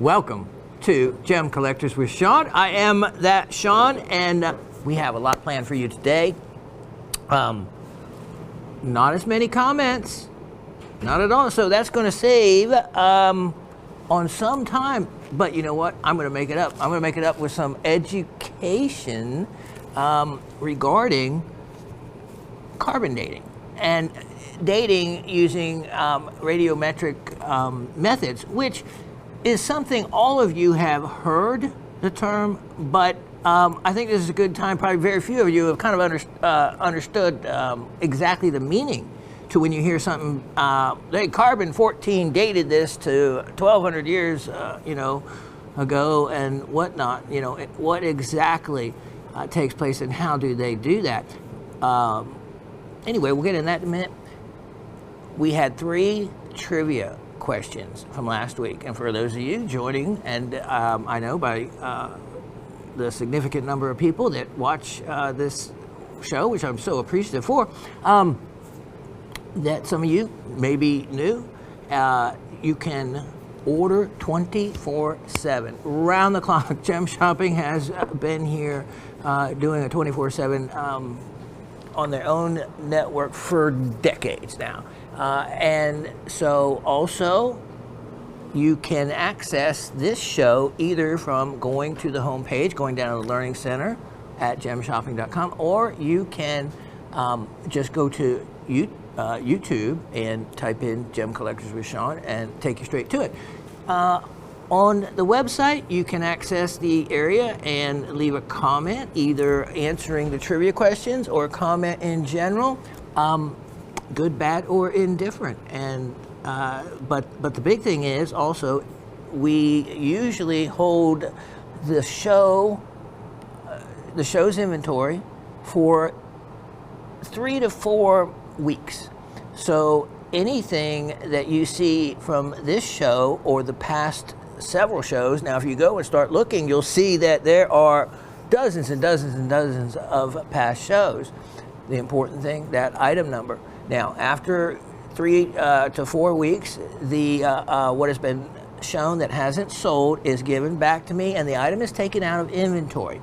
Welcome to Gem Collectors with Shawn. I am that Shawn, and we have a lot planned for you today. Not as many comments, not at all. So that's going to save on some time. But you know what? I'm going to make it up. I'm going to make it up with some education regarding carbon dating and dating using radiometric methods, which is something all of you have heard the term, but I think this is a good time. Probably very few of you have kind of understood exactly the meaning to when you hear something. Hey, carbon-14 dated this to 1,200 years, ago and whatnot. What exactly takes place and how do they do that? Anyway, we'll get into that in a minute. We had 3 trivia questions from last week, and for those of you joining, and I know by the significant number of people that watch this show, which I'm so appreciative for, that some of you may be new, you can order 24/7, round the clock. Gem Shopping has been here doing a 24/7 on their own network for decades now. And so also you can access this show either from going to the homepage, going down to the Learning Center at gemshopping.com, or you can just go to YouTube and type in Gem Collectors with Shawn and take you straight to it. On the website, you can access the area and leave a comment, either answering the trivia questions or a comment in general, good, bad, or indifferent. And but the big thing is also we usually hold the show's inventory for 3 to 4 weeks. So anything that you see from this show or the past several shows, now if you go and start looking, you'll see that there are dozens and dozens and dozens of past shows. The important thing, that item number. Now, after 3 to 4 weeks, the what has been shown that hasn't sold is given back to me, and the item is taken out of inventory.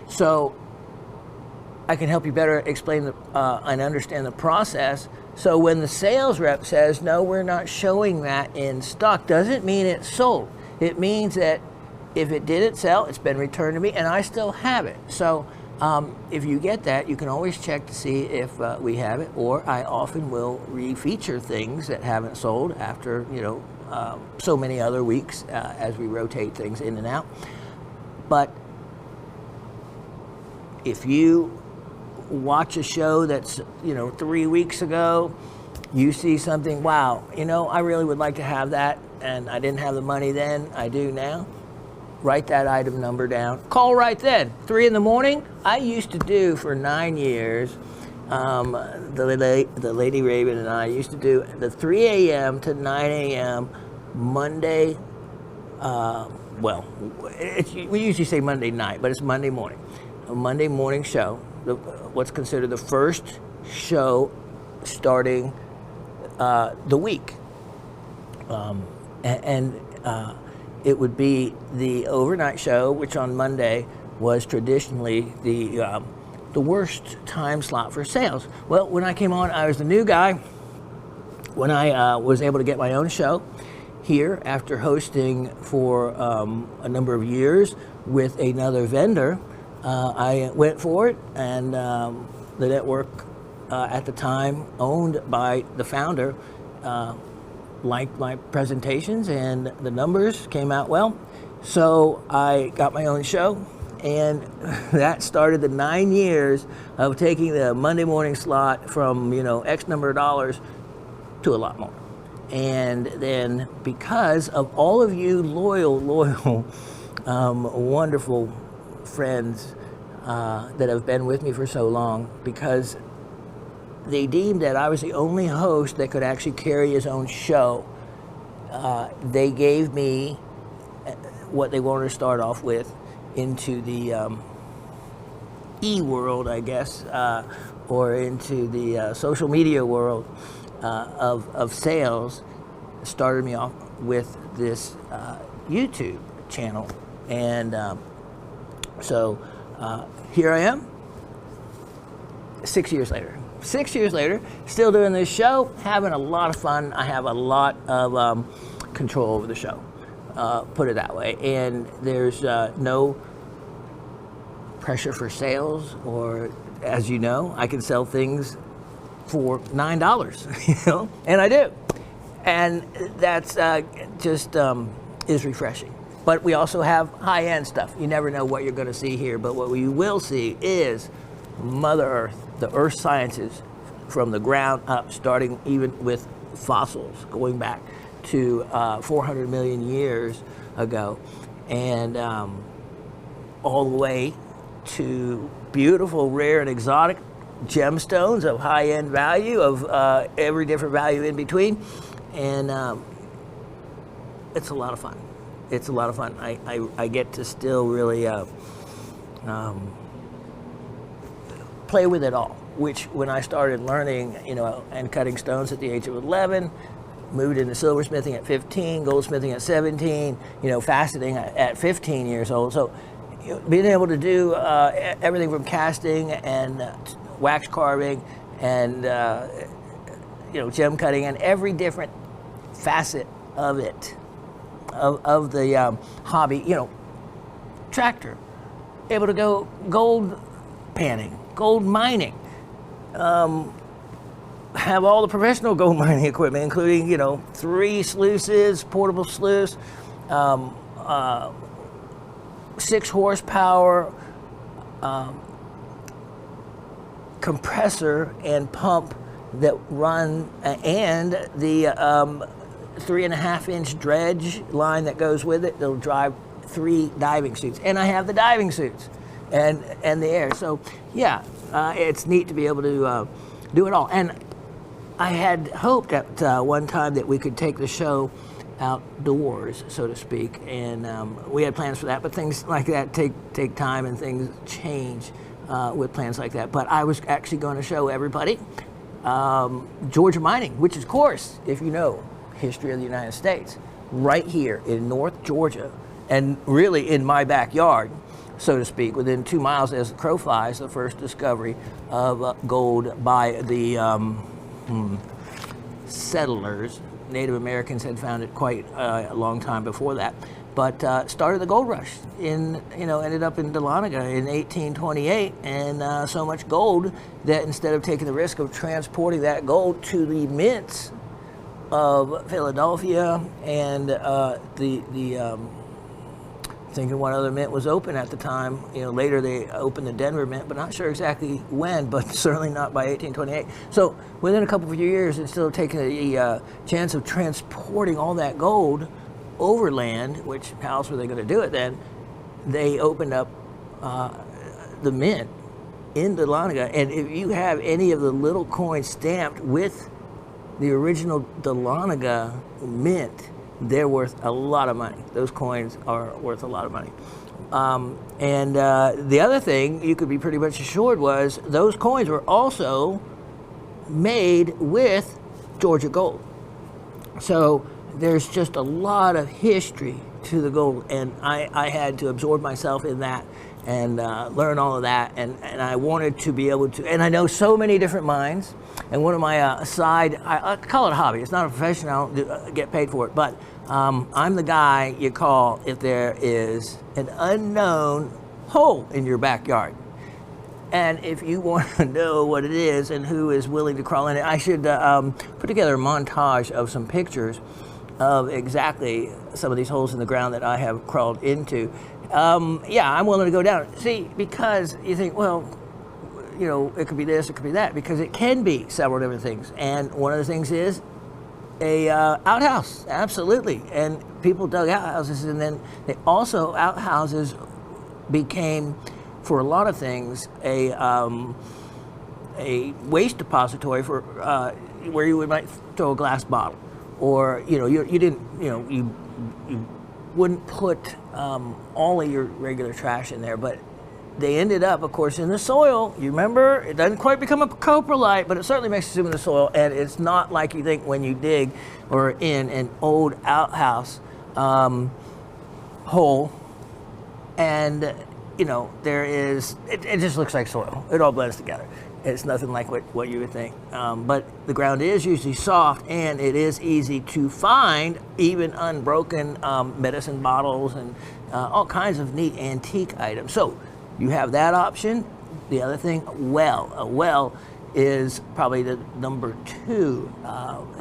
So I can help you better explain and understand the process. So when the sales rep says, no, we're not showing that in stock, doesn't mean it's sold. It means that if it didn't sell, it's been returned to me and I still have it. So if you get that, you can always check to see if we have it, or I often will refeature things that haven't sold after, so many other weeks as we rotate things in and out. But if you watch a show that's 3 weeks ago, you see something, wow, I really would like to have that, and I didn't have the money then, I do now. Write that item number down. Call right then. 3 in the morning. I used to do for 9 years. The Lady Raven and I used to do the 3 a.m. to 9 a.m. Monday. We usually say Monday night, but it's Monday morning. A Monday morning show. What's considered the first show starting the week, it would be the overnight show, which on Monday was traditionally the worst time slot for sales. Well, when I came on, I was the new guy. When I was able to get my own show here after hosting for a number of years with another vendor, I went for it, and the network at the time, owned by the founder, liked my presentations and the numbers came out well. So I got my own show, and that started the 9 years of taking the Monday morning slot from, X number of dollars to a lot more. And then because of all of you loyal, wonderful friends that have been with me for so long, because they deemed that I was the only host that could actually carry his own show, they gave me what they wanted to start off with into the e-world, I guess, or into the social media world of sales. Started me off with this YouTube channel. And so here I am, 6 years later. 6 years later, still doing this show, having a lot of fun. I have a lot of control over the show, put it that way. And there's no pressure for sales, or, as you know, I can sell things for $9, you know, and I do. And that's just is refreshing. But we also have high-end stuff. You never know what you're going to see here, but what we will see is Mother Earth, the earth sciences from the ground up, starting even with fossils going back to 400 million years ago, and all the way to beautiful, rare, and exotic gemstones of high-end value, of every different value in between. And it's a lot of fun. It's a lot of fun. I get to still really play with it all, which when I started learning, you know, and cutting stones at the age of 11, moved into silversmithing at 15, goldsmithing at 17, you know, faceting at 15 years old. So, you know, being able to do everything from casting and wax carving and, you know, gem cutting and every different facet of it, of the hobby, you know, tractor, able to go gold panning, gold mining, have all the professional gold mining equipment, including, you know, 3 sluices, portable sluice, 6 horsepower, compressor and pump that run, and the 3.5-inch dredge line that goes with it. They'll drive 3 diving suits, and I have the diving suits and the air. So yeah, it's neat to be able to do it all. And I had hoped at one time that we could take the show outdoors, so to speak, and we had plans for that, but things like that take time, and things change with plans like that. But I was actually going to show everybody Georgia mining, which is, of course, if you know history of the United States, right here in North Georgia, and really in my backyard, so to speak, within 2 miles as the crow flies, the first discovery of gold by the settlers. Native Americans had found it quite a long time before that, but started the gold rush in, you know, ended up in Dahlonega in 1828, and so much gold that instead of taking the risk of transporting that gold to the mints of Philadelphia and thinking one other mint was open at the time. You know, later they opened the Denver Mint, but not sure exactly when, but certainly not by 1828. So within a couple of years, instead of taking a chance of transporting all that gold overland, which how else were they going to do it then, they opened up the mint in Dahlonega. And if you have any of the little coins stamped with the original Dahlonega mint, they're worth a lot of money. Those coins are worth a lot of money. And the other thing you could be pretty much assured was those coins were also made with Georgia gold. So there's just a lot of history to the gold, and I had to absorb myself in that and learn all of that, and I wanted to be able to, and I know so many different mines, and one of my I call it a hobby, it's not a profession, I don't get paid for it, but I'm the guy you call if there is an unknown hole in your backyard. And if you want to know what it is and who is willing to crawl in it, I should put together a montage of some pictures of exactly some of these holes in the ground that I have crawled into. Yeah, I'm willing to go down. See, because you think, well, you know, it could be this, it could be that, because it can be several different things. And one of the things is a outhouse, absolutely. And people dug outhouses, and then they also, outhouses became, for a lot of things, a waste depository for where you might throw a glass bottle, or you know, you didn't, you know, you wouldn't put all of your regular trash in there, but they ended up, of course, in the soil. You remember, it doesn't quite become a coprolite, but it certainly makes it in the soil, and it's not like you think when you dig or in an old outhouse hole, and there is, it just looks like soil. It all blends together. It's nothing like what you would think. But the ground is usually soft, and it is easy to find even unbroken medicine bottles and all kinds of neat antique items. So you have that option. The other thing, a well is probably the number 2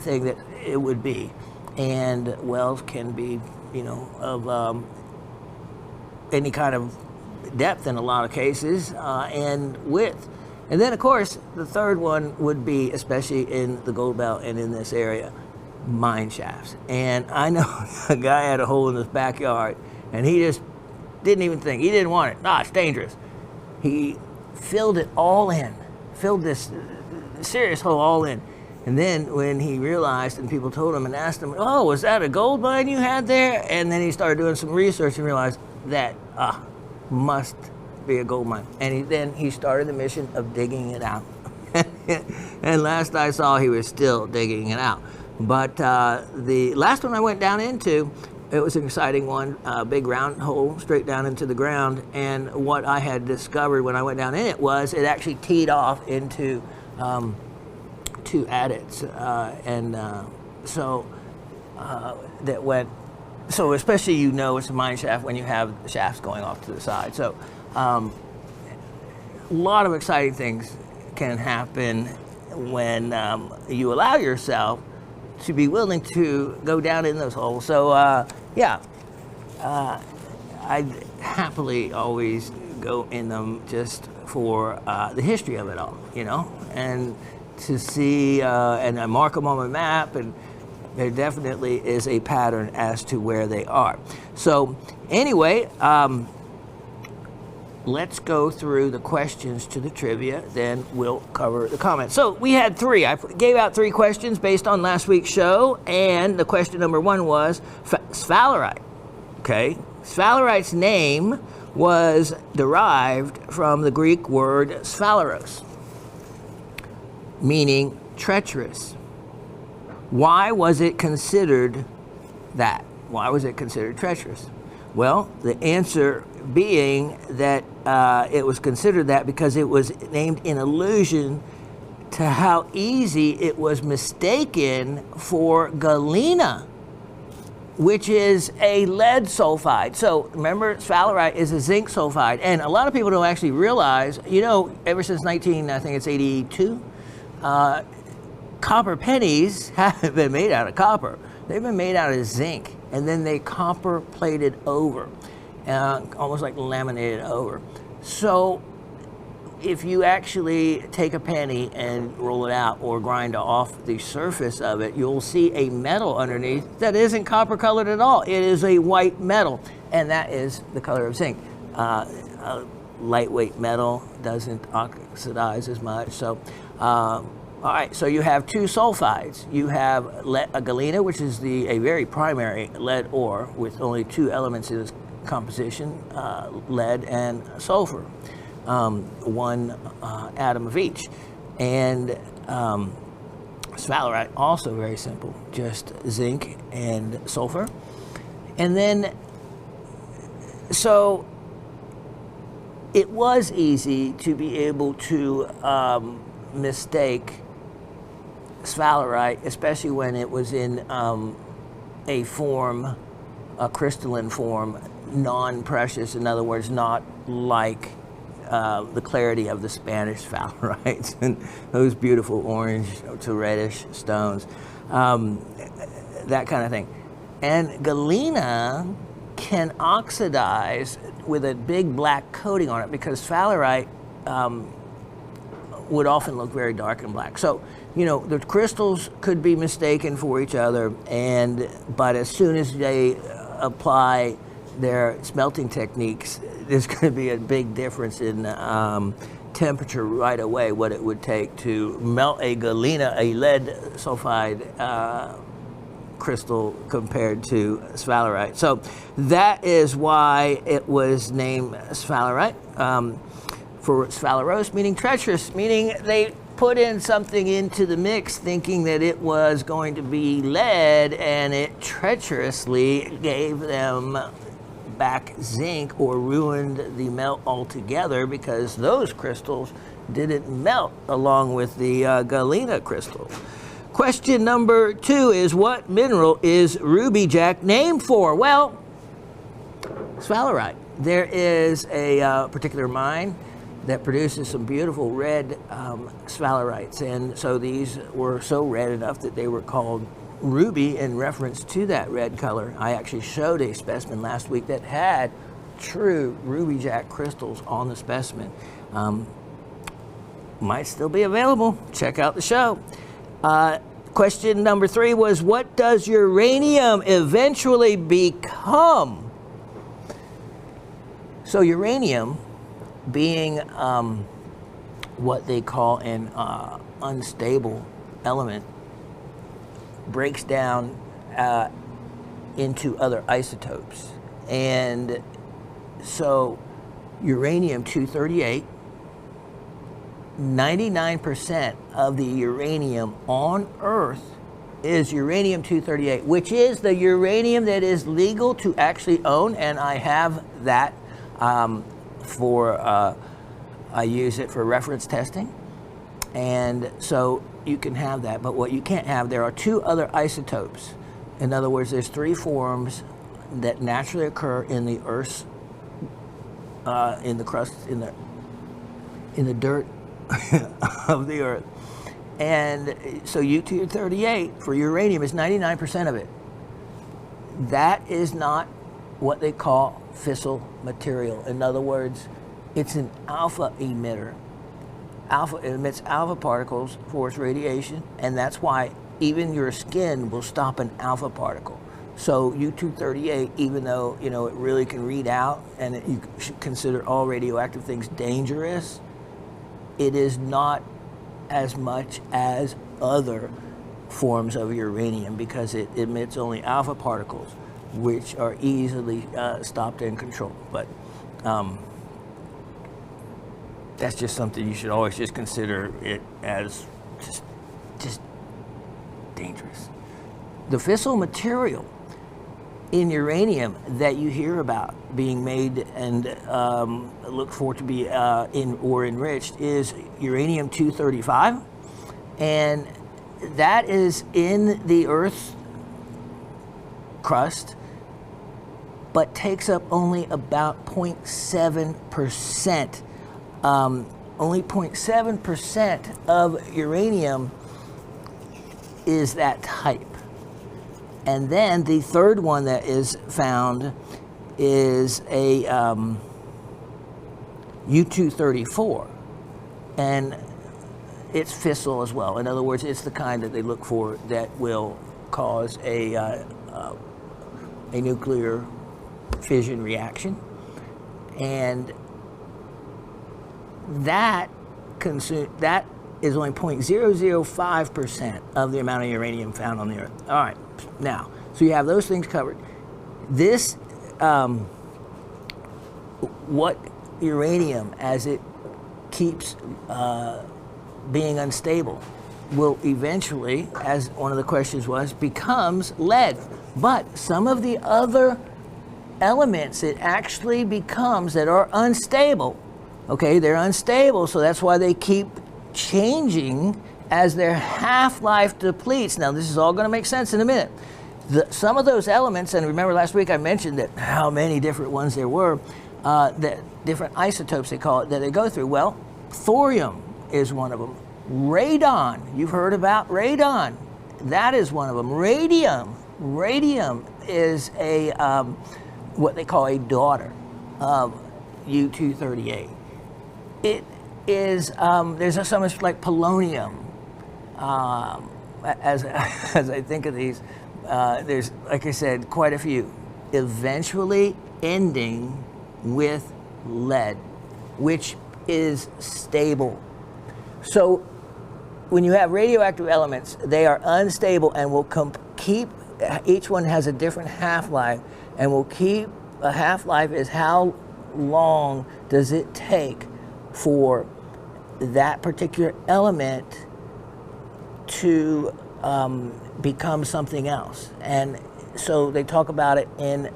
thing that it would be. And wells can be, of any kind of depth in a lot of cases, and width. And then, of course, the third one would be, especially in the Gold Belt and in this area, mine shafts. And I know a guy had a hole in his backyard, and he just didn't even think. He didn't want it. It's dangerous. He filled it all in, filled this serious hole all in. And then when he realized, and people told him and asked him, "Oh, was that a gold mine you had there?" And then he started doing some research and realized that must be a gold mine. And then he started the mission of digging it out. And last I saw, he was still digging it out. But the last one I went down into, it was an exciting one, a big round hole straight down into the ground. And what I had discovered when I went down in it was it actually teed off into 2 adits. That went, so especially it's a mine shaft when you have shafts going off to the side. So a lot of exciting things can happen when you allow yourself to be willing to go down in those holes. So I happily always go in them just for the history of it all, and to see, and I mark them on my map, and there definitely is a pattern as to where they are. So anyway, let's go through the questions to the trivia, then we'll cover the comments. So we had 3. I gave out 3 questions based on last week's show, and the question number 1 was sphalerite. Okay, sphalerite's name was derived from the Greek word sphaleros, meaning treacherous. Why was it considered that? Why was it considered treacherous? Well, the answer being that it was considered that because it was named in allusion to how easy it was mistaken for galena, which is a lead sulfide. So remember, sphalerite is a zinc sulfide, and a lot of people don't actually realize, ever since 1982, copper pennies haven't been made out of copper. They've been made out of zinc, and then they copper plated over, almost like laminated over. So if you actually take a penny and roll it out or grind off the surface of it, you'll see a metal underneath that isn't copper colored at all. It is a white metal, and that is the color of zinc. Lightweight metal doesn't oxidize as much. So all right, so you have 2 sulfides. You have a galena, which is a very primary lead ore with only 2 elements in its composition, lead and sulfur, 1 atom of each. And sphalerite, also very simple, just zinc and sulfur. And then, so it was easy to be able to mistake sphalerite, especially when it was in a form, a crystalline form, non-precious, in other words, not like the clarity of the Spanish sphalerites and those beautiful orange to reddish stones, that kind of thing. And galena can oxidize with a big black coating on it because sphalerite would often look very dark and black. So, the crystals could be mistaken for each other, but as soon as they apply their smelting techniques, there's going to be a big difference in temperature right away, what it would take to melt a galena, a lead sulfide crystal compared to sphalerite. So that is why it was named sphalerite. for sphalerose, meaning treacherous, meaning they put in something into the mix thinking that it was going to be lead, and it treacherously gave them back zinc or ruined the melt altogether, because those crystals didn't melt along with the galena crystals. Question number 2 is, what mineral is Ruby Jack named for? Well, sphalerite. There is a particular mine that produces some beautiful red sphalerites, and so these were so red enough that they were called ruby in reference to that red color. I actually showed a specimen last week that had true Ruby Jack crystals on the specimen. Might still be available. Check out the show. Question number 3 was, what does uranium eventually become? So uranium, being what they call an unstable element, breaks down into other isotopes. And so uranium-238, 99% of the uranium on Earth is uranium-238, which is the uranium that is legal to actually own, and I have that I use it for reference testing, and so you can have that. But what you can't have, there are 2 other isotopes. In other words, there's 3 forms that naturally occur in the Earth's, in the crust, in the dirt of the Earth. And so U-238 for uranium is 99% of it. That is not what they call fissile material. In other words, it's an alpha emitter. It emits alpha particles for its radiation, and that's why even your skin will stop an alpha particle. So U-238, even though it really can read out, and you should consider all radioactive things dangerous, it is not as much as other forms of uranium, because it emits only alpha particles, which are easily stopped and controlled. But that's just something you should always just consider it as just dangerous. The fissile material in uranium that you hear about being made and look for to be enriched is uranium-235, and that is in the Earth's crust, but takes up only about 0.7%. Only 0.7% of uranium is that type. And then the third one that is found is a U-234, and it's fissile as well. In other words, it's the kind that they look for that will cause a nuclear fission reaction, and that is only 0.005% of the amount of uranium found on the Earth. All right, now, so you have those things covered. This, what uranium, as it keeps being unstable, will eventually, as one of the questions was, becomes lead. But some of the other elements it actually becomes that are unstable, okay, they're unstable, so that's why they keep changing as their half-life depletes. Now, this is all going to make sense in a minute. Some of those elements, and remember last week I mentioned that how many different ones there were, that different isotopes they call it, that they go through. Well, thorium is one of them. Radon, you've heard about radon. That is one of them. Radium is a what they call a daughter of U-238. It is, there's so much like polonium. As I think of these, there's, like I said, quite a few. Eventually ending with lead, which is stable. So when you have radioactive elements, they are unstable and will keep, each one has a different half-life, and will keep, a half-life is how long does it take for that particular element to become something else. And so they talk about it in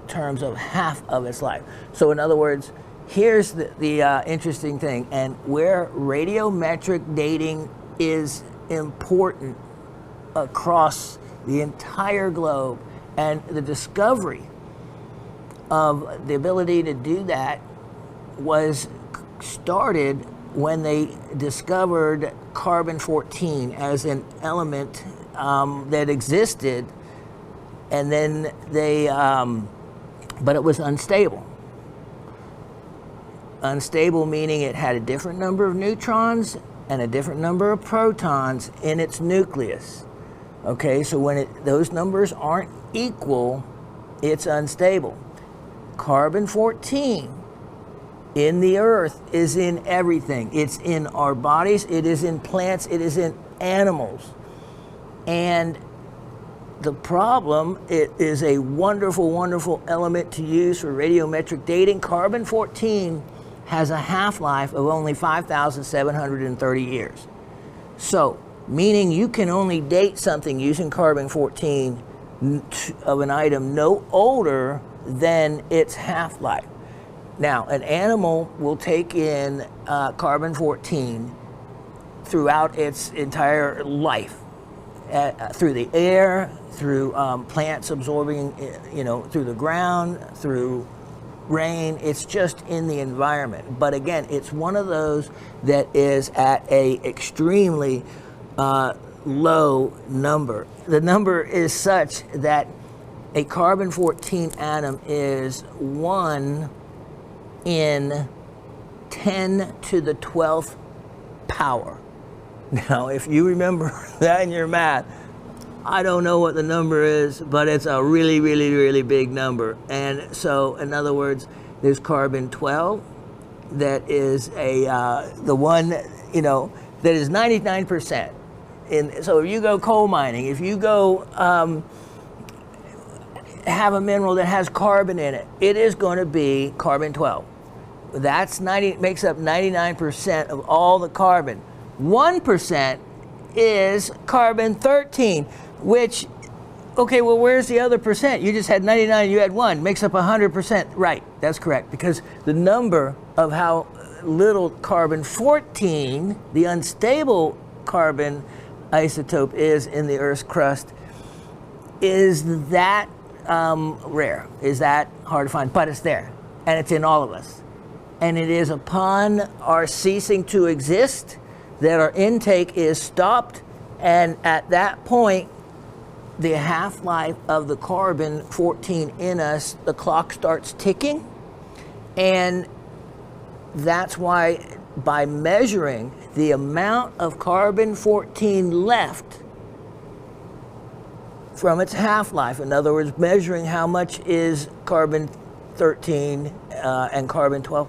terms of half of its life. So in other words, here's the interesting thing, and where radiometric dating is important across the entire globe, and the discovery of the ability to do that was started when they discovered carbon-14 as an element that existed, and then they, but it was unstable. Unstable meaning it had a different number of neutrons and a different number of protons in its nucleus. Okay, so when those numbers aren't equal, it's unstable. Carbon-14 in the earth is in everything. It's in our bodies, it is in plants, it is in animals. And the problem, it is a wonderful, wonderful element to use for radiometric dating. Carbon-14 has a half-life of only 5,730 years. So, meaning you can only date something using carbon-14 of an item no older than its half-life. Now, an animal will take in carbon-14 throughout its entire life, through the air, through plants absorbing, through the ground, through rain. It's just in the environment. But again, it's one of those that is at a extremely low number. The number is such that a carbon-14 atom is 1 in 10 to the 12th power. Now, if you remember that in your math, I don't know what the number is, but it's a really, really, really big number. And so, in other words, there's carbon-12 that is the one, that is 99%. So if you go coal mining, if you go have a mineral that has carbon in it, it is going to be carbon-12. Makes up 99% of all the carbon. 1% is carbon-13, which, okay, well, where's the other percent? You just had 99, you had 1, makes up 100%. Right, that's correct, because the number of how little carbon-14, the unstable carbon isotope is in the Earth's crust, is that rare, is that hard to find, but it's there, and it's in all of us. And it is upon our ceasing to exist that our intake is stopped, and at that point, the half-life of the carbon-14 in us, the clock starts ticking, and that's why by measuring the amount of carbon-14 left from its half-life, in other words, measuring how much is carbon-13 and carbon-12,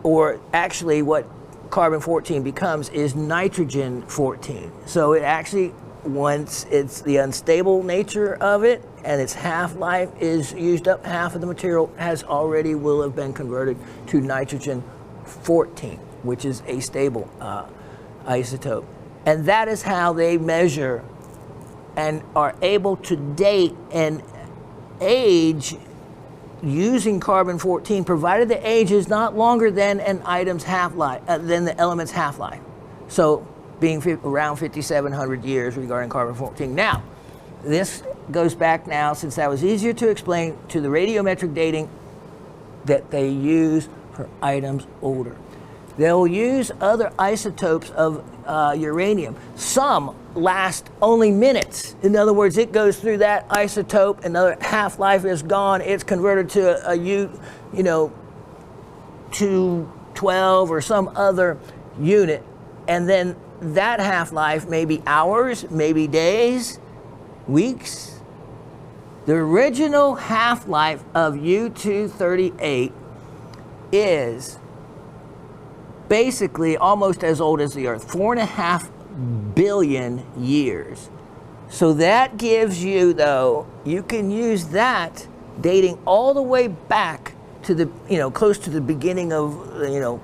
or actually what carbon-14 becomes is nitrogen-14. So it actually, once it's the unstable nature of it and its half-life is used up, half of the material will have been converted to nitrogen-14, which is a stable isotope. And that is how they measure and are able to date and age using carbon-14, provided the age is not longer than an item's half-life, than the element's half-life. So being around 5,700 years regarding carbon-14. Now, this goes back now, since that was easier to explain, to the radiometric dating that they use for items older. They'll use other isotopes of uranium. Some last only minutes. In other words, it goes through that isotope, another half-life is gone, it's converted to a 212 or some other unit, and then that half-life may be hours, maybe days, weeks. The original half-life of U-238 is basically almost as old as the Earth, 4.5 billion years. So that gives you, though, you can use that dating all the way back to the, close to the beginning of,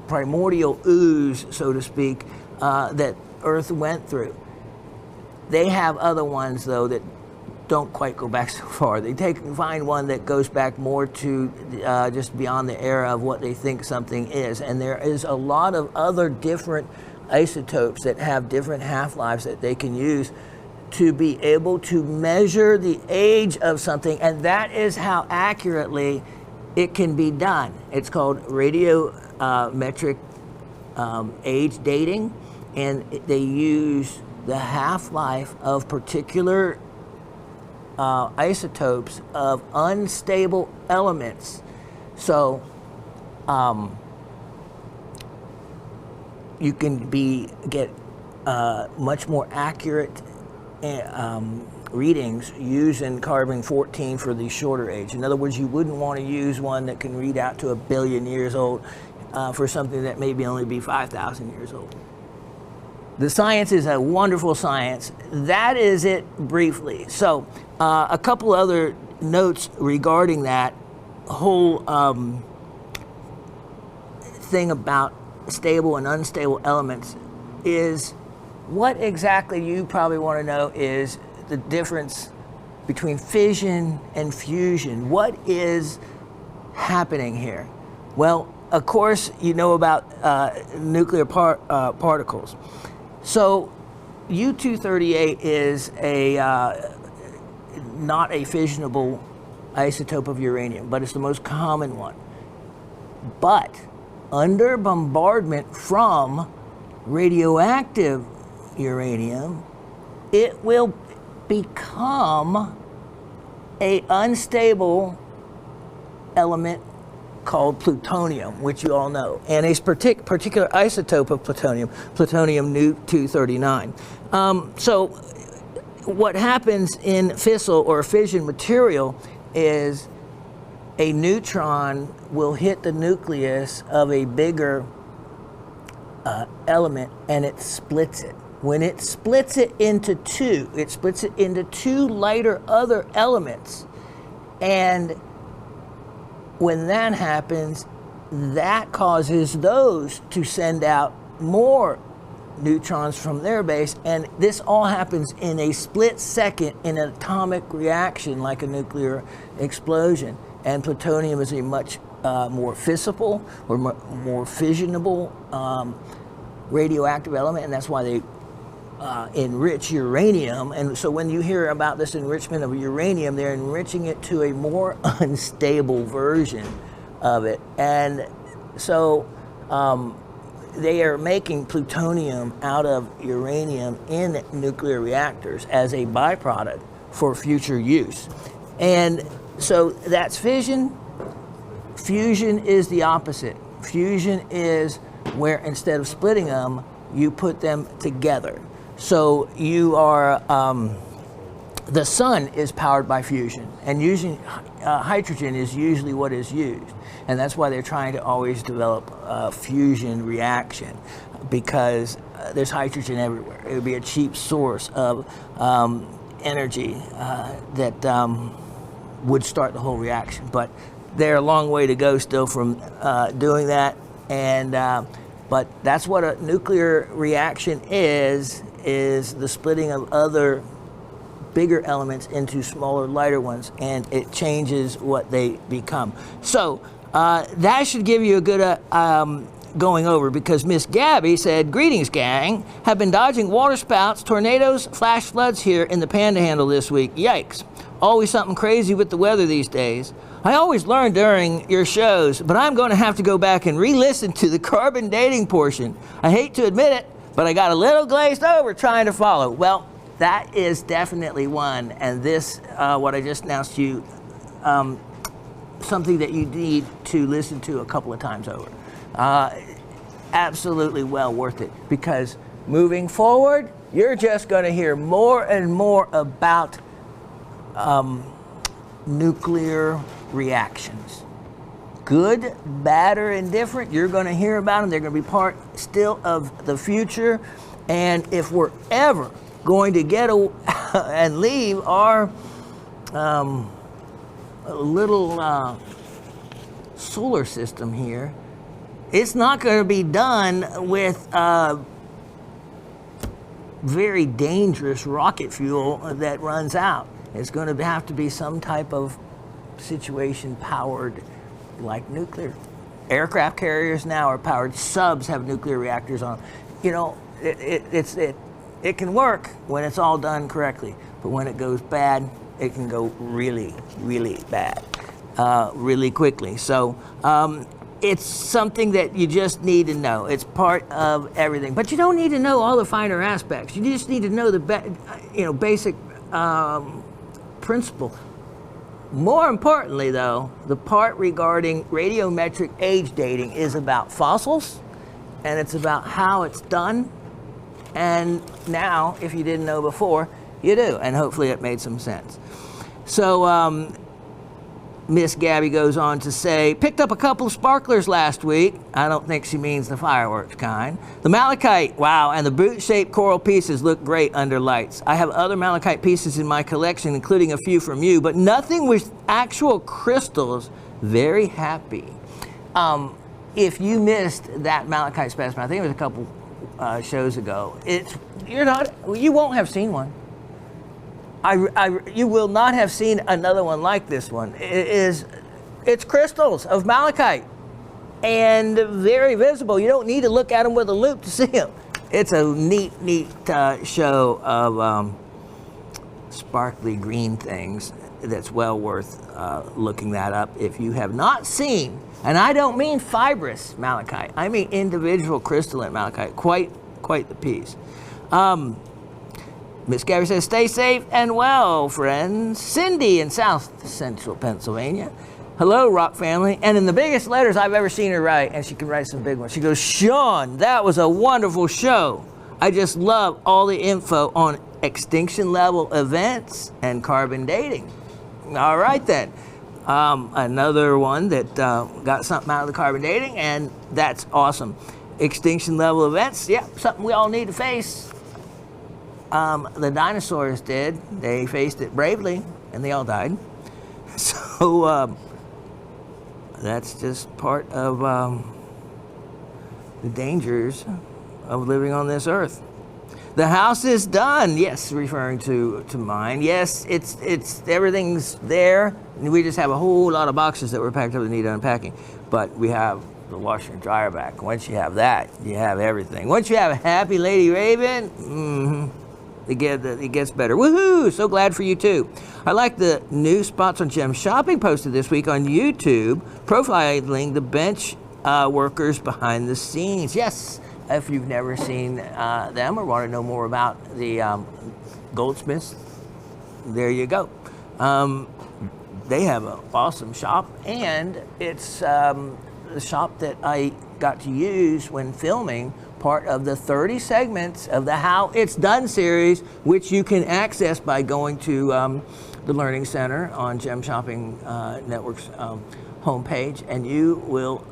primordial ooze, so to speak, that Earth went through. They have other ones, though, that don't quite go back so far. They find one that goes back more to just beyond the era of what they think something is. And there is a lot of other different isotopes that have different half-lives that they can use to be able to measure the age of something, and that is how accurately it can be done. It's called radiometric age dating, and they use the half-life of particular isotopes of unstable elements. So you can get much more accurate readings using carbon-14 for the shorter age. In other words, you wouldn't want to use one that can read out to 1 billion years old for something that maybe only be 5,000 years old. The science is a wonderful science. That is it briefly. So a couple other notes regarding that whole thing about stable and unstable elements is what exactly you probably want to know is the difference between fission and fusion. What is happening here? Well, of course, you know about nuclear particles. So U-238 is not a fissionable isotope of uranium, but it's the most common one. But under bombardment from radioactive uranium, it will become an unstable element called plutonium, which you all know, and a particular isotope of plutonium, plutonium Nu-239. So what happens in fissile or fission material is a neutron will hit the nucleus of a bigger element, and it splits it. When it splits it into two, lighter other elements. And when that happens, that causes those to send out more neutrons from their base. And this all happens in a split second in an atomic reaction like a nuclear explosion. And plutonium is a much more fissible or more fissionable radioactive element, and that's why they enrich uranium. And so when you hear about this enrichment of uranium, they're enriching it to a more unstable version of it. And so they are making plutonium out of uranium in nuclear reactors as a byproduct for future use. And so that's fission. Fusion is the opposite. Fusion is where instead of splitting them, you put them together. So you are, the sun is powered by fusion, and using hydrogen is usually what is used. And that's why they're trying to always develop a fusion reaction, because there's hydrogen everywhere. It would be a cheap source of energy that would start the whole reaction. But they're a long way to go still from doing that. And but that's what a nuclear reaction is the splitting of other bigger elements into smaller, lighter ones, and it changes what they become. So that should give you a good going over, because Miss Gabby said, "Greetings, gang. Have been dodging water spouts, tornadoes, flash floods here in the Panhandle this week. Yikes. Always something crazy with the weather these days. I always learn during your shows, but I'm going to have to go back and re-listen to the carbon dating portion. I hate to admit it, but I got a little glazed over trying to follow." Well, that is definitely one, and this, what I just announced to you, something that you need to listen to a couple of times over. Absolutely well worth it, because moving forward, you're just going to hear more and more about nuclear reactions. Good, bad, or indifferent, you're going to hear about them. They're going to be part still of the future. And if we're ever going to get and leave our little solar system here, it's not going to be done with very dangerous rocket fuel that runs out. It's going to have to be some type of situation powered like nuclear. Aircraft carriers now are powered. Subs have nuclear reactors on them. You know, it can work when it's all done correctly, but when it goes bad, it can go really, really bad, really quickly. So it's something that you just need to know. It's part of everything, but you don't need to know all the finer aspects. You just need to know the basic principle. More importantly, though, the part regarding radiometric age dating is about fossils, and it's about how it's done. And now, if you didn't know before, you do, and hopefully it made some sense. So Miss Gabby goes on to say, picked up a couple of sparklers last week. I don't think she means the fireworks kind. The malachite, wow, and the boot-shaped coral pieces look great under lights. I have other malachite pieces in my collection, including a few from you, but nothing with actual crystals. Very happy. If you missed that malachite specimen, I think it was a couple shows ago, you won't have seen one. You will not have seen another one like this one. It's crystals of malachite and very visible. You don't need to look at them with a loupe to see them. It's a neat show of sparkly green things that's well worth looking that up if you have not seen. And I don't mean fibrous malachite. I mean individual crystalline malachite. Quite the piece. Miss Gabby says, stay safe and well, friends. Cindy in South Central Pennsylvania. Hello, Rock family. And in the biggest letters I've ever seen her write, and she can write some big ones, she goes, Shawn, that was a wonderful show. I just love all the info on extinction level events and carbon dating. All right, then. Another one that got something out of the carbon dating, and that's awesome. Extinction level events, yeah, something we all need to face. The dinosaurs did. They faced it bravely, and they all died. So that's just part of the dangers of living on this earth. The house is done. Yes, referring to mine. Yes, it's everything's there. We just have a whole lot of boxes that were packed up that need unpacking. But we have the washer and dryer back. Once you have that, you have everything. Once you have a happy Lady Raven, it gets better. Woohoo! So glad for you too. I like the new spots on Gem Shopping posted this week on YouTube, profiling the bench workers behind the scenes. Yes, if you've never seen them or want to know more about the goldsmiths, there you go. They have an awesome shop, and it's the shop that I got to use when filming part of the 30 segments of the How It's Done series, which you can access by going to the Learning Center on Gem Shopping Network's homepage, and you will,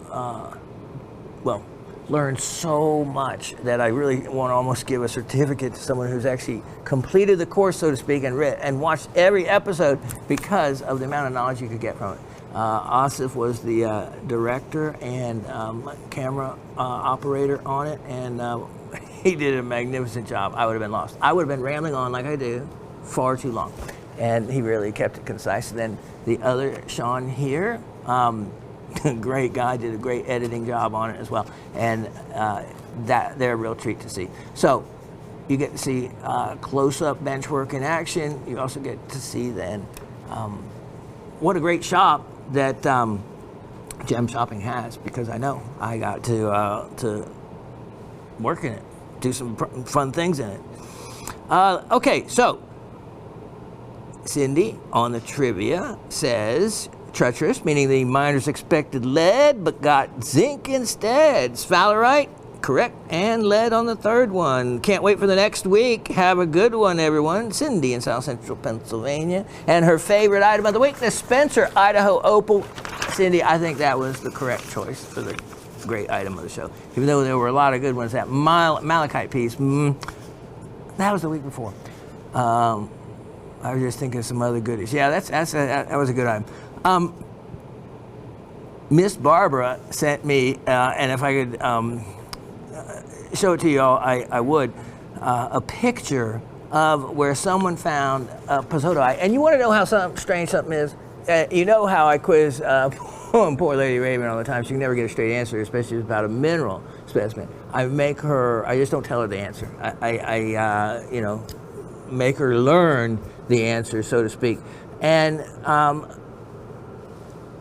learn so much that I really want to almost give a certificate to someone who's actually completed the course, so to speak, and watched every episode because of the amount of knowledge you could get from it. Asif was the director and camera operator on it, and he did a magnificent job. I would have been lost. I would have been rambling on like I do far too long, and he really kept it concise. And then the other Shawn here, great guy, did a great editing job on it as well, and they're a real treat to see. So you get to see close-up bench work in action. You also get to see then what a great shop that Gem Shopping has, because I know I got to work in it, do some fun things in it. Okay, so Cindy on the trivia says treacherous, meaning the miners expected lead but got zinc instead. Sphalerite, correct, and lead on the third one. Can't wait for the next week. Have a good one, everyone. Cindy in South Central Pennsylvania. And her favorite item of the week, the Spencer Idaho Opal. Cindy, I think that was the correct choice for the great item of the show. Even though there were a lot of good ones. That malachite piece, that was the week before. I was just thinking of some other goodies. Yeah, that was a good item. Miss Barbara sent me, and if I could show it to you all, I would, a picture of where someone found Pozzotai. And you want to know how strange something is? You know how I quiz poor Lady Raven all the time. She can never get a straight answer, especially about a mineral specimen. I just don't tell her the answer. I make her learn the answer, so to speak. And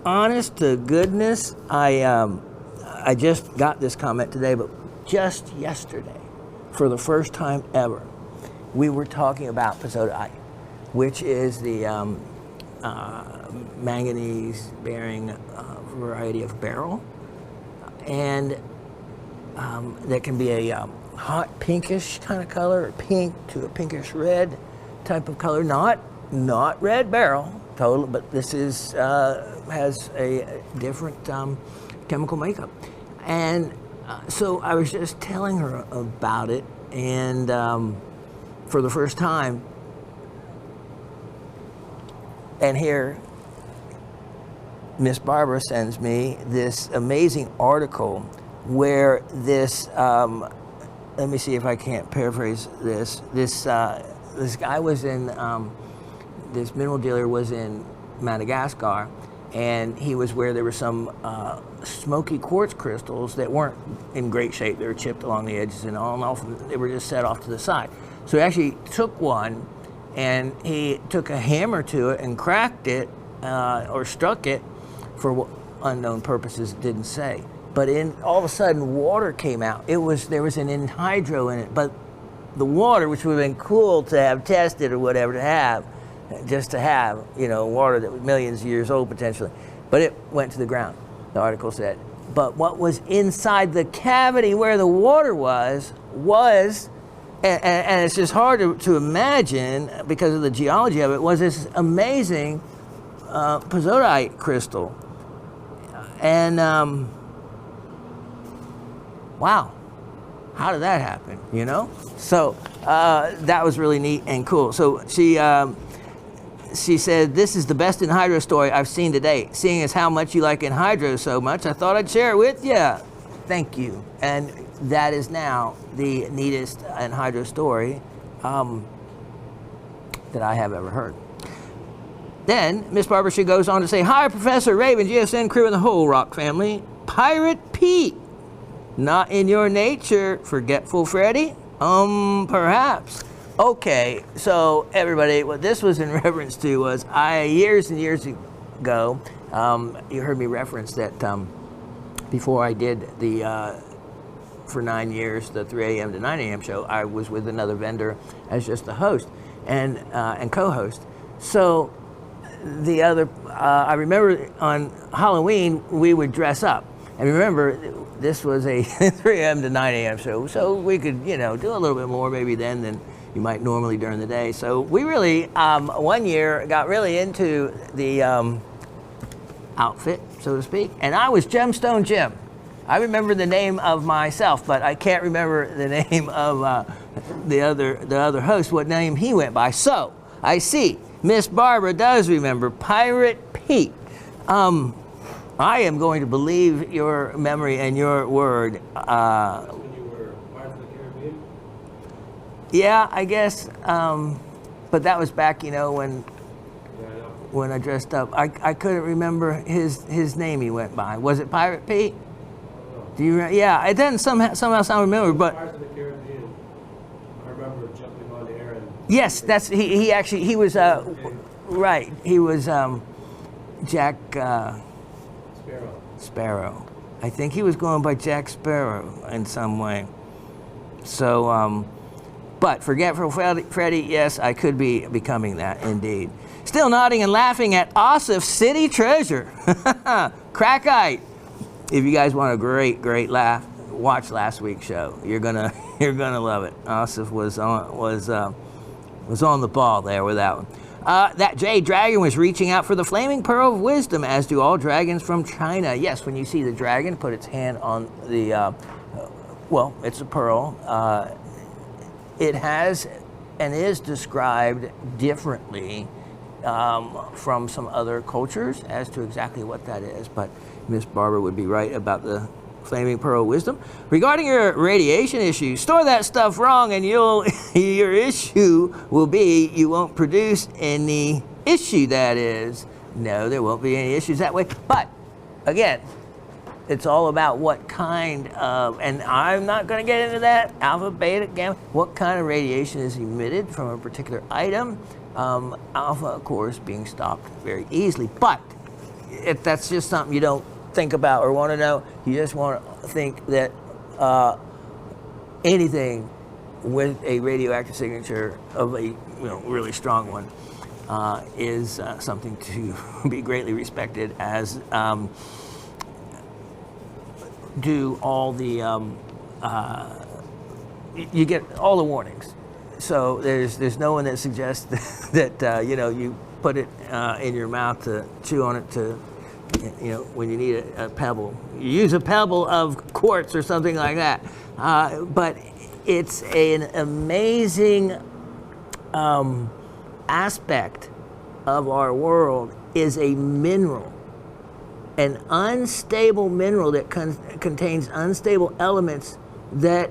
honest to goodness, I just got this comment today, but just yesterday, for the first time ever, we were talking about Pozzotai, which is the manganese-bearing variety of beryl, and that can be a hot pinkish kind of color, pink to a pinkish red type of color. Not red beryl, total, but this is has a different chemical makeup. And so I was just telling her about it, and for the first time, and here Miss Barbara sends me this amazing article where this, let me see if I can't paraphrase this. This guy was in, this mineral dealer was in Madagascar, and he was where there were some smoky quartz crystals that weren't in great shape. They were chipped along the edges and all, and often they were just set off to the side. So he actually took one, and he took a hammer to it and cracked it or struck it for unknown purposes, it didn't say. But all of a sudden, water came out. There was an anhydro in it, but the water, which would have been cool to have tested or whatever just to have, water that was millions of years old potentially, but it went to the ground, the article said. But what was inside the cavity where the water was, and it's just hard to imagine because of the geology of it, was this amazing Pozzotai crystal. And wow, how did that happen, So that was really neat and cool. So she said, "This is the best anhydro story I've seen to date. Seeing as how much you like anhydro so much, I thought I'd share it with you." Thank you. And that is now the neatest anhydro story that I have ever heard. Then Miss Barbara, she goes on to say, "Hi, Professor Raven, GSN crew, and the whole rock family. Pirate Pete, not in your nature, forgetful Freddy? Perhaps." Okay, so everybody, what this was in reference to was years and years ago, you heard me reference that before I did for 9 years, the 3 a.m. to 9 a.m. show, I was with another vendor as just the host and co-host. So the other, I remember on Halloween, we would dress up. And remember, this was a 3 a.m. to 9 a.m. show, so we could, do a little bit more maybe then than you might normally during the day. So we really, one year, got really into the outfit, so to speak, and I was Gemstone Jim. I remember the name of myself, but I can't remember the name of the other host, what name he went by. So I see Miss Barbara does remember Pirate Pete. I am going to believe your memory and your word. That's when you were Pirates of the Caribbean? Yeah, I guess. But that was back, when I dressed up. I couldn't remember his name he went by. Was it Pirate Pete? Do you? Yeah, it doesn't somehow sound familiar, but. Pirates of the Caribbean. I remember jumping on the air and. Yes, that's he was right. He was Jack. Sparrow. I think he was going by Jack Sparrow in some way. So, but Forgetful Freddy, yes, I could be becoming that indeed. Still nodding and laughing at Osif City Treasure. Crackite. If you guys want a great laugh, watch last week's show. You're gonna love it. Osif was on the ball there with that one. That jade dragon was reaching out for the flaming pearl of wisdom, as do all dragons from China. Yes, when you see the dragon put its hand on the, it's a pearl. It has and is described differently from some other cultures as to exactly what that is. But Miss Barbara would be right about the flaming pearl of wisdom. Regarding your radiation issue, store that stuff wrong and your issue will be you won't produce any issue, that is. No, there won't be any issues that way. But again, it's all about what kind of, and I'm not going to get into that, alpha, beta, gamma, what kind of radiation is emitted from a particular item. Alpha, of course, being stopped very easily. But if that's just something you don't think about or want to know, you just want to think that anything with a radioactive signature of a really strong one is something to be greatly respected, as do all the you get all the warnings. So there's no one that suggests that you put it in your mouth to chew on it to when you need a pebble. You use a pebble of quartz or something like that. But it's an amazing aspect of our world is a mineral. An unstable mineral that contains unstable elements that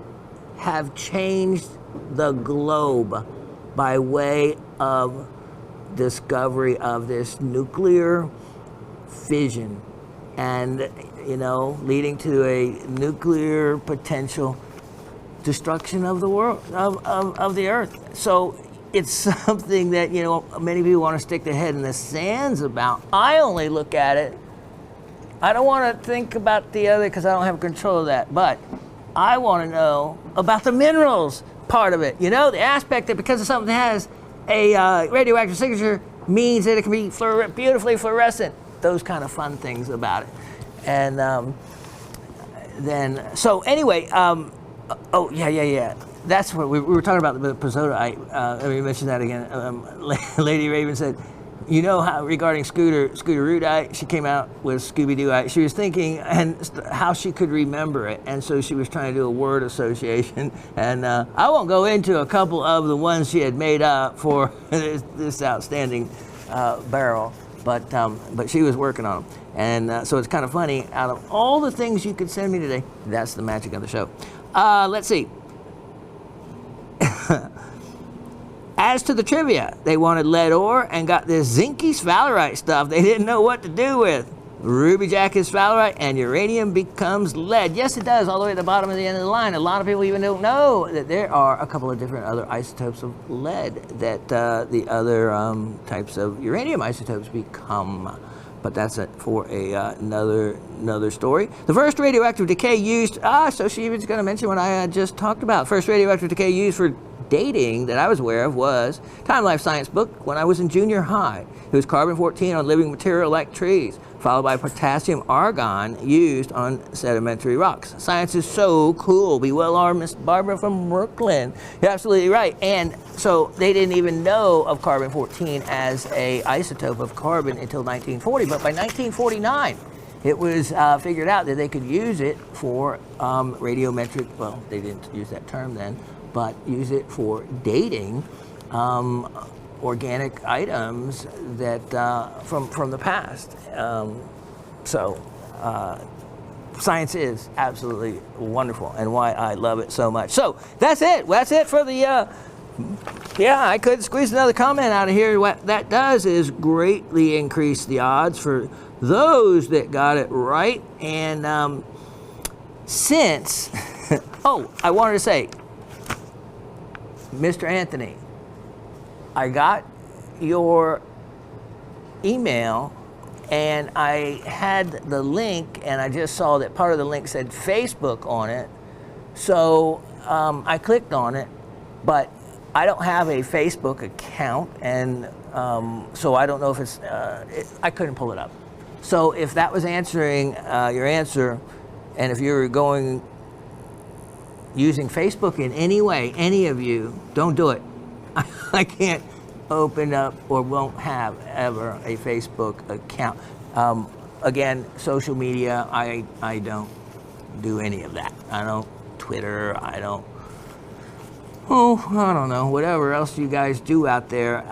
have changed the globe by way of discovery of this nuclear fission and leading to a nuclear potential destruction of the world, of the earth. So it's something that many people want to stick their head in the sands about. I only look at it, I don't want to think about the other because I don't have control of that, but I want to know about the minerals part of it. The aspect that because of something that has a radioactive signature means that it can be beautifully fluorescent. Those kind of fun things about it. And so anyway, oh, yeah. That's what we were talking about, the pozzotaite. Let me mention that again. Lady Raven said, how regarding Scooter Rootite, she came out with Scooby-Dooite. She was thinking and how she could remember it, and so she was trying to do a word association. And I won't go into a couple of the ones she had made up for this outstanding barrel, but she was working on them. And so it's kind of funny. Out of all the things you could send me today, that's the magic of the show. Let's see. As to the trivia, they wanted lead ore and got this zinky sphalerite stuff they didn't know what to do with. Ruby Jack is sphalerite and uranium becomes lead. Yes, it does, all the way at the bottom of the end of the line. A lot of people even don't know that there are a couple of different other isotopes of lead that the other types of uranium isotopes become. But that's it for another story. The first radioactive decay used, so she was going to mention what I had just talked about. First radioactive decay used for dating that I was aware of was Time Life Science book when I was in junior high. It was carbon-14 on living material like trees, followed by potassium argon used on sedimentary rocks. Science is so cool. Be well armed, Miss Barbara from Brooklyn. You're absolutely right. And so they didn't even know of carbon-14 as a isotope of carbon until 1940. But by 1949, it was figured out that they could use it for radiometric, well, they didn't use that term then, but use it for dating organic items that from the past. Science is absolutely wonderful, and why I love it so much. So that's it. That's it for the. I could squeeze another comment out of here. What that does is greatly increase the odds for those that got it right. And since, I wanted to say, Mr. Anthony, I got your email and I had the link, and I just saw that part of the link said Facebook on it. So I clicked on it, but I don't have a Facebook account, and so I don't know if it's, I couldn't pull it up. So if that was answering your answer, and if you're using Facebook in any way, any of you, don't do it. I can't open up or won't have ever a Facebook account. Again, social media, I don't do any of that. I don't Twitter, I don't oh, I don't know, whatever else you guys do out there.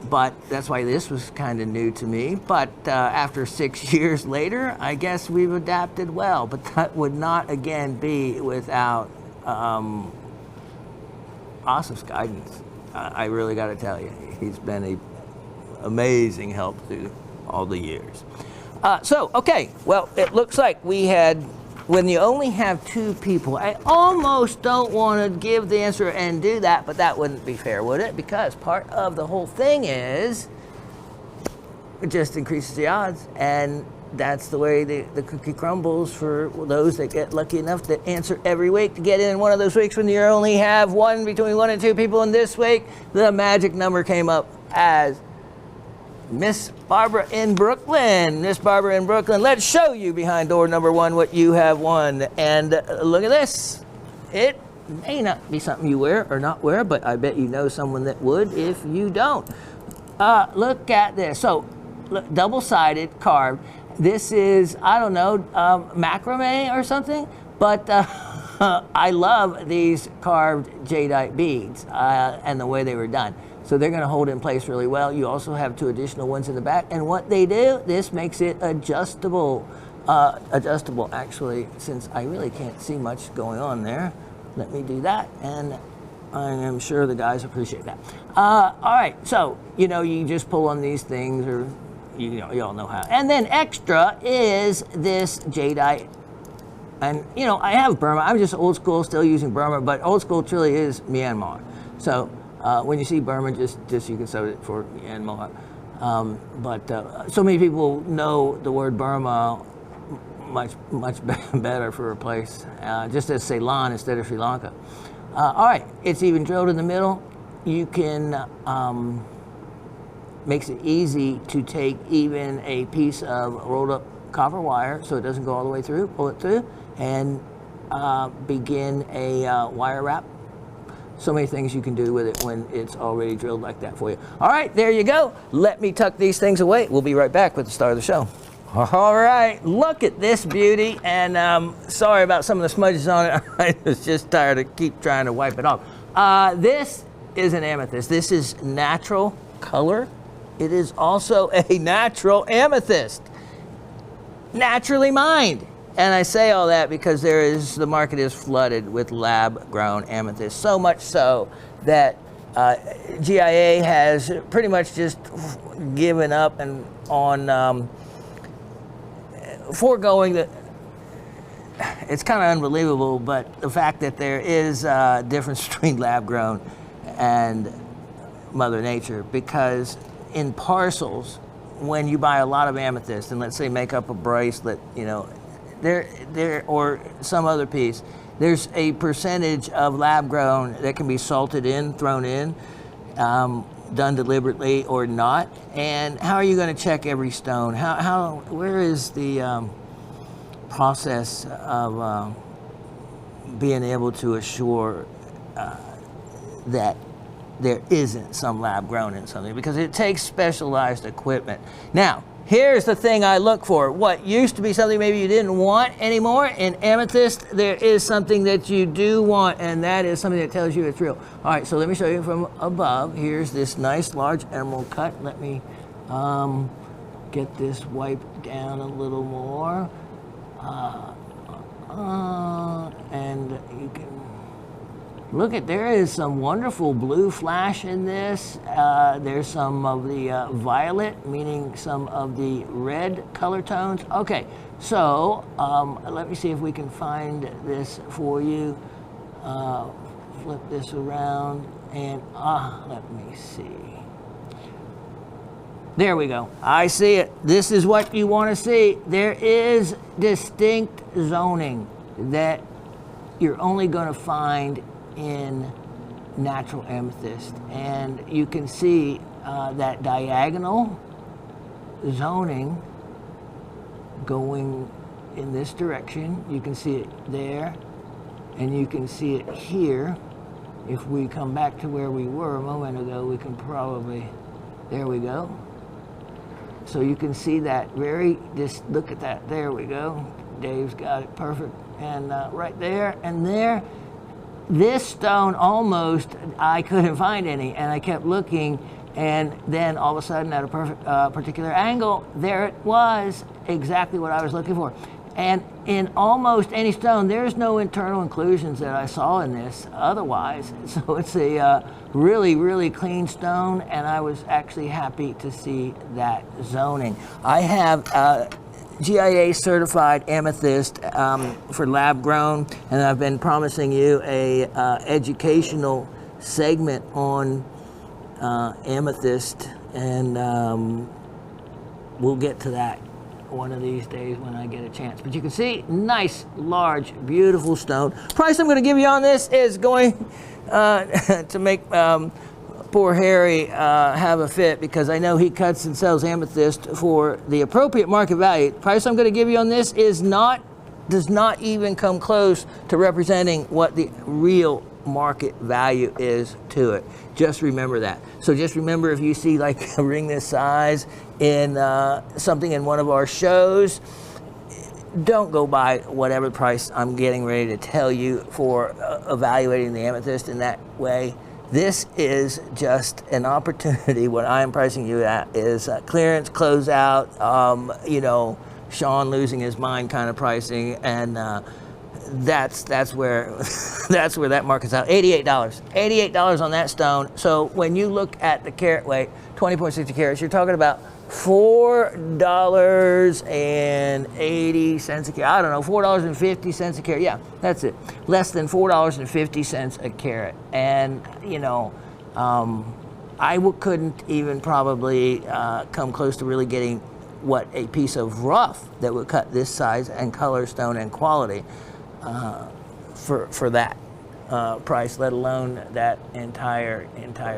But that's why this was kind of new to me. But after 6 years later, I guess we've adapted well. But that would not, again, be without Asif's guidance. I really got to tell you, he's been an amazing help through all the years. Okay, well, it looks like we had, when you only have two people, I almost don't want to give the answer and do that, but that wouldn't be fair, would it? Because part of the whole thing is it just increases the odds, and that's the way the cookie crumbles for those that get lucky enough to answer every week to get in one of those weeks when you only have between one and two people. In this week, the magic number came up as Miss Barbara in Brooklyn. Miss Barbara in Brooklyn, let's show you behind door number 1 what you have won. And look at this. It may not be something you wear or not wear, but I bet you know someone that would if you don't. Look at this. So, look, double-sided carved. This is, I don't know, macrame or something, but I love these carved jadeite beads and the way they were done. So they're going to hold in place really well. You also have 2 additional ones in the back. And what they do, this makes it adjustable. Adjustable, actually, since I really can't see much going on there. Let me do that, and I am sure the guys appreciate that. All right, so, you just pull on these things, or, you all know how. And then extra is this jadeite. And, I have Burma. I'm just old school, still using Burma, but old school truly is Myanmar. So, when you see Burma, just you can sub it for Myanmar. But so many people know the word Burma much better for a place, just as Ceylon instead of Sri Lanka. All right, it's even drilled in the middle. You can, makes it easy to take even a piece of rolled up copper wire so it doesn't go all the way through, pull it through, and begin a wire wrap. So many things you can do with it when it's already drilled like that for you. All right, there you go. Let me tuck these things away. We'll be right back with the star of the show. All right, look at this beauty. And sorry about some of the smudges on it. I was just tired of keep trying to wipe it off. This is an amethyst. This is natural color. It is also a natural amethyst. Naturally mined. And I say all that because the market is flooded with lab-grown amethyst. So much so that GIA has pretty much just given up and on foregoing the. It's kind of unbelievable, but the fact that there is a difference between lab-grown and Mother Nature, because in parcels, when you buy a lot of amethyst and let's say make up a bracelet, there or some other piece, there's a percentage of lab grown that can be salted in, thrown in, done deliberately or not. And how are you going to check every stone? Where is the process of being able to assure that there isn't some lab grown in something? Because it takes specialized equipment. Now, here's the thing I look for. What used to be something maybe you didn't want anymore, in amethyst, there is something that you do want, and that is something that tells you it's real. All right, so let me show you from above. Here's this nice large emerald cut. Let me get this wiped down a little more. And you can look at, there is some wonderful blue flash in this. There's some of the violet, meaning some of the red color tones. Okay, so let me see if we can find this for you. Flip this around and let me see. There we go. I see it. This is what you want to see. There is distinct zoning that you're only going to find in natural amethyst, and you can see that diagonal zoning going in this direction. You can see it there, and you can see it here. If we come back to where we were a moment ago, we can probably, there we go. So you can see that just look at that, there we go. Dave's got it perfect. And right there and there, this stone almost, I couldn't find any, and I kept looking, and then all of a sudden at a perfect particular angle, there it was, exactly what I was looking for. And in almost any stone, there's no internal inclusions that I saw in this otherwise. So it's a really, really clean stone, and I was actually happy to see that zoning. I have GIA certified amethyst for lab grown, and I've been promising you a educational segment on amethyst, and we'll get to that one of these days when I get a chance. But you can see, nice, large, beautiful stone. Price I'm going to give you on this is going to make poor Harry have a fit, because I know he cuts and sells amethyst for the appropriate market value. The price I'm going to give you on this does not even come close to representing what the real market value is to it. Just remember that. So just remember, if you see like a ring this size in something in one of our shows, don't go by whatever price I'm getting ready to tell you for evaluating the amethyst in that way. This is just an opportunity. What I'm pricing you at is clearance, closeout, you know, Shawn losing his mind kind of pricing, and that's where that market's out. $88 on that stone. So when you look at the carat weight, 20.60 carats, you're talking about $4.80 a carat. I don't know, $4.50 a carat. Yeah, that's it. Less than $4.50 a carat. And you know, I couldn't even probably come close to really getting what a piece of rough that would cut this size and color, stone, and quality for that price, let alone that entire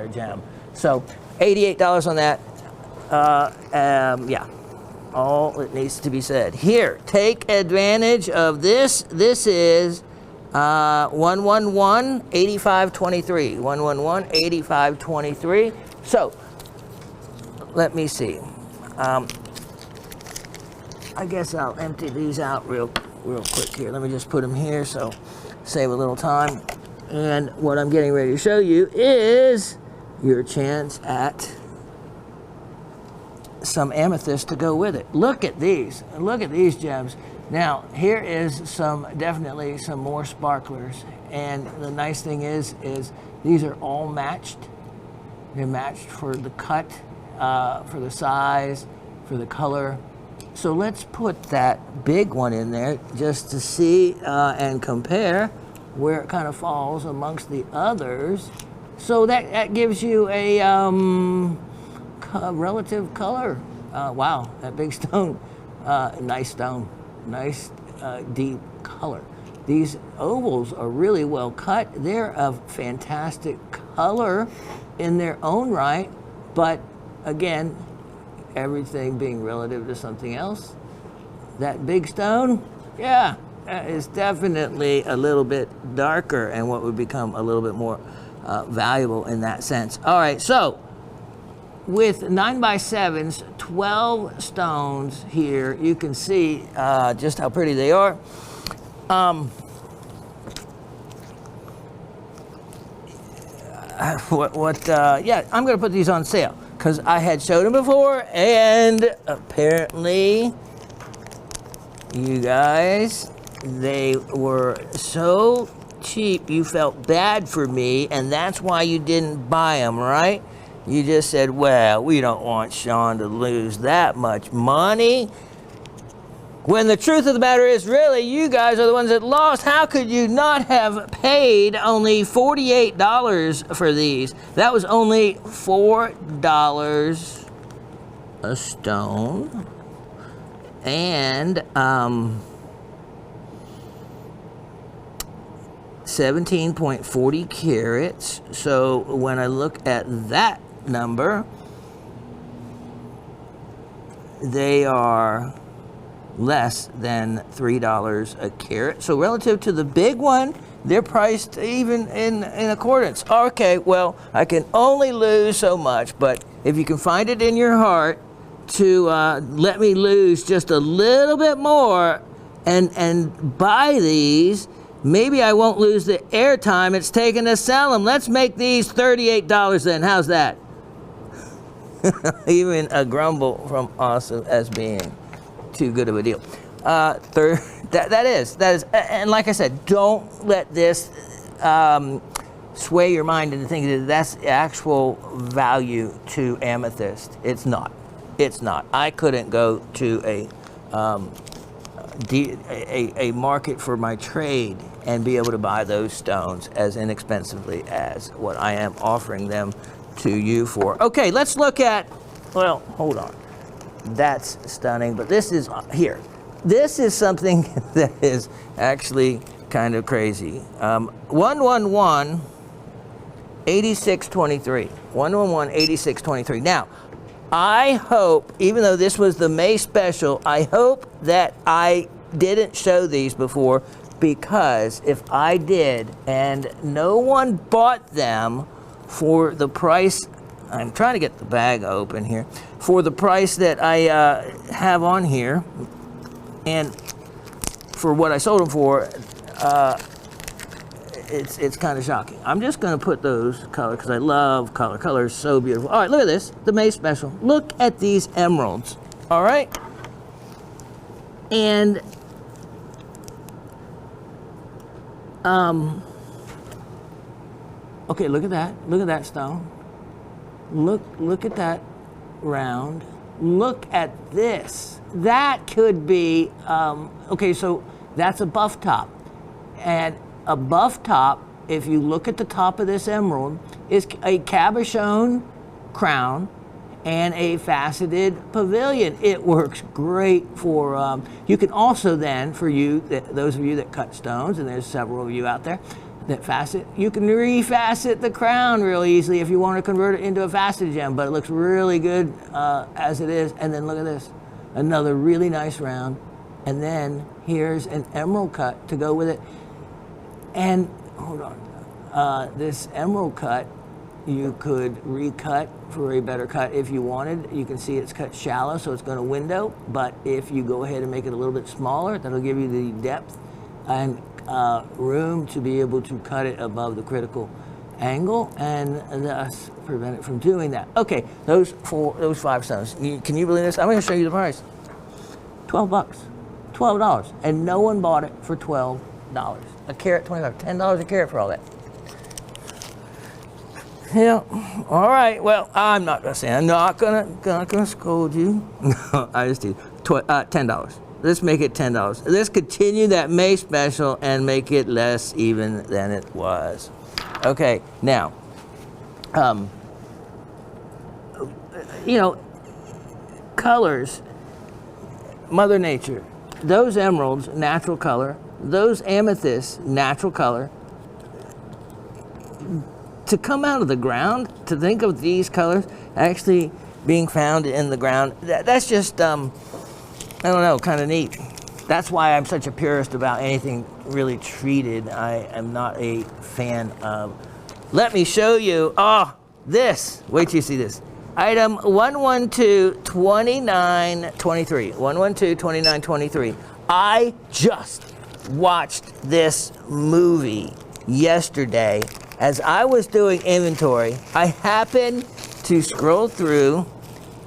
gem. So $88 on that. Yeah, all it needs to be said. Here, take advantage of this. This is 111-8523. 111-8523. So let me see. I guess I'll empty these out real quick here. Let me just put them here, so save a little time. And what I'm getting ready to show you is your chance at some amethyst to go with it. Look at these gems. Now here is definitely some more sparklers, and the nice thing is these are all matched. They're matched for the cut, for the size, for the color. So let's put that big one in there just to see and compare where it kind of falls amongst the others. So that gives you a relative color. Wow, that big stone, nice stone, nice deep color. These ovals are really well cut. They're of fantastic color in their own right, but again, everything being relative to something else. That big stone, yeah, is definitely a little bit darker and what would become a little bit more valuable in that sense. All right, so with 9x7s, 12 stones here, you can see just how pretty they are. Yeah, I'm gonna put these on sale because I had showed them before, and apparently you guys, they were so cheap you felt bad for me, and that's why you didn't buy them, right? You just said, well, we don't want Shawn to lose that much money. When the truth of the matter is, really, you guys are the ones that lost. How could you not have paid only $48 for these? That was only $4 a stone. And 17.40 carats. So when I look at that number, they are less than $3 a carat. So relative to the big one, they're priced even in accordance. Okay, well, I can only lose so much, but if you can find it in your heart to let me lose just a little bit more and buy these, Maybe I won't lose the airtime it's taken to sell them. Let's make these $38 then. How's that? Even a grumble from Awesome as being too good of a deal. That is, and like I said, don't let this sway your mind into thinking that that's actual value to amethyst. It's not. It's not. I couldn't go to a market for my trade and be able to buy those stones as inexpensively as what I am offering them to you for. Okay, let's look at, well, hold on. That's stunning, but this is here. This is something that is actually kind of crazy. 111 8623. 111 8623. Now, I hope, even though this was the May special, I hope that I didn't show these before, because if I did and no one bought them for the price, I'm trying to get the bag open here, for the price that I have on here, and for what I sold them for, it's kind of shocking. I'm just going to put those color, because I love color. Color is so beautiful. All right, look at this, the May special. Look at these emeralds, all right? And okay, look at that. Look at that stone. Look at that round. Look at this. That could be, okay, so that's a buff top. And a buff top, if you look at the top of this emerald, is a cabochon crown and a faceted pavilion. It works great for, you can also then, for you, those of you that cut stones, and there's several of you out there that facet, you can refacet the crown real easily if you want to convert it into a faceted gem, but it looks really good as it is. And then look at this, another really nice round. And then here's an emerald cut to go with it. And hold on, this emerald cut, you could recut for a better cut if you wanted. You can see it's cut shallow, so it's going to window. But if you go ahead and make it a little bit smaller, that'll give you the depth and room to be able to cut it above the critical angle, and thus prevent it from doing that. Okay, those 5 stones. Can you believe this? I'm going to show you the price. $12. $12, and no one bought it for $12. A carat, $25, $10 a carat for all that. Yeah. All right. Well, I'm not gonna say. I'm not gonna scold you. No, I just did. $10. Let's make it $10. Let's continue that May special and make it less even than it was. Okay. Now, you know, colors. Mother Nature. Those emeralds, natural color. Those amethysts, natural color. To come out of the ground, to think of these colors actually being found in the ground, that's just, I don't know, kind of neat. That's why I'm such a purist about anything really treated. I am not a fan of. Let me show you, this. Wait till you see this. Item 112-2923. 112-2923. I just watched this movie yesterday. As I was doing inventory, I happened to scroll through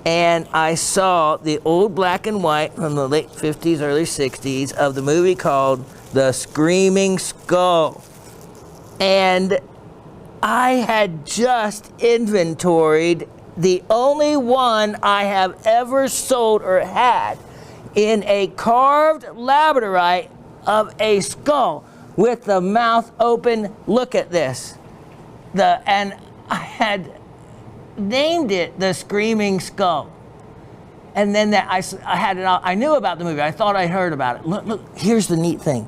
and I saw the old black and white from the late 50s, early 60s of the movie called The Screaming Skull. And I had just inventoried the only one I have ever sold or had in a carved labradorite of a skull with the mouth open. Look at this. And I had named it The Screaming Skull. And then I had it. I knew about the movie. I thought I heard about it. Look, here's the neat thing.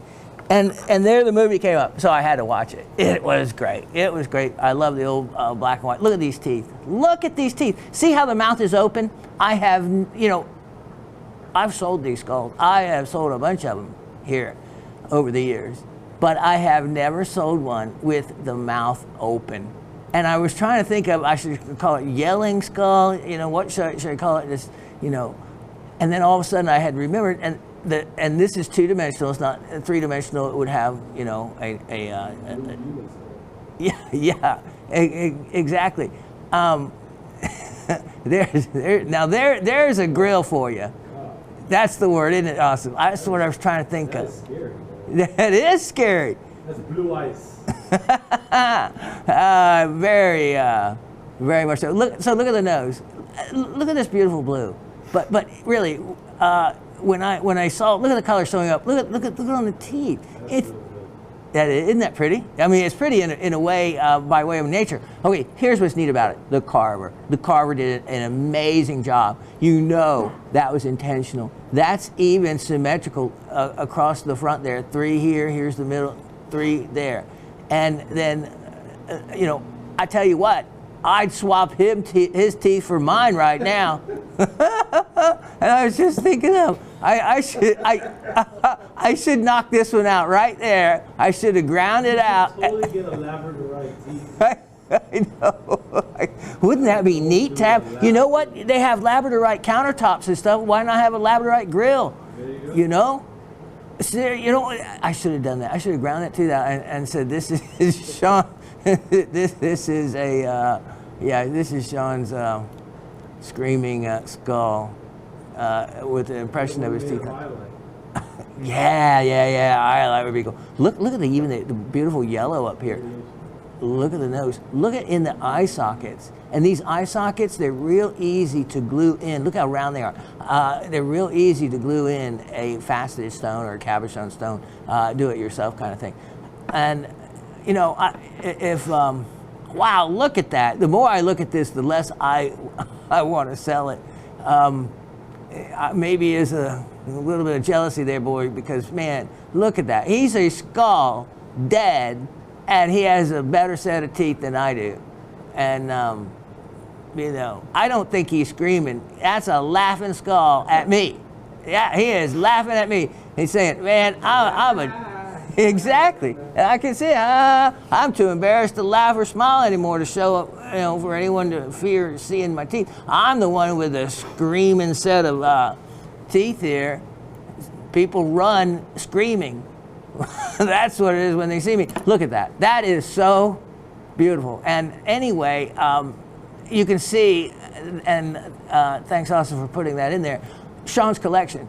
And there the movie came up, so I had to watch it. It was great. It was great. I love the old black and white. Look at these teeth. Look at these teeth. See how the mouth is open? I have, I've sold these skulls. I have sold a bunch of them here over the years. But I have never sold one with the mouth open. And I was trying to think of, I should call it yelling skull, what should I call it? This, And then all of a sudden I had remembered, and and this is 2-dimensional. It's not 3-dimensional. It would have, you know, yeah, exactly. There's a grill for you. That's the word, isn't it? Awesome. That's what I was trying to think of. Scary. That is scary. That's blue ice. Very much so. Look at the nose. Look at this beautiful blue. But really, when I saw, look at the color showing up. Look at on the teeth. Isn't that pretty? I mean, it's pretty in a way by way of nature. Okay, here's what's neat about it. The carver. The carver did an amazing job. You know that was intentional. That's even symmetrical across the front there. 3 here, here's the middle, 3 there. And then, you know, I tell you what, I'd swap his teeth for mine right now. And I was just thinking of, I should knock this one out right there. I should have ground it out. Totally get a labradorite teeth. I know. Wouldn't that be neat to have? You know what? They have labradorite countertops and stuff. Why not have a labradorite grill? There you go. You know? So, you know, I should have done that. I should have ground that tooth out and said, "This is Shawn. this is a this is Shawn's screaming skull with an impression of his teeth." Yeah. Highlight would be cool. Look at the beautiful yellow up here. Look at the nose. Look at in the eye sockets. And these eye sockets, they're real easy to glue in. Look how round they are. They're real easy to glue in a faceted stone or a cabochon stone, do-it-yourself kind of thing. And, you know, wow, look at that. The more I look at this, the less I want to sell it. Maybe there's a little bit of jealousy there, boy, because, man, look at that. He's a skull, dead, and he has a better set of teeth than I do. And, you know, I don't think he's screaming. That's a laughing skull at me. Yeah, he is laughing at me. He's saying, man, I'm a... Exactly. I can see, I'm too embarrassed to laugh or smile anymore to show up, you know, for anyone to fear seeing my teeth. I'm the one with a screaming set of teeth here. People run screaming. That's what it is when they see me. Look at that. That is so beautiful. And anyway, you can see, and thanks also for putting that in there, Shawn's collection.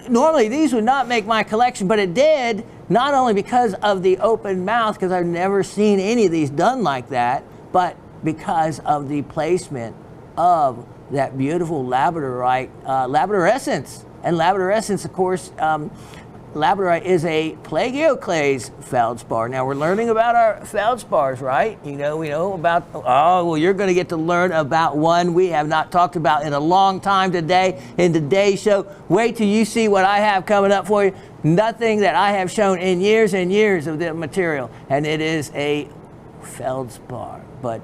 Normally these would not make my collection, but it did, not only because of the open mouth, because I've never seen any of these done like that, but because of the placement of that beautiful labradorite, labradorescence. And labradorescence, of course, labradorite is a plagioclase feldspar. Now we're learning about our feldspars, right? You know, we know about, oh, well, you're going to get to learn about one we have not talked about in a long time today in today's show. Wait till you see what I have coming up for you. Nothing that I have shown in years and years of the material, and it is a feldspar. But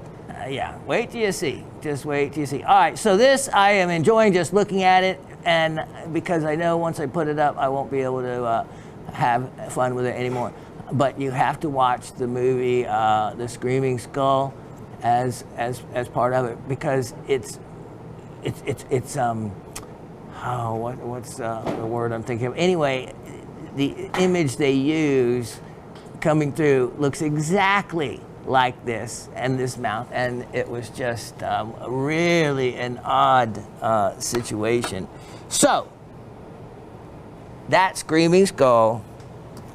yeah, wait till you see. Just wait till you see. All right, so this I am enjoying just looking at it. And because I know once I put it up, I won't be able to have fun with it anymore. But you have to watch the movie, The Screaming Skull, as part of it, because it's what's the word I'm thinking of? Anyway, the image they use coming through looks exactly like this and this mouth, and it was just really an odd situation. So, that screaming skull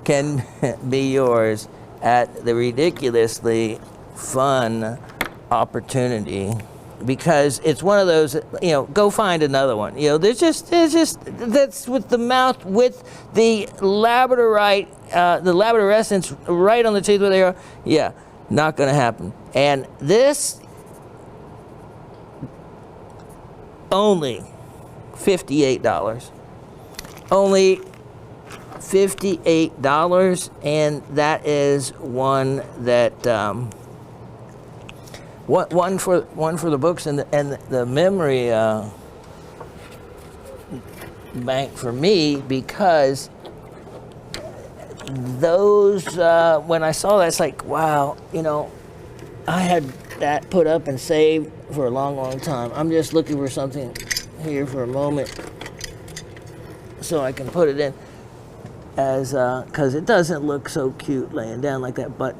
can be yours at the ridiculously fun opportunity, because it's one of those, you know, go find another one. You know, there's just that's with the mouth with the labradorite, the labradorescence right on the teeth where they are. Yeah, not going to happen. And this only $58. Only $58, and that is one that one for the books and the memory bank for me, because those when I saw that, it's like, wow, you know, I had that put up and saved for a long time. I'm just looking for something here for a moment. so I can put it in as, because it doesn't look so cute laying down like that. But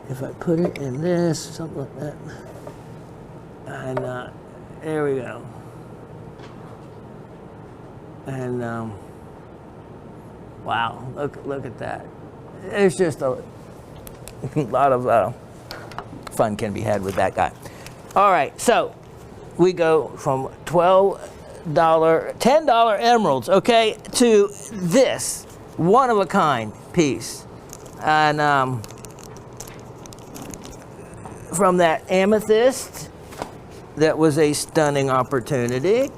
if I put it in this, something like that, and there we go. And wow, look at that. It's just a lot of fun can be had with that guy. All right, so we go from $10 emeralds, okay, to this one-of-a-kind piece. And from that amethyst, that was a stunning opportunity.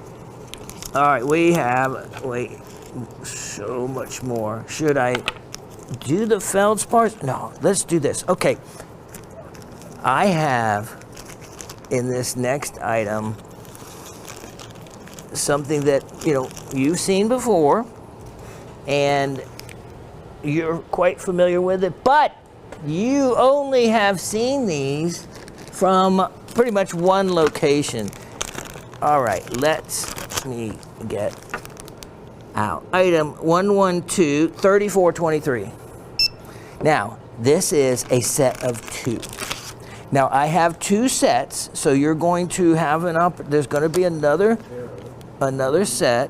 All right, we have, wait, so much more. Should I do the feldspars? No, let's do this. Okay, I have in this next item something that, you know, you've seen before and you're quite familiar with it, but you only have seen these from pretty much one location. All right, let me get out. Item 112 3423. Now, this is a set of two. Now, I have two sets, so you're going to have there's going to be another set,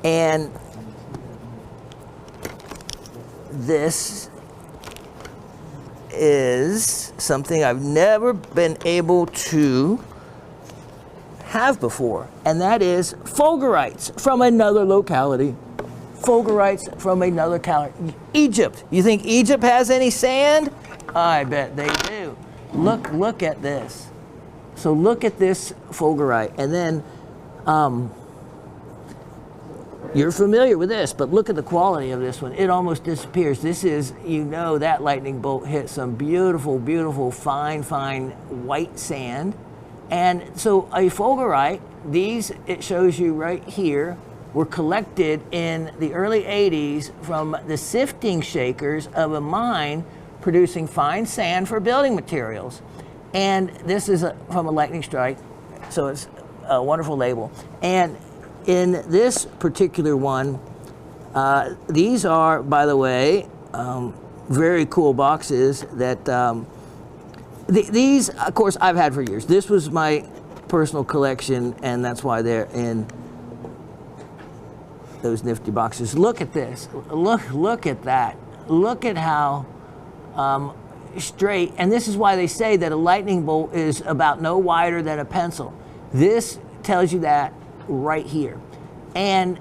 and this is something I've never been able to have before, and that is fulgurites from another locality. Fulgurites from another locality. Egypt. You think Egypt has any sand? I bet they do. Look at this. So look at this fulgurite, and then you're familiar with this, but look at the quality of this one. It almost disappears. This is, you know, that lightning bolt hit some beautiful, beautiful, fine white sand. And so a fulgurite, these, it shows you right here, were collected in the early 80s from the sifting shakers of a mine producing fine sand for building materials. And this is from a lightning strike, so it's a wonderful label. And in this particular one, these are, by the way, very cool boxes that, these, of course, I've had for years. This was my personal collection, and that's why they're in those nifty boxes. Look at this. Look at that. Look at how straight, and this is why they say that a lightning bolt is about no wider than a pencil. This tells you that right here. And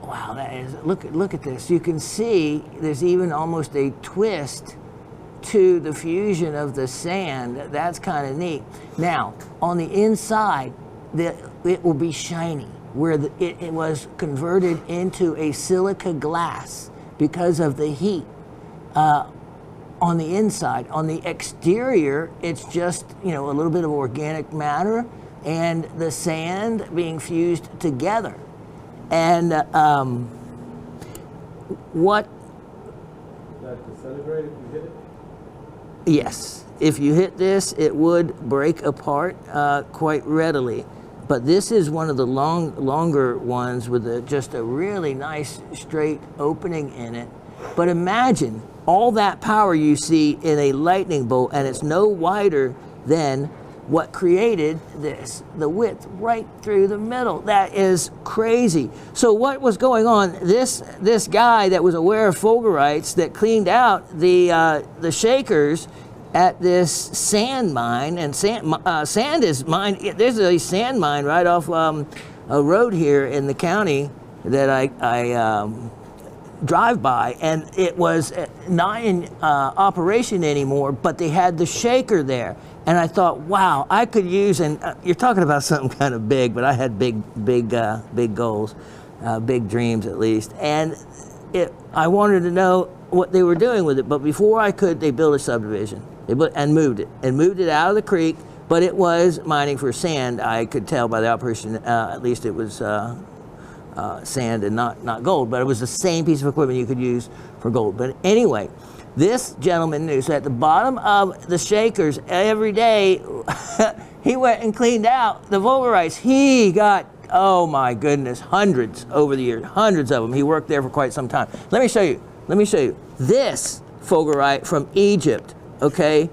wow, that is, look at this. You can see there's even almost a twist to the fusion of the sand. That's kind of neat. Now, on the inside, it will be shiny, where it was converted into a silica glass because of the heat on the inside. On the exterior, it's just, you know, a little bit of organic matter and the sand being fused together. And what? That disintegrate if you hit it? Yes, if you hit this, it would break apart quite readily. But this is one of the longer ones with just a really nice straight opening in it. But imagine all that power you see in a lightning bolt, and it's no wider than what created this, the width right through the middle. That is crazy. So what was going on? This guy that was aware of fulgurites that cleaned out the shakers at this sand mine, and sand is mined. There's a sand mine right off a road here in the county that I drive by, and it was not in operation anymore, but they had the shaker there. And I thought, wow, I could use, and you're talking about something kind of big, but I had big goals, big dreams at least. And I wanted to know what they were doing with it, but before I could, they built a subdivision and moved it out of the creek, but it was mining for sand. I could tell by the operation, at least it was sand and not gold, but it was the same piece of equipment you could use for gold. But anyway, this gentleman knew. So at the bottom of the shakers every day, he went and cleaned out the fulgurites. He got oh my goodness, hundreds over the years, hundreds of them. He worked there for quite some time. Let me show you. This fulgurite from Egypt, okay?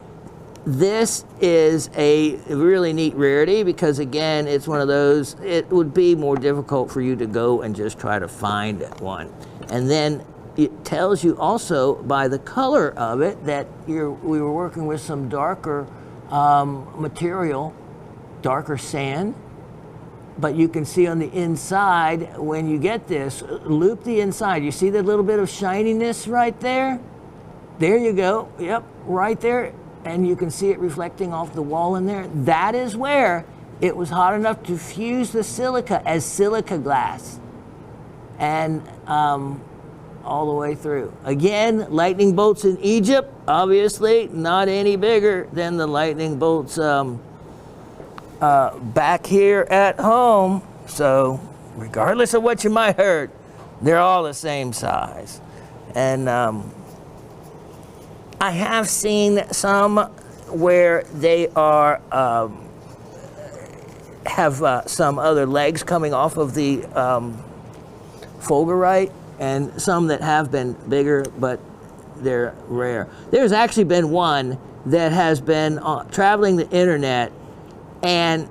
This is a really neat rarity because, again, it's one of those, it would be more difficult for you to go and just try to find one. And then it tells you also by the color of it that we were working with some darker material, darker sand. But you can see on the inside, when you get this, loop the inside. You see that little bit of shininess right there? There you go. Yep, right there. And you can see it reflecting off the wall in there. That is where it was hot enough to fuse the silica as silica glass. And all the way through. Again, lightning bolts in Egypt, obviously not any bigger than the lightning bolts back here at home. So regardless of what you might heard, they're all the same size. And I have seen some where they are have some other legs coming off of the fulgurite, and some that have been bigger, but they're rare. There's actually been one that has been traveling the internet, and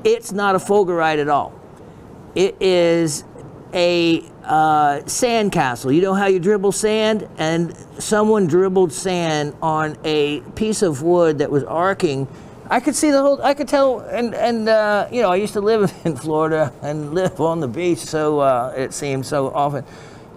it's not a fulgurite at all. It is a sand castle. You know how you dribble sand? And someone dribbled sand on a piece of wood that was arcing. I could see the whole, I could tell, and you know, I used to live in Florida and live on the beach, so it seemed so often,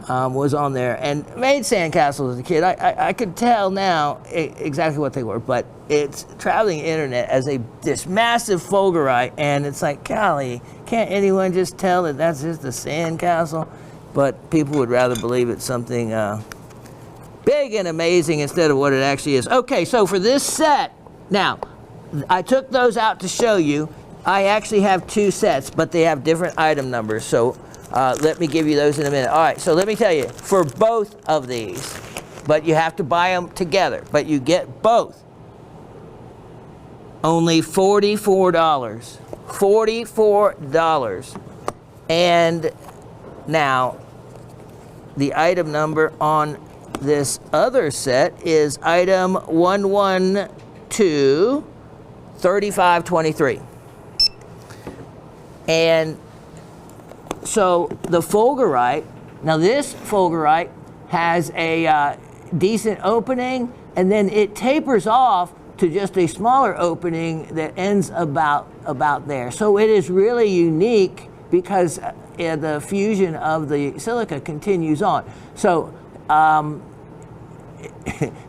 was on there, and made sandcastles as a kid. I could tell now exactly what they were, but it's traveling internet as this massive fulgurite, and it's like, golly, can't anyone just tell that that's just a sandcastle? But people would rather believe it's something big and amazing instead of what it actually is. Okay, so for this set, now, I took those out to show you. I actually have 2 sets, but they have different item numbers, so let me give you those in a minute. All right, so let me tell you, for both of these, but you have to buy them together, but you get both, only $44. $44. And now, the item number on this other set is item 112-3523. And so the fulgurite, now this fulgurite has a decent opening, and then it tapers off to just a smaller opening that ends about there. So it is really unique because the fusion of the silica continues on. So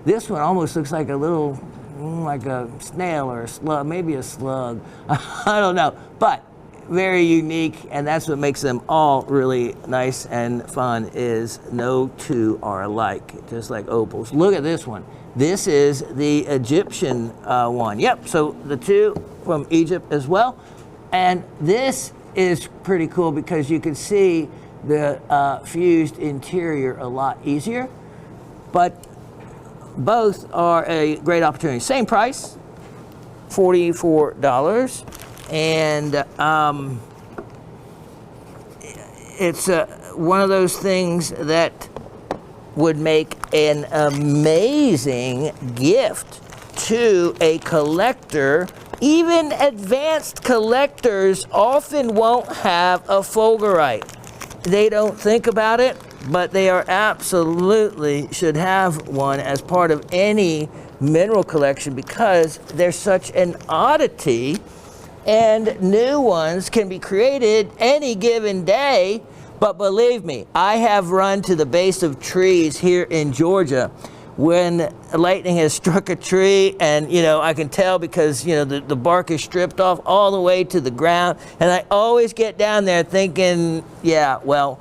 this one almost looks like a little, like a snail or a slug, maybe a slug. I don't know, but very unique, and that's what makes them all really nice and fun, is no two are alike, just like opals. Look at this one. This is the Egyptian one. Yep, so the 2 from Egypt as well. And this is pretty cool because you can see the fused interior a lot easier. But both are a great opportunity. Same price, $44. And it's one of those things that would make an amazing gift to a collector. Even advanced collectors often won't have a fulgurite. They don't think about it, but they are absolutely should have one as part of any mineral collection because they're such an oddity, and new ones can be created any given day. But believe me, I have run to the base of trees here in Georgia when lightning has struck a tree, and you know, I can tell because you know the bark is stripped off all the way to the ground, and I always get down there thinking, yeah, well,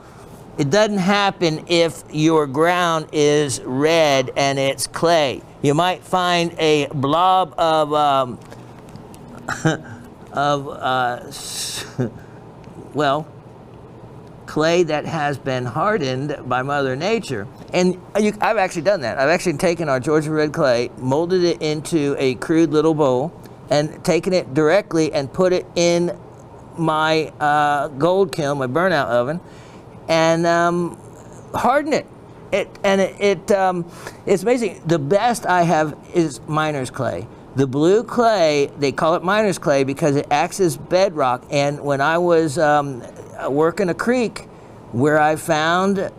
it doesn't happen if your ground is red and it's clay. You might find a blob of well, clay that has been hardened by Mother Nature. And I've actually done that. I've actually taken our Georgia red clay, molded it into a crude little bowl, and taken it directly and put it in my gold kiln, my burnout oven, and harden it. It's amazing. The best I have is miner's clay. The blue clay, they call it miner's clay because it acts as bedrock. And when I was working a creek where I found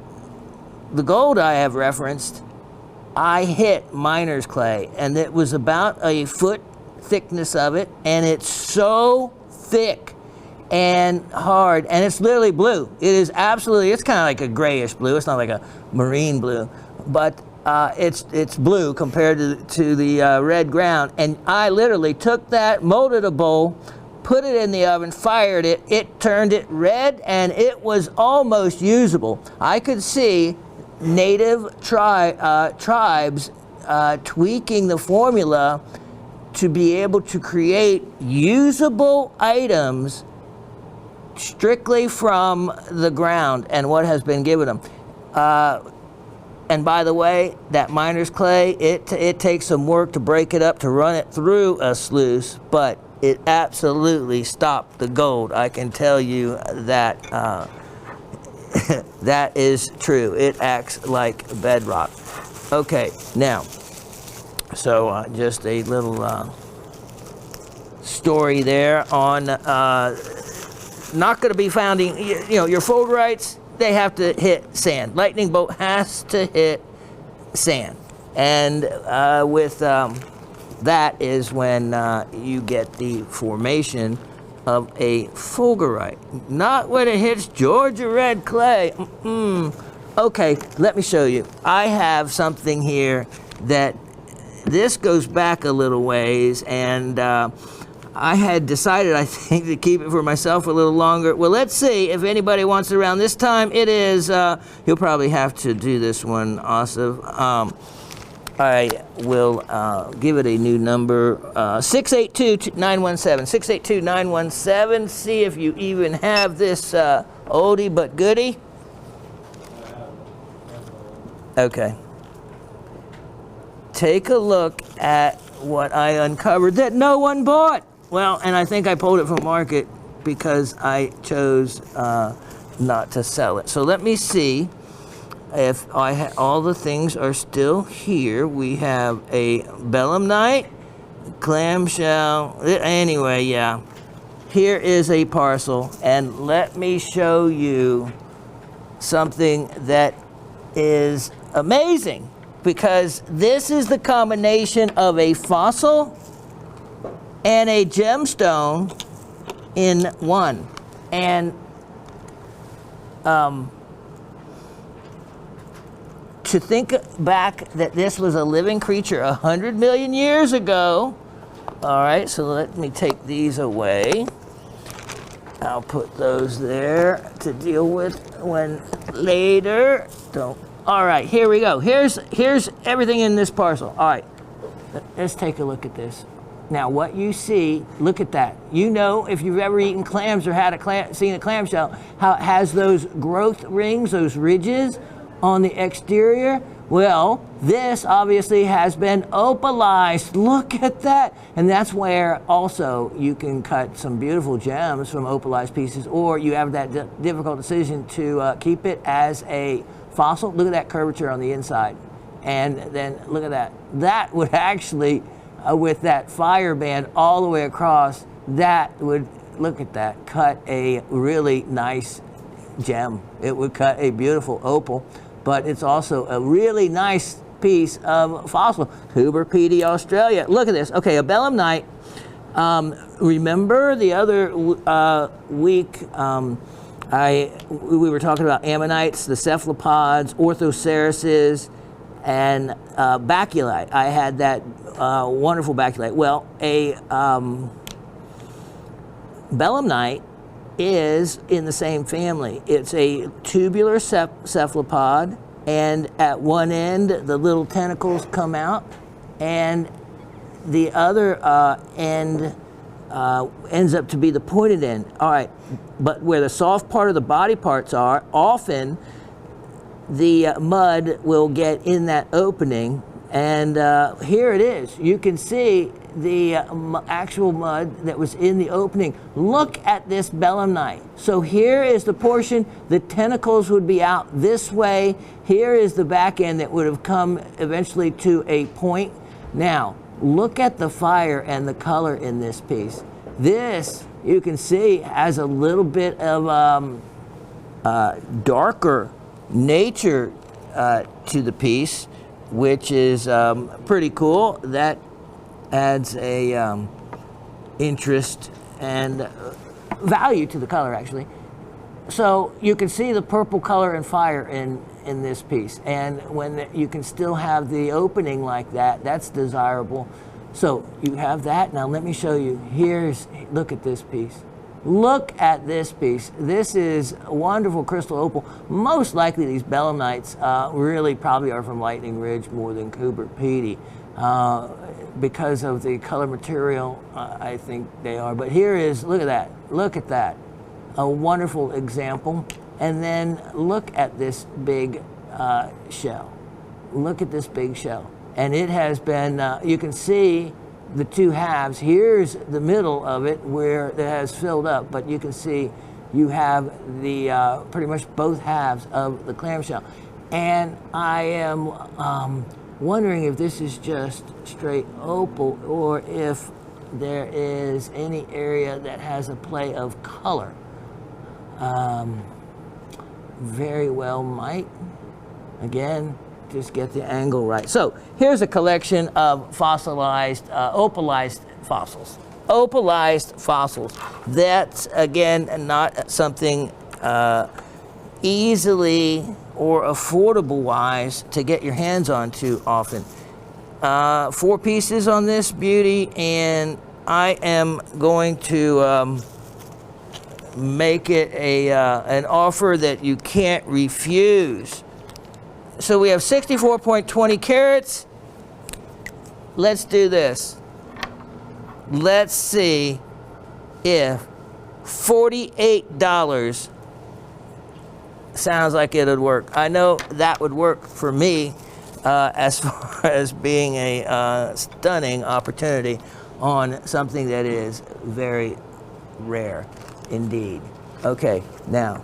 the gold I have referenced, I hit miner's clay, and it was about a foot thickness of it, and it's so thick and hard, and it's literally blue. It is absolutely, it's kind of like a grayish blue. It's not like a marine blue, but it's blue compared to the red ground. And I literally took that, molded a bowl, put it in the oven, fired it, it turned it red, and it was almost usable. I could see native tribes tweaking the formula to be able to create usable items strictly from the ground and what has been given them. And by the way, that miner's clay, it takes some work to break it up, to run it through a sluice, but it absolutely stopped the gold. I can tell you that that is true. It acts like bedrock. Okay, now, so just a little story there on not going to be founding, you know, your fulgurites, they have to hit sand. Lightning bolt has to hit sand. And with that is when you get the formation of a fulgurite. Not when it hits Georgia red clay. Okay, let me show you. I have something here that this goes back a little ways, and I had decided, I think, to keep it for myself a little longer. Well, let's see if anybody wants it around this time. It is, you'll probably have to do this one, Asif. I will give it a new number, 682-917, 682-917. See if you even have this oldie but goodie. Okay. Take a look at what I uncovered that no one bought. Well, and I think I pulled it from market because I chose not to sell it. So let me see if all the things are still here. We have a belemnite, clamshell. Anyway, yeah. Here is a parcel, and let me show you something that is amazing, because this is the combination of a fossil and a gemstone in one. And to think back that this was a living creature 100 million years ago. All right, so let me take these away. I'll put those there to deal with when later. All right, here we go. Here's everything in this parcel. All right, let's take a look at this. Now, what you see, look at that. You know, if you've ever eaten clams or seen a clamshell, how it has those growth rings, those ridges on the exterior. Well, this obviously has been opalized. Look at that. And that's where also you can cut some beautiful gems from opalized pieces, or you have that difficult decision to keep it as a fossil. Look at that curvature on the inside. And then look at that. That would actually, with that fire band all the way across, that would, look at that, cut a really nice gem. It would cut a beautiful opal, but it's also a really nice piece of fossil. Huber-Petey, Australia. Look at this. Okay, a belemnite. Remember the other week we were talking about ammonites, the cephalopods, orthocerises, and baculite. I had that wonderful baculite. Well, a belemnite is in the same family. It's a tubular cephalopod, and at one end the little tentacles come out, and the other end ends up to be the pointed end. All right, but where the soft part of the body parts are, often the mud will get in that opening, and here it is. You can see the actual mud that was in the opening. Look at this belemnite. So here is the portion, the tentacles would be out this way. Here is the back end that would have come eventually to a point. Now, look at the fire and the color in this piece. This, you can see, has a little bit of darker nature to the piece, which is pretty cool. That adds a interest and value to the color, actually. So you can see the purple color and fire in this piece, and when you can still have the opening like that, that's desirable. So you have that. Now let me show you. Look at this piece. Look at this piece. This is a wonderful crystal opal. Most likely these belemnites really probably are from Lightning Ridge more than Cooper Pedy. Because of the color material, I think they are. But here is, look at that. Look at that. A wonderful example. And then look at this big shell. Look at this big shell. And it has been, you can see the two halves. Here's the middle of it where it has filled up, but you can see you have the pretty much both halves of the clamshell. And I am wondering if this is just straight opal or if there is any area that has a play of color. Very well might. Again, just get the angle right. So here's a collection of fossilized, opalized fossils. Opalized fossils. That's, again, not something easily or affordable wise to get your hands on too often. 4 pieces on this beauty, and I am going to make it an offer that you can't refuse. So we have 64.20 carats. Let's do this. Let's see if $48 sounds like it would work. I know that would work for me as far as being a stunning opportunity on something that is very rare indeed. Okay, now,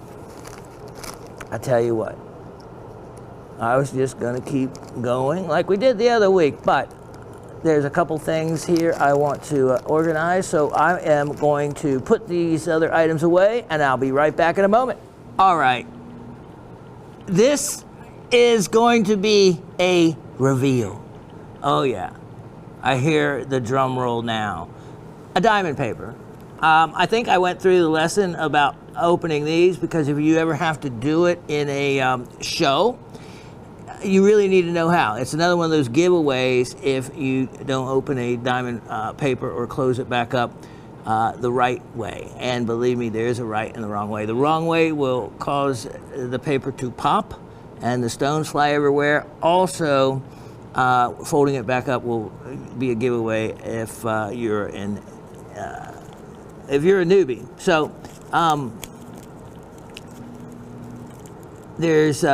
I tell you what. I was just going to keep going like we did the other week, but there's a couple things here I want to organize, so I am going to put these other items away, and I'll be right back in a moment. All right. This is going to be a reveal. Oh, yeah. I hear the drum roll now. A diamond paper. I think I went through the lesson about opening these because if you ever have to do it in a show, you really need to know how. It's another one of those giveaways if you don't open a diamond paper or close it back up the right way. And believe me, there is a right and the wrong way. The wrong way will cause the paper to pop and the stones fly everywhere. Also, folding it back up will be a giveaway if you're a newbie. So there's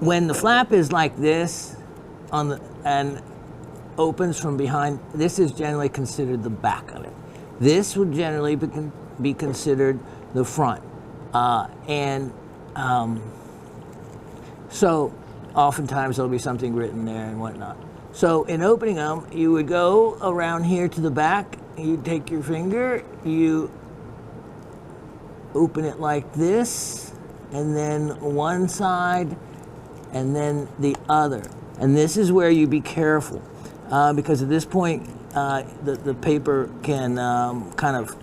when the flap is like this and opens from behind, this is generally considered the back of it. This would generally be considered the front. So oftentimes there'll be something written there and whatnot. So in opening them, you would go around here to the back, you take your finger, you open it like this, and then one side, and then the other. And this is where you be careful, because at this point, the paper can kind of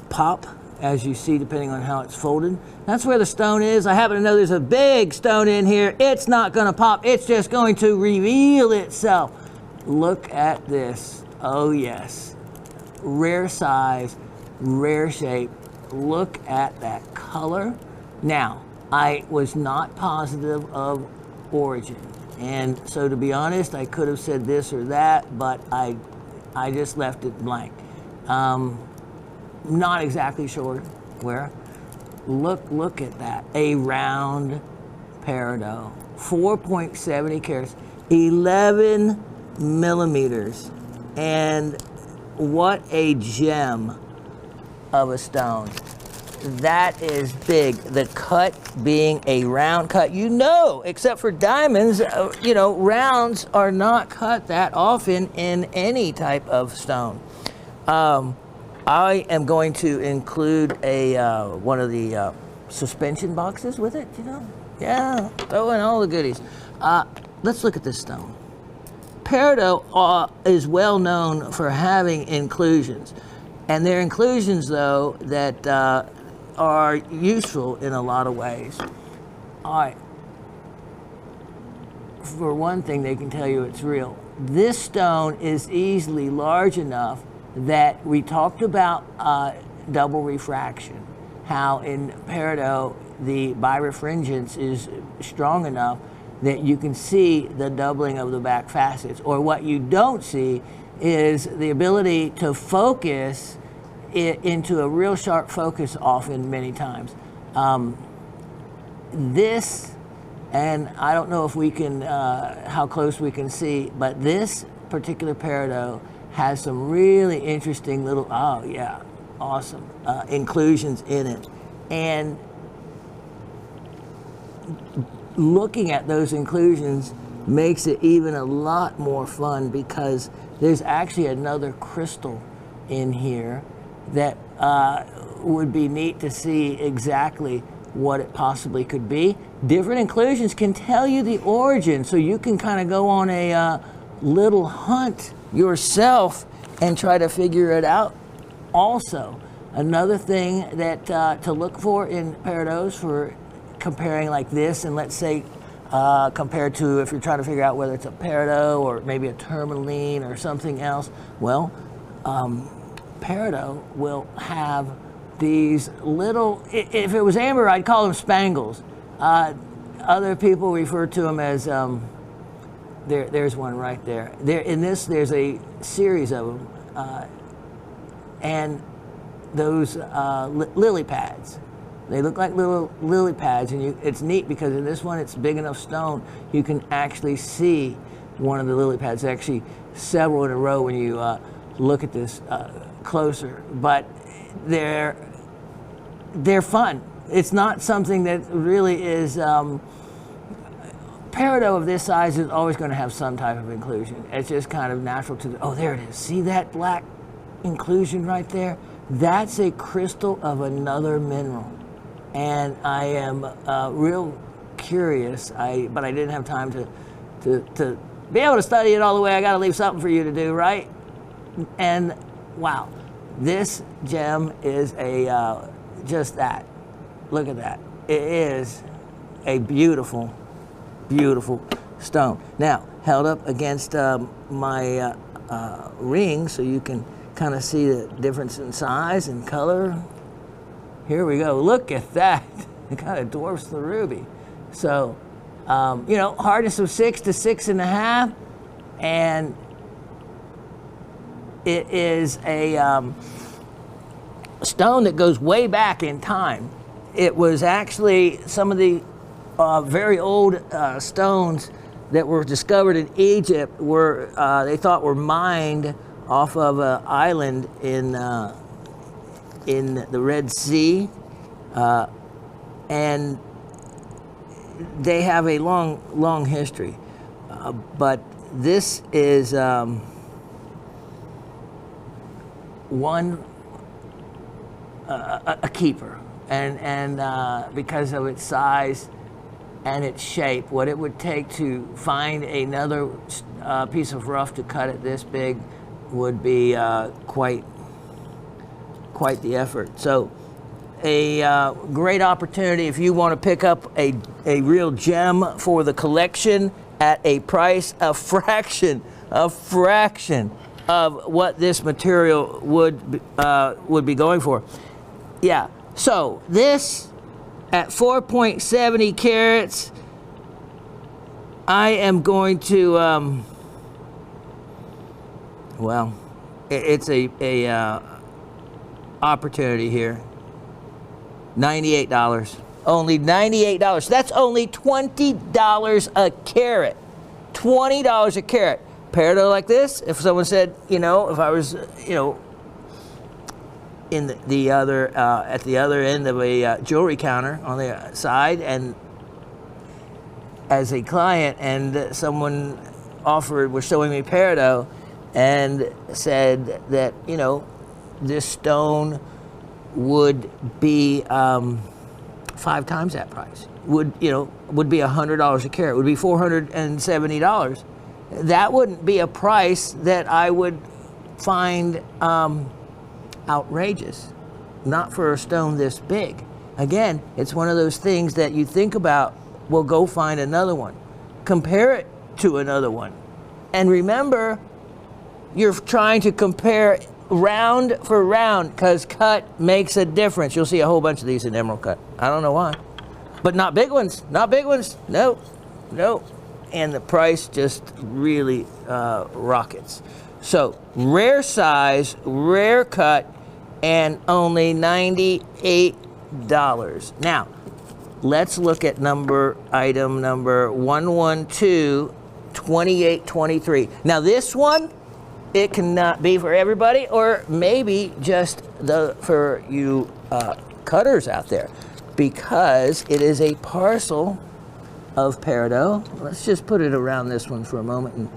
pop, as you see, depending on how it's folded. That's where the stone is. I happen to know there's a big stone in here. It's not going to pop. It's just going to reveal itself. Look at this. Oh, yes. Rare size, rare shape. Look at that color. Now, I was not positive of origin. And so to be honest, I could have said this or that, but I just left it blank. Not exactly sure where. Look at that. A round peridot. 4.70 carats, 11 millimeters. And what a gem of a stone. That is big. The cut being a round cut, except for diamonds, rounds are not cut that often in any type of stone. I am going to include one of the suspension boxes with it, Yeah, throw in all the goodies. Let's look at this stone. Peridot is well known for having inclusions. And they're inclusions, though, that are useful in a lot of ways. All right. For one thing, they can tell you it's real. This stone is easily large enough that we talked about double refraction, how in peridot the birefringence is strong enough that you can see the doubling of the back facets. Or what you don't see is the ability to focus it into a real sharp focus often many times. This, and I don't know if we can, how close we can see, but this particular peridot has some really interesting little, awesome inclusions in it. And looking at those inclusions makes it even a lot more fun because there's actually another crystal in here that would be neat to see exactly what it possibly could be. Different inclusions can tell you the origin, so you can kind of go on a little hunt yourself and try to figure it out. Also, another thing that to look for in peridots for comparing like this, and let's say compared to if you're trying to figure out whether it's a peridot or maybe a tourmaline or something else, well, peridot will have these little, if it was amber, I'd call them spangles. Other people refer to them as, there's one right there. In this, there's a series of them. And those lily pads. They look like little lily pads, and it's neat because in this one, it's big enough stone, you can actually see one of the lily pads, actually several in a row when you look at this closer. But they're fun. It's not something that really is, peridot of this size is always going to have some type of inclusion. It's just kind of natural to, there it is. See that black inclusion right there? That's a crystal of another mineral. And I am real curious, but I didn't have time to be able to study it all the way. I got to leave something for you to do, right? And wow, this gem is just that. Look at that. It is a beautiful, beautiful stone. Now, held up against my ring so you can kind of see the difference in size and color. Here we go. Look at that. It kind of dwarfs the ruby. So, hardness of 6 to 6.5, and it is a stone that goes way back in time. It was actually some of the very old stones that were discovered in Egypt were they thought were mined off of an island in the Red Sea, and they have a long history. But this is one a keeper, and because of its size and its shape, what it would take to find another piece of rough to cut it this big would be quite the effort. So a great opportunity if you want to pick up a real gem for the collection at a price a fraction of what this material would be going for. Yeah, so this at 4.70 carats, I am going to well, it's a opportunity here. $98. only $98. So that's only $20 a carat. $20 a carat. Peridot like this, if someone said, if I was, in the other, at the other end of a jewelry counter on the side, and as a client, and someone was showing me peridot and said that, this stone would be 5 times that price. Would be $100 a carat. Would be $470. That wouldn't be a price that I would find outrageous. Not for a stone this big. Again, it's one of those things that you think about. Well, go find another one. Compare it to another one. And remember, you're trying to compare round for round, because cut makes a difference. You'll see a whole bunch of these in emerald cut. I don't know why. But not big ones. Not big ones. No. And the price just really rockets. So, rare size, rare cut, and only $98. Now, let's look at item number 112-2823. Now this one, it cannot be for everybody, or maybe just for you cutters out there, because it is a parcel of peridot. Let's just put it around this one for a moment and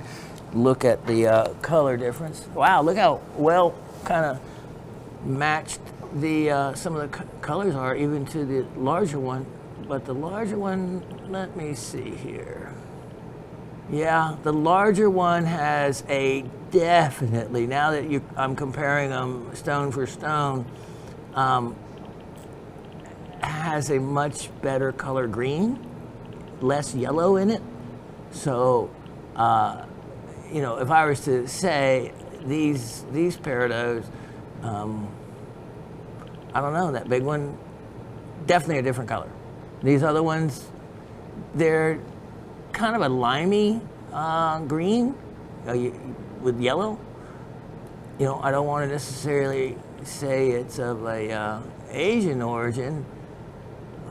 look at the color difference. Wow, look how well kind of matched some of the colors are, even to the larger one. But the larger one, let me see here. Yeah, the larger one has a definitely, now that I'm comparing them stone for stone, has a much better color green, less yellow in it. So, if I was to say these peridots, I don't know, that big one, definitely a different color. These other ones, they're kind of a limey green with yellow. I don't want to necessarily say it's of a Asian origin,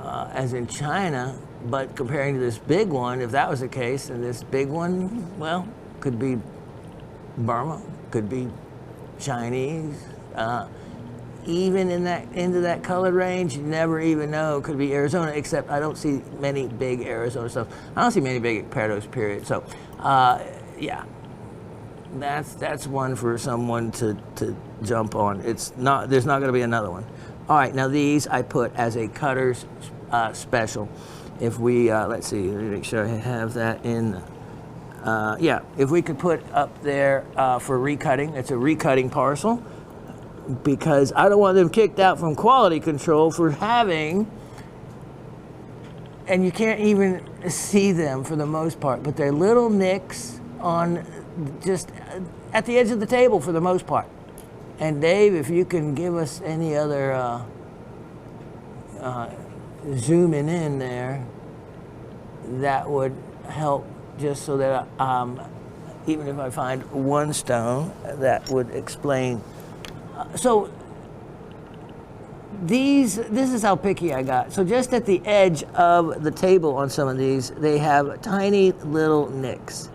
as in China, but comparing to this big one, if that was the case, then this big one, well, could be Burma, could be Chinese. Even into that color range, you never even know. It could be Arizona, except I don't see many big Arizona stuff. I don't see many big peridots, period. So, yeah, that's one for someone to jump on. There's not going to be another one. All right, now these I put as a cutter's special. If we let's see, let me make sure I have that in. Yeah, if we could put up there for recutting, it's a recutting parcel, because I don't want them kicked out from quality control for having, and you can't even see them for the most part, but they're little nicks on just at the edge of the table for the most part. And Dave, if you can give us any other zooming in there, that would help, just so that even if I find one stone, that would explain. So this is how picky I got. So just at the edge of the table on some of these, they have tiny little nicks,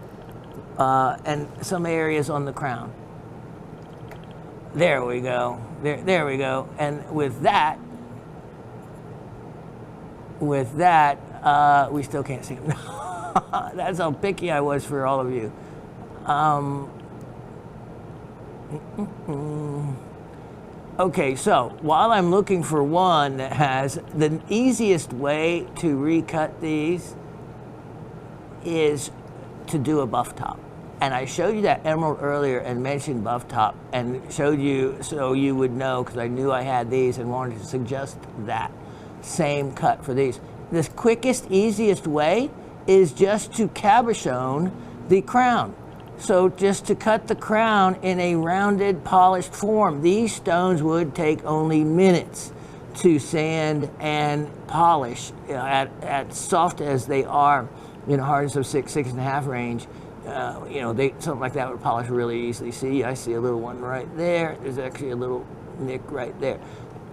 and some areas on the crown. There we go. There we go. And with that, we still can't see them. That's how picky I was for all of you. Okay, so while I'm looking for one that has, the easiest way to recut these is to do a buff top. And I showed you that emerald earlier and mentioned buff top, and showed you so you would know, because I knew I had these and wanted to suggest that same cut for these. The quickest, easiest way is just to cabochon the crown. So just to cut the crown in a rounded, polished form. These stones would take only minutes to sand and polish, at soft as they are, hardness of 6.5 range. Something like that would polish really easily. See, I see a little one right there. There's actually a little nick right there.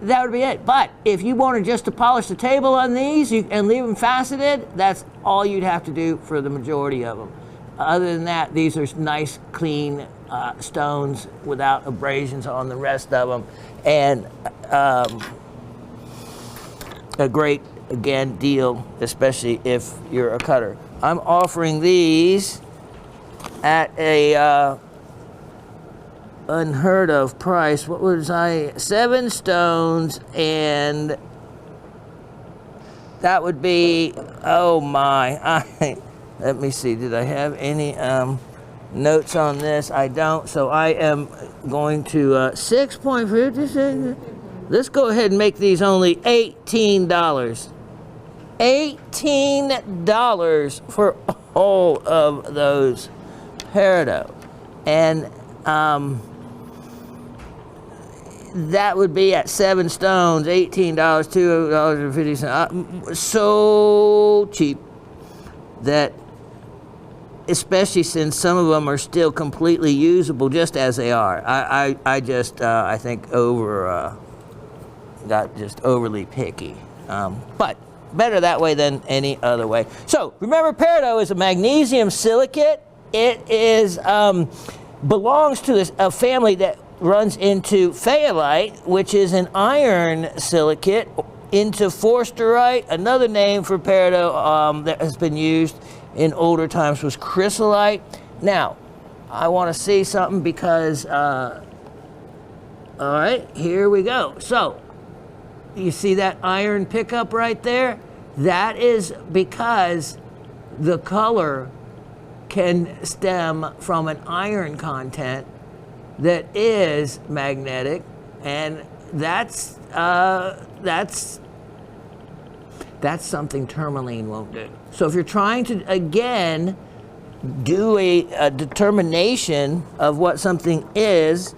That would be it. But if you wanted just to polish the table on these and leave them faceted, that's all you'd have to do for the majority of them. Other than that, these are nice, clean stones without abrasions on the rest of them. And a great, again, deal, especially if you're a cutter. I'm offering these at a unheard of price. What was I? 7 stones, and that would be, oh my, let me see, did I have any notes on this? I don't, so I am going to 6.56. Let's go ahead and make these only $18. $18 for all of those peridot. And that would be at 7 stones, $18, $2.50. So cheap that, especially since some of them are still completely usable just as they are. I think got just overly picky. But better that way than any other way. So remember, peridot is a magnesium silicate. It is belongs to a family that runs into phaelite, which is an iron silicate, into forsterite. Another name for peridot that has been used in older times was chrysolite. Now, I want to see something because, all right, here we go. So, you see that iron pickup right there? That is because the color can stem from an iron content that is magnetic, and that's something tourmaline won't do. So if you're trying to, again, do a determination of what something is,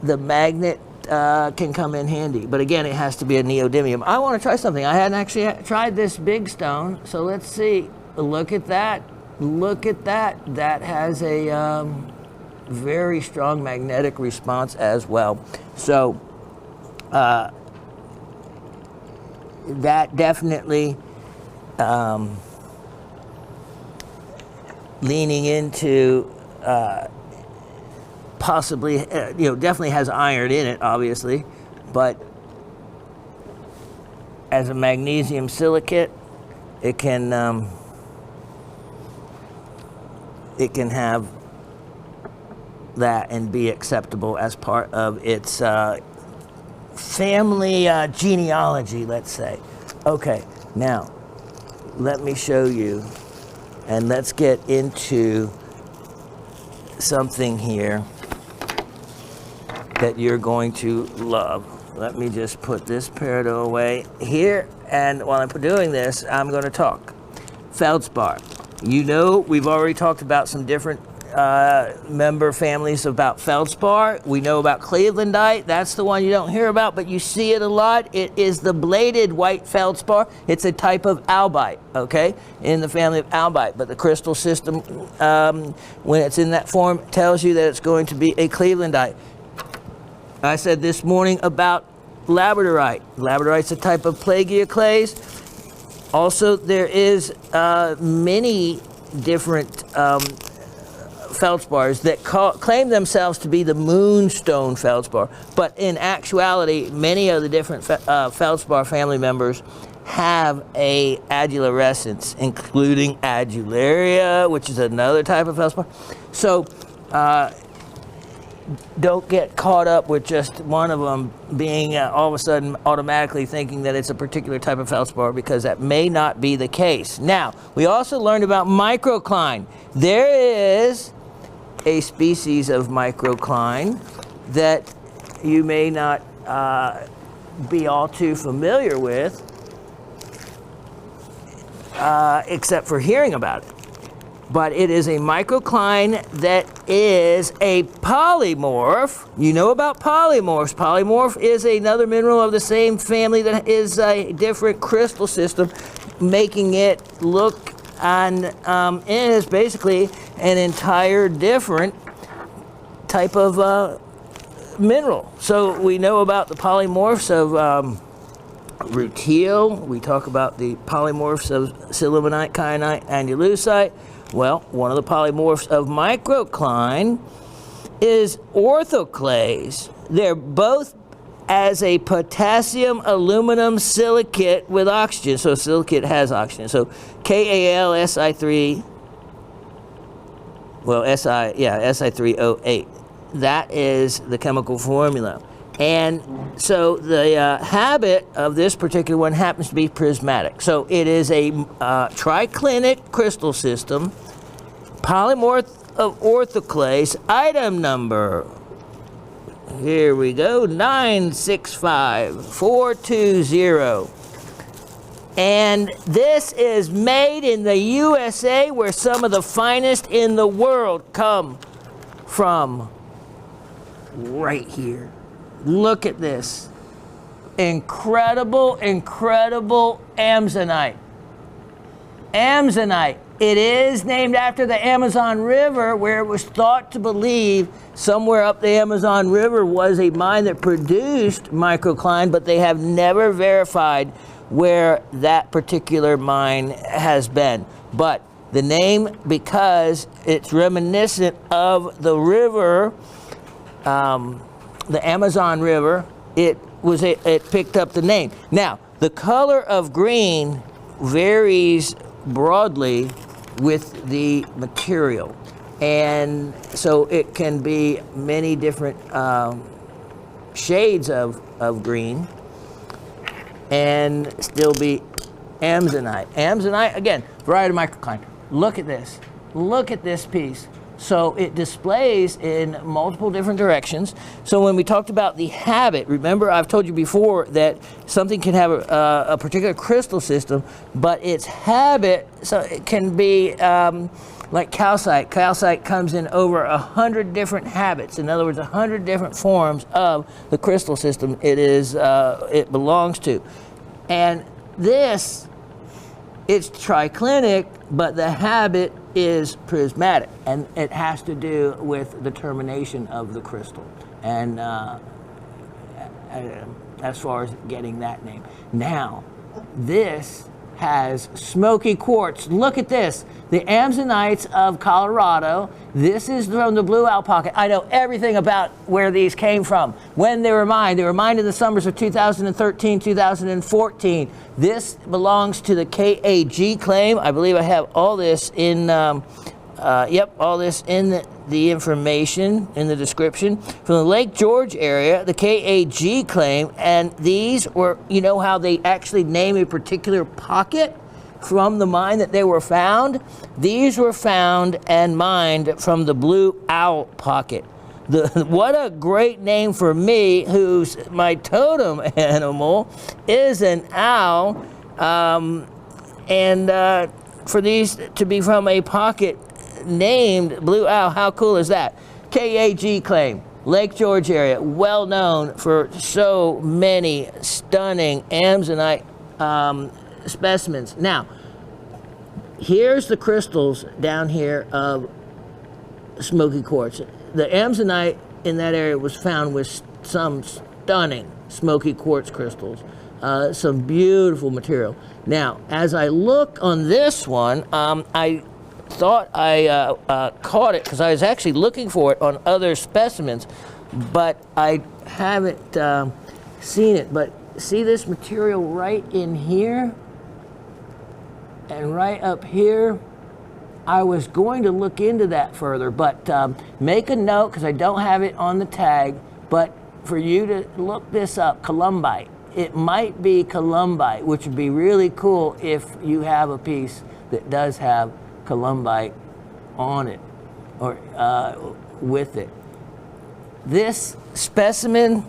the magnet can come in handy. But again, it has to be a neodymium. I want to try something. I hadn't actually tried this big stone, so let's see. Look at that. Look at that. That has a very strong magnetic response as well. So that definitely leaning into possibly, definitely has iron in it, obviously, but as a magnesium silicate, it can have that and be acceptable as part of its family genealogy, let's say. Okay, now let me show you, and let's get into something here that you're going to love. Let me just put this peridot away here, and while I'm doing this, I'm going to talk feldspar. You know, we've already talked about some different member families about feldspar. We know about clevelandite. That's the one you don't hear about, but you see it a lot. It is the bladed white feldspar. It's a type of albite, okay, in the family of albite. But the crystal system, when it's in that form, tells you that it's going to be a clevelandite. I said this morning about labradorite. Labradorite's a type of plagioclase. Also, there is many different feldspars that claim themselves to be the moonstone feldspar, but in actuality, many of the different feldspar family members have a adularescence, including adularia, which is another type of feldspar. So don't get caught up with just one of them being all of a sudden automatically thinking that it's a particular type of feldspar, because that may not be the case. Now, we also learned about microcline. There is a species of microcline that you may not be all too familiar with, except for hearing about it. But it is a microcline that is a polymorph. You know about polymorphs. Polymorph is another mineral of the same family that is a different crystal system, making it look and is basically an entire different type of mineral. So we know about the polymorphs of rutile. We talk about the polymorphs of sillimanite, kyanite, andalusite. Well, one of the polymorphs of microcline is orthoclase. They're both as a potassium aluminum silicate with oxygen. So silicate has oxygen. So KAlSi3, well, Si3O8. That is the chemical formula. And so the habit of this particular one happens to be prismatic. So it is a triclinic crystal system, polymorph of orthoclase, item number, here we go, 965420. And this is made in the USA, where some of the finest in the world come from. Right here. Look at this. Incredible, incredible Amazonite. Amazonite. It is named after the Amazon River, where it was thought to believe somewhere up the Amazon River was a mine that produced microcline, but they have never verified where that particular mine has been. But the name, because it's reminiscent of the river, the Amazon River, it picked up the name. Now, the color of green varies broadly with the material, and so it can be many different shades of green and still be Amazonite. Amazonite, again, variety of microcline. Look at this. Look at this piece. So it displays in multiple different directions. So when we talked about the habit, remember I've told you before that something can have a particular crystal system, but its habit, so it can be like calcite. Calcite comes in over 100 different habits. In other words, 100 different forms of the crystal system it belongs to. And this, it's triclinic, but the habit is prismatic, and it has to do with the termination of the crystal, and as far as getting that name. Now, this has smoky quartz. Look at this. The Amazonites of Colorado. This is from the Blue Owl Pocket. I know everything about where these came from, when they were mined. They were mined in the summers of 2013, 2014. This belongs to the KAG claim. I believe I have all this in, all this in the information in the description. From the Lake George area, the KAG claim, and these were, you know how they actually name a particular pocket from the mine that they were found? These were found and mined from the Blue Owl Pocket. What a great name for me, whose my totem animal is an owl, and for these to be from a pocket named Blue Owl, how cool is that? KAG claim, Lake George area, well known for so many stunning Amazonite specimens. Now, here's the crystals down here of smoky quartz. The Amazonite in that area was found with some stunning smoky quartz crystals, some beautiful material. Now, as I look on this one, I thought I caught it because I was actually looking for it on other specimens, but I haven't seen it. But see this material right in here and right up here? I was going to look into that further, but make a note, because I don't have it on the tag, but for you to look this up, columbite. It might be columbite, which would be really cool if you have a piece that does have columbite on it or with it. This specimen,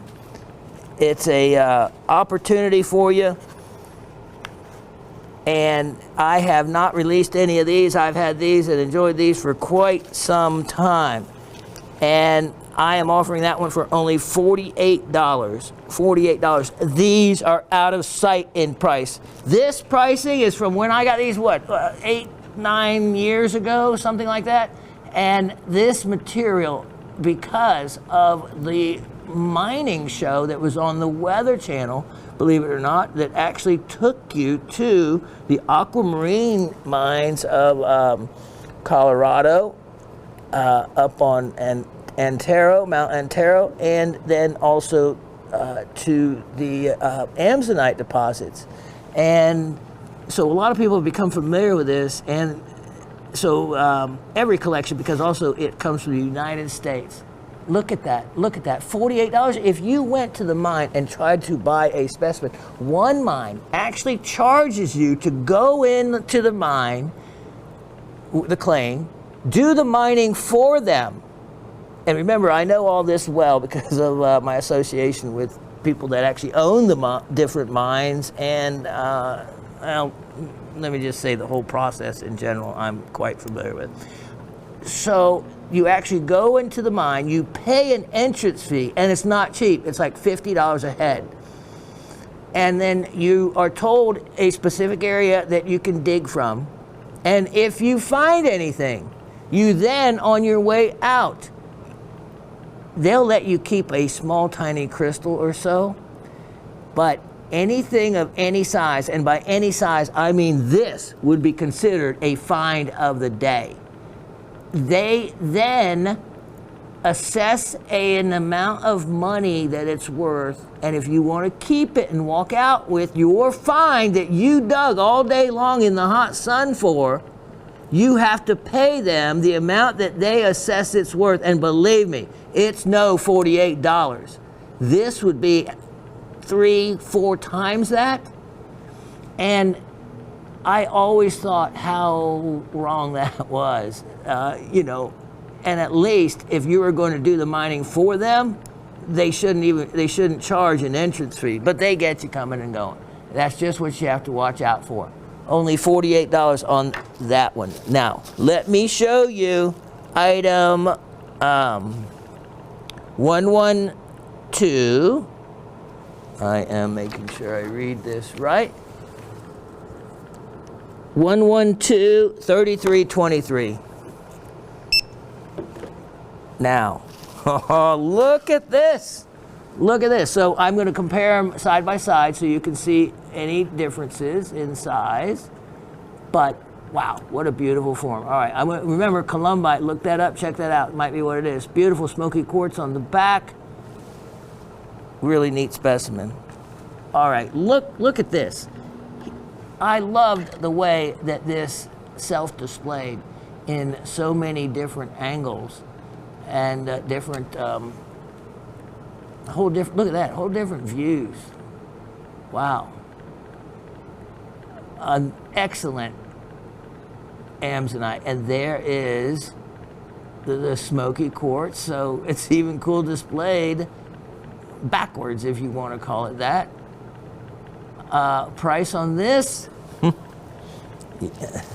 it's a opportunity for you. And I have not released any of these. I've had these and enjoyed these for quite some time. And I am offering that one for only $48. $48. These are out of sight in price. This pricing is from when I got these, 8-9 years ago, something like that. And this material, because of the mining show that was on the Weather Channel, believe it or not, that actually took you to the aquamarine mines of Colorado, up on Mount Antero, and then also to the Amazonite deposits. And so a lot of people have become familiar with this, and so every collection, because also it comes from the United States. Look at that, look at that, $48. If you went to the mine and tried to buy a specimen, one mine actually charges you to go into the mine, the claim, do the mining for them. And remember, I know all this well because of my association with people that actually own the different mines, and well, let me just say the whole process in general I'm quite familiar with. So you actually go into the mine, you pay an entrance fee, and it's not cheap. It's like $50 a head. And then you are told a specific area that you can dig from. And if you find anything, you then, on your way out, they'll let you keep a small, tiny crystal or so. But anything of any size, and by any size, I mean this, would be considered a find of the day. They then assess an amount of money that it's worth, and if you want to keep it and walk out with your find that you dug all day long in the hot sun for, you have to pay them the amount that they assess it's worth. And believe me, it's no $48. This would be 3-4 times that. And I always thought how wrong that was, you know. And at least if you were going to do the mining for them, they shouldn't charge an entrance fee, but they get you coming and going. That's just what you have to watch out for. Only $48 on that one. Now, let me show you item 112. I am making sure I read this right. 112 3323. Now, look at this. Look at this. So I'm going to compare them side by side so you can see any differences in size. But wow, what a beautiful form. All right, remember columbite. Look that up. Check that out. It might be what it is. Beautiful smoky quartz on the back. Really neat specimen. All right, look at this. I loved the way that this self-displayed in so many different angles and different, look at that, whole different views. Wow. An excellent Amazonite. And there is the smoky quartz, so it's even cool displayed backwards, if you want to call it that. Price on this,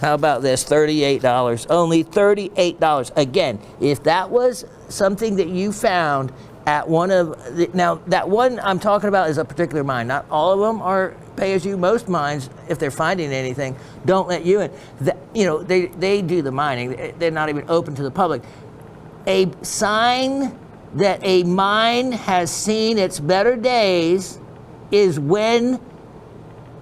how about this? $38. Only $38. Again, if that was something that you found at one of the, now that one I'm talking about is a particular mine. Not all of them are pay as you. Most mines, if they're finding anything, don't let you in. You know, they do the mining. They're not even open to the public. A sign that a mine has seen its better days is when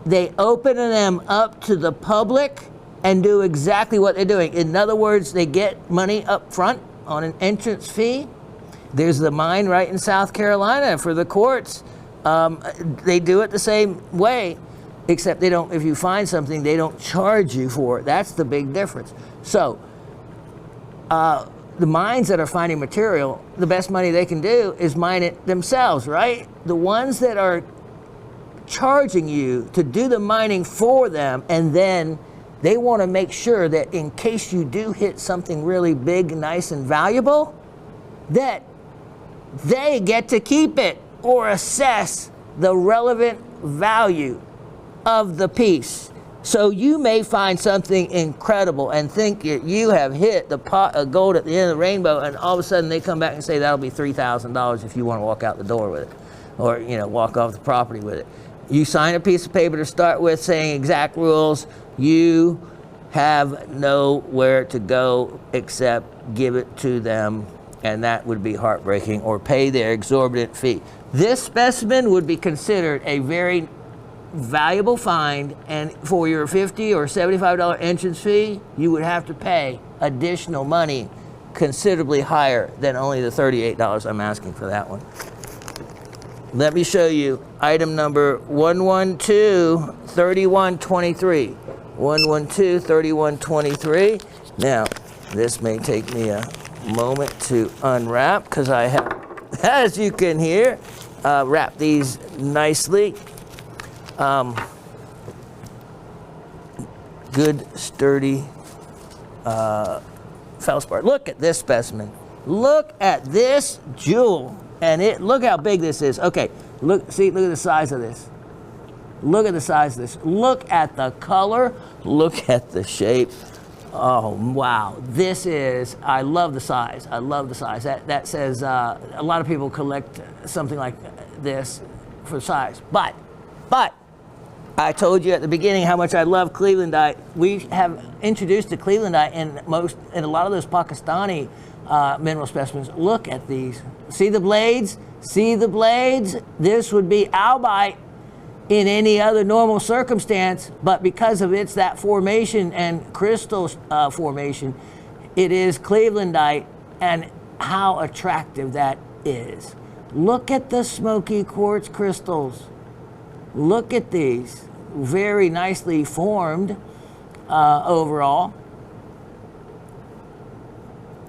they open them up to the public and do exactly what they're doing. In other words, they get money up front on an entrance fee. There's the mine right in South Carolina for the quartz. They do it the same way, except they don't, if you find something, they don't charge you for it. That's the big difference. So, the mines that are finding material, the best money they can do is mine it themselves, right? The ones that are charging you to do the mining for them, and then they want to make sure that in case you do hit something really big, nice, and valuable, that they get to keep it or assess the relevant value of the piece. So you may find something incredible and think you have hit the pot of gold at the end of the rainbow, and all of a sudden they come back and say that'll be $3,000 if you want to walk out the door with it, or walk off the property with it. You sign a piece of paper to start with saying exact rules. You have nowhere to go except give it to them and that would be heartbreaking, or pay their exorbitant fee. This specimen would be considered a very valuable find, and for your $50 or $75 entrance fee, you would have to pay additional money considerably higher than only the $38 I'm asking for that one. Let me show you item number 112-3123. 112-3123. Now, this may take me a moment to unwrap because I have, as you can hear, wrapped these nicely. Good, sturdy feldspar. Look at this specimen. Look at this jewel. And look how big this is. Okay, look at the size of this. Look at the size of this. Look at the color. Look at the shape. Oh, wow. This is, I love the size. I love the size. That says a lot of people collect something like this for size. But, I told you at the beginning how much I love Clevelandite. We have introduced the Clevelandite in a lot of those Pakistani mineral specimens. Look at these. See the blades? See the blades? This would be albite in any other normal circumstance, but because of that formation and crystal formation, it is Clevelandite, and how attractive that is. Look at the smoky quartz crystals. Look at these. Very nicely formed overall.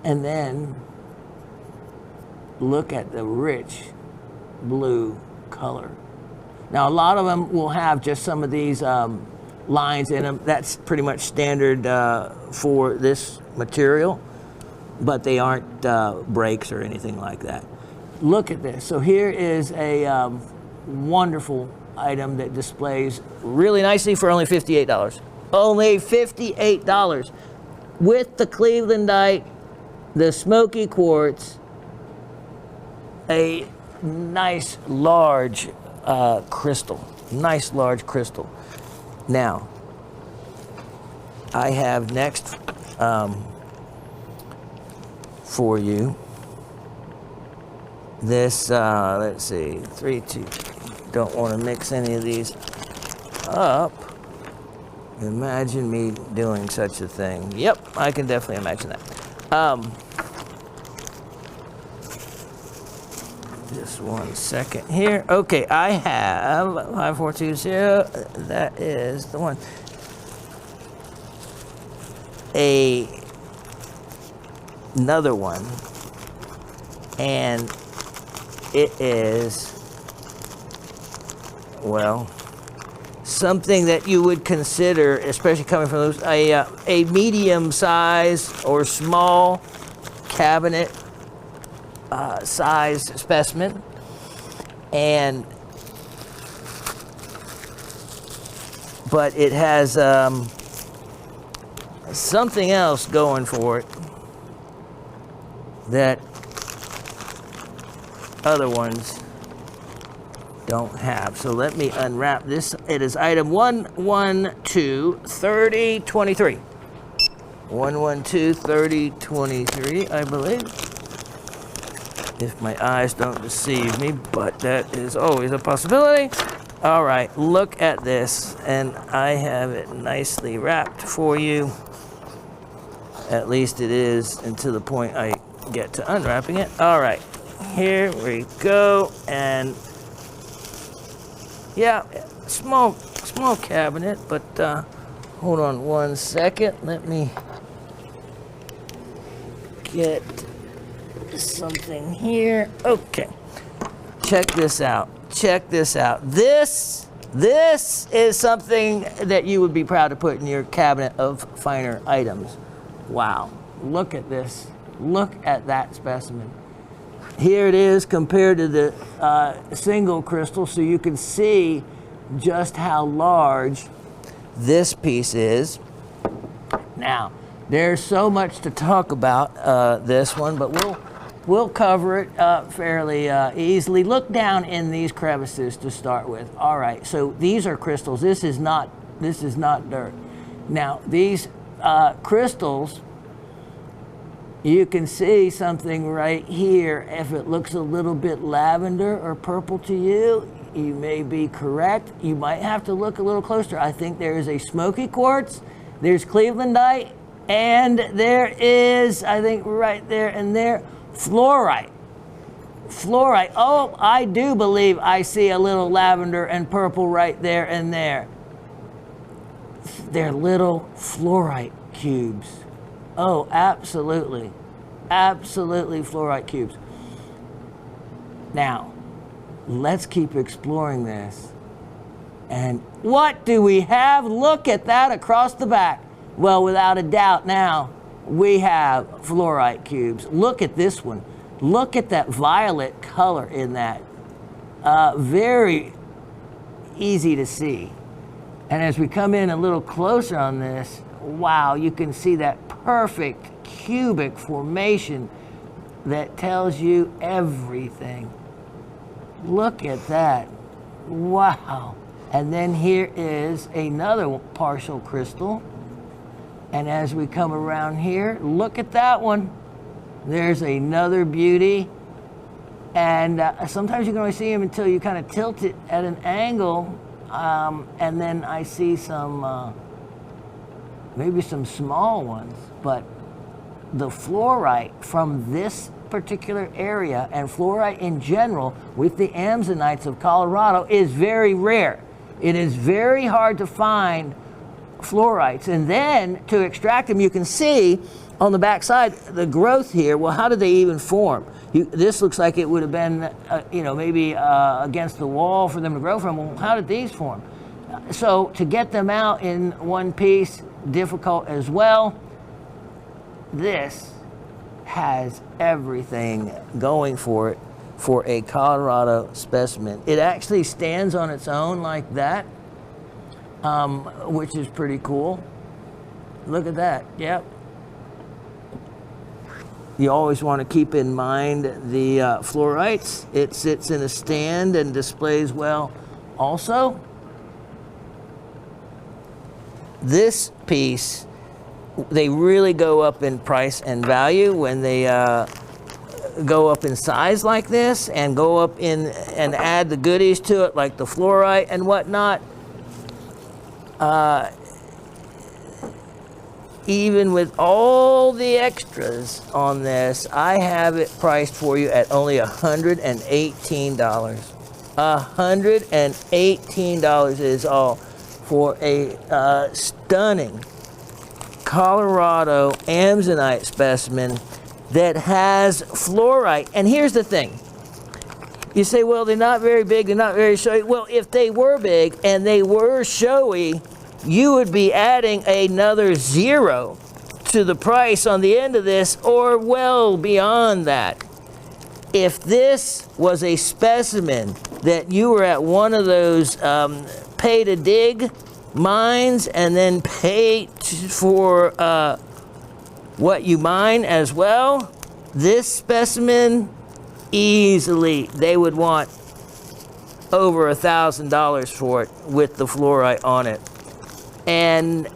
And then look at the rich blue color. Now, a lot of them will have just some of these lines in them. That's pretty much standard for this material, but they aren't breaks or anything like that. Look at this. So here is a wonderful item that displays really nicely for only $58. Only $58 with the Clevelandite, the smoky quartz, a nice large crystal. Nice large crystal. Now, I have next for you this, let's see, 3, 2, don't want to mix any of these up. Imagine me doing such a thing. Yep, I can definitely imagine that. Just 1 second here. Okay, I have 5420. That is the one. Another one, and it is, well, something that you would consider, especially coming from those, a medium size or small cabinet size specimen, but it has something else going for it that other ones don't have. So let me unwrap this. It is item 112-3023. 112-3023, I believe, if my eyes don't deceive me, but that is always a possibility. All right, look at this, and I have it nicely wrapped for you. At least it is, and to the point I get to unwrapping it. All right, here we go, and yeah, small cabinet, but hold on 1 second. Let me get something here. Okay, check this out. Check this out. This is something that you would be proud to put in your cabinet of finer items. Wow, look at this. Look at that specimen. Here it is compared to the single crystal, so you can see just how large this piece is. Now, there's so much to talk about this one, but we'll cover it fairly easily. Look down in these crevices to start with. All right, so these are crystals. This is not dirt. Now, these crystals You can see something right here. If it looks a little bit lavender or purple to you, you may be correct. You might have to look a little closer. I think there is a smoky quartz, there's Clevelandite, and there is, I think right there and there, fluorite. Fluorite. Oh, I do believe I see a little lavender and purple right there and there. They're little fluorite cubes. Oh, absolutely. Absolutely fluorite cubes. Now, let's keep exploring this. And what do we have? Look at that across the back. Well, without a doubt now, we have fluorite cubes. Look at this one. Look at that violet color in that. Very easy to see. And as we come in a little closer on this, wow, you can see that perfect cubic formation that tells you everything. Look at that. Wow. And then here is another partial crystal. And as we come around here, look at that one. There's another beauty. And sometimes you can only see them until you kind of tilt it at an angle. And then I see some, maybe some small ones. But the fluorite from this particular area, and fluorite in general with the amsonites of Colorado, is very rare. It is very hard to find fluorites. And then to extract them, you can see on the back side the growth here. Well, how did they even form? This looks like it would have been, maybe against the wall for them to grow from. Well, how did these form? So to get them out in one piece, difficult as well. This has everything going for it for a Colorado specimen. It actually stands on its own like that, which is pretty cool. Look at that. Yep. You always want to keep in mind the fluorites. It sits in a stand and displays well also. This piece, they really go up in price and value when they go up in size like this and go up in and add the goodies to it like the fluorite and whatnot. Even with all the extras on this, I have it priced for you at only $118. $118 is all for a stunning Colorado amsonite specimen that has fluorite. And here's the thing. You say, well, they're not very big, they're not very showy. Well, if they were big and they were showy, you would be adding another zero to the price on the end of this, or well beyond that. If this was a specimen that you were at one of those pay to dig mines and then pay for what you mine as well, this specimen, easily they would want over $1,000 for it with the fluorite on it. And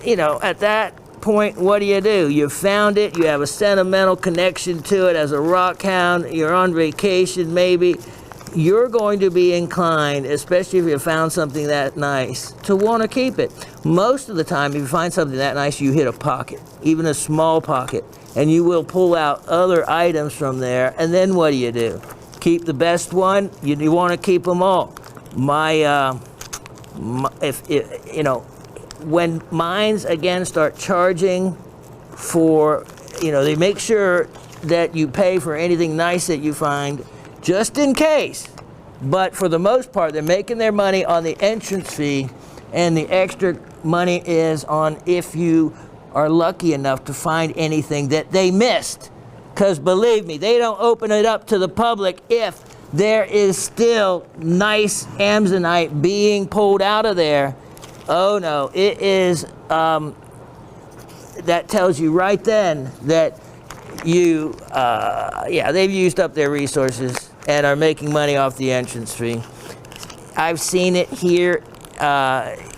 at that point, what do? You found it, you have a sentimental connection to it as a rock hound, you're on vacation maybe, you're going to be inclined, especially if you found something that nice, to want to keep it. Most of the time, if you find something that nice, you hit a pocket, even a small pocket, and you will pull out other items from there. And then what do? Keep the best one? You want to keep them all. When mines again start charging for, they make sure that you pay for anything nice that you find, just in case. But for the most part, they're making their money on the entrance fee, and the extra money is on if you are lucky enough to find anything that they missed. Because believe me, they don't open it up to the public if there is still nice amsonite being pulled out of there. Oh no, it is, that tells you right then that they've used up their resources and are making money off the entrance fee. I've seen it here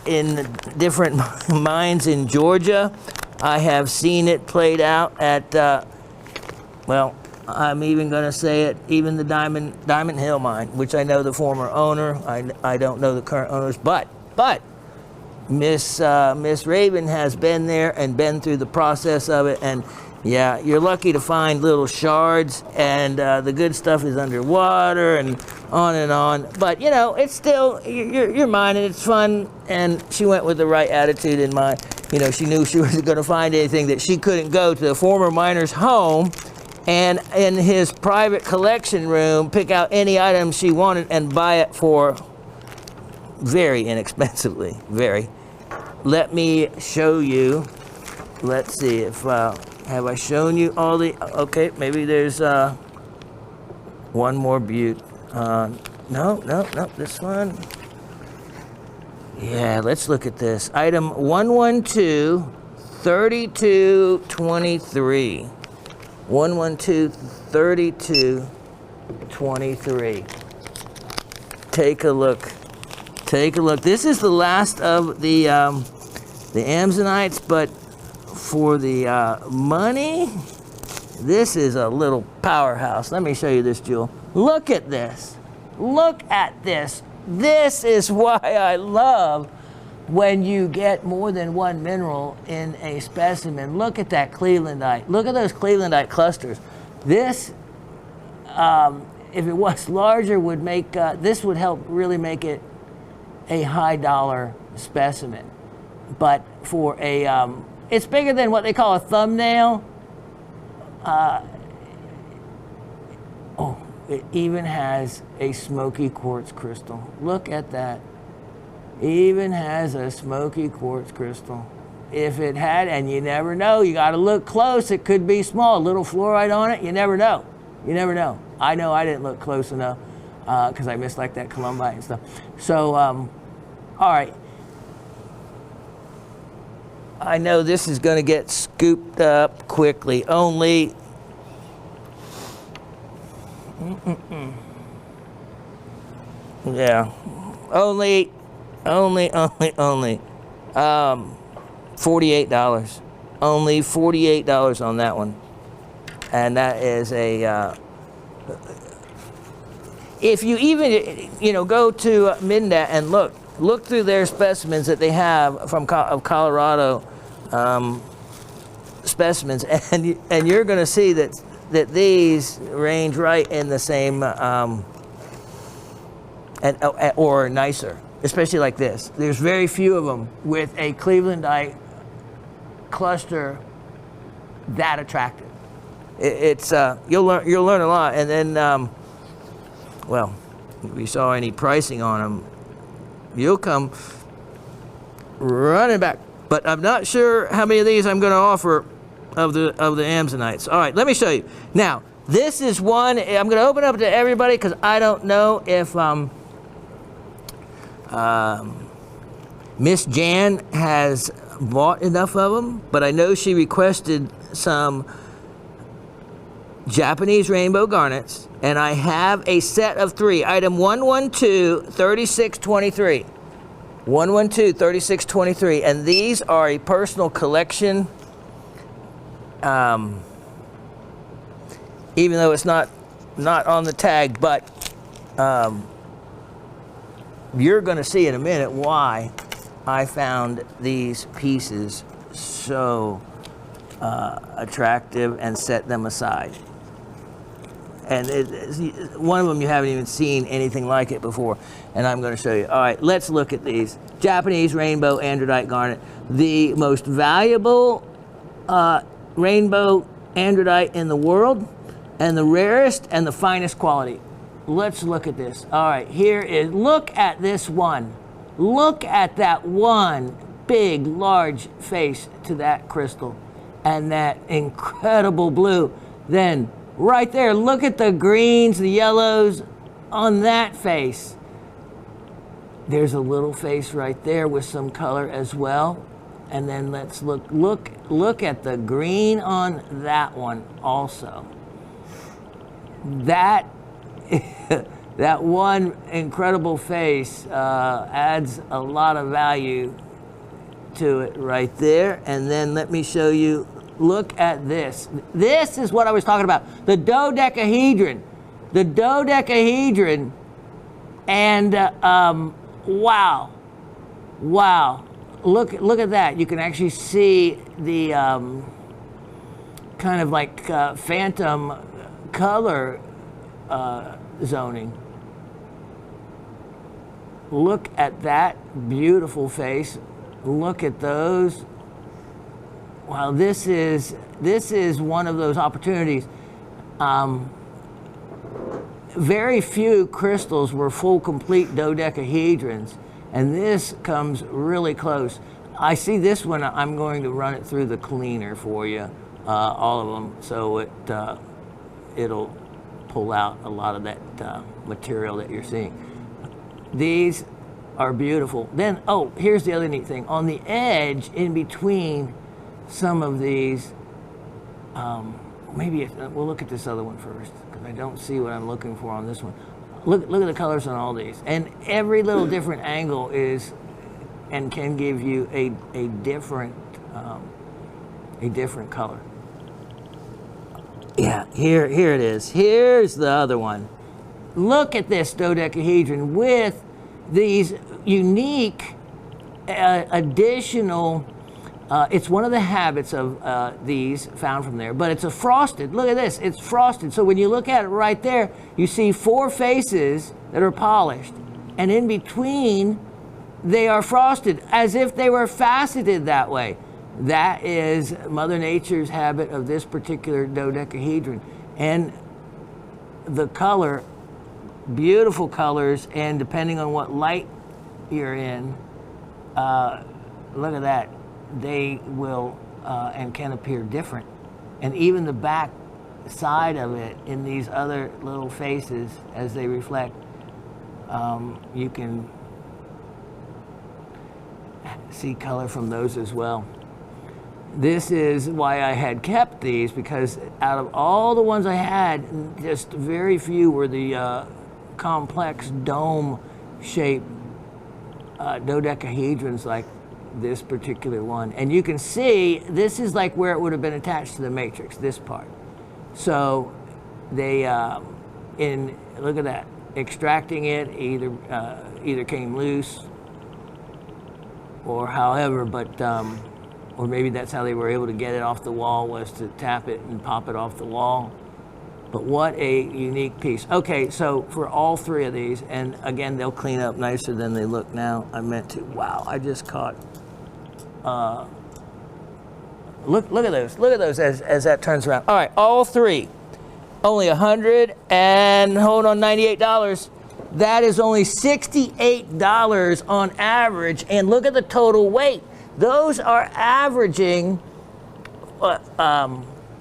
in different mines in Georgia. I have seen it played out at, well, I'm even going to say it, even the Diamond Hill mine, which I know the former owner. I don't know the current owners, but Miss Raven has been there and been through the process of it, and yeah, you're lucky to find little shards, and the good stuff is underwater and on and on. But you know, it's still you're mining. It's fun, and she went with the right attitude in mind. You know, she knew she wasn't going to find anything that she couldn't go to the former miner's home and in his private collection room, pick out any item she wanted and buy it for very inexpensively. Very. Let me show you. Let's see if have I shown you all the. Okay, maybe there's one more butte. No, this one. Yeah, let's look at this. Item 112 3223. 112 3223. Take a look. Take a look. This is the last of the Amazonites, but for the money, this is a little powerhouse. Let me show you this jewel. Look at this. Look at this. This is why I love when you get more than one mineral in a specimen. Look at that Clevelandite. Look at those Clevelandite clusters. This, if it was larger, would make this would help really make it a high dollar specimen. But for a, it's bigger than what they call a thumbnail. It even has a smoky quartz crystal. Look at that. Even has a smoky quartz crystal. If it had, and you never know, you got to look close. It could be small, a little fluoride on it. You never know. You never know. I know I didn't look close enough because I missed like that columbite and stuff. So, all right. I know this is going to get scooped up quickly. Only. Yeah. Only. $48. Only $48 on that one. And that is a. If you even, go to Mindat and look through their specimens that they have of Colorado specimens, and you're going to see that these range right in the same or nicer, especially like this. There's very few of them with a Clevelandite cluster that attractive. It's you'll learn a lot, and then well, if you saw any pricing on them, you'll come running back. But I'm not sure how many of these I'm going to offer of the Amazonites. All right, let me show you. Now, this is one I'm going to open up to everybody because I don't know if Miss Jan has bought enough of them, but I know she requested some Japanese rainbow garnets, and I have a set of 3. Item 112 3623. 112 3623, and these are a personal collection. Even though it's not on the tag, but you're going to see in a minute why I found these pieces so attractive and set them aside. And one of them you haven't even seen anything like it before, and I'm going to show you. All right, let's look at these. Japanese rainbow androdite garnet, the most valuable rainbow androdite in the world, and the rarest and the finest quality. Let's look at this. All right, here is, look at this one. Look at that one big, large face to that crystal and that incredible blue. Then right there, look at the greens, the yellows on that face. There's a little face right there with some color as well. And then let's look at the green on that one also. That that one incredible face adds a lot of value to it right there. And then let me show you, look at this. This is what I was talking about, the dodecahedron. The dodecahedron, and wow, look at that. You can actually see the kind of like phantom color zoning. Look at that beautiful face. Look at those. Wow, this is one of those opportunities. Very few crystals were full, complete dodecahedrons, and this comes really close. I see this one. I'm going to run it through the cleaner for you, all of them, so it'll pull out a lot of that material that you're seeing. These are beautiful. Then, oh, here's the other neat thing. On the edge, in between some of these, maybe we'll look at this other one first, because I don't see what I'm looking for on this one. Look at the colors on all these, and every little different angle is and can give you a different color. Yeah, here it is. Here's the other one. Look at this dodecahedron with these unique additional. It's one of the habits of these found from there, but it's a frosted. Look at this, it's frosted. So when you look at it right there, you see 4 faces that are polished, and in between, they are frosted as if they were faceted that way. That is Mother Nature's habit of this particular dodecahedron. And the color, beautiful colors, and depending on what light you're in, look at that. They will and can appear different. And even the back side of it in these other little faces as they reflect, you can see color from those as well. This is why I had kept these, because out of all the ones I had, just very few were the complex dome-shaped dodecahedrons like this particular one. And you can see this is like where it would have been attached to the matrix, this part. So they look at that, extracting it either came loose or however, but or maybe that's how they were able to get it off the wall, was to tap it and pop it off the wall. But what a unique piece. Okay, so for all 3 of these, and again, they'll clean up nicer than they look now. I meant to. Wow, I just caught. Look at those as that turns around. All right, all 3, only $100 and hold on, $98. That is only $68 on average, and look at the total weight. Those are averaging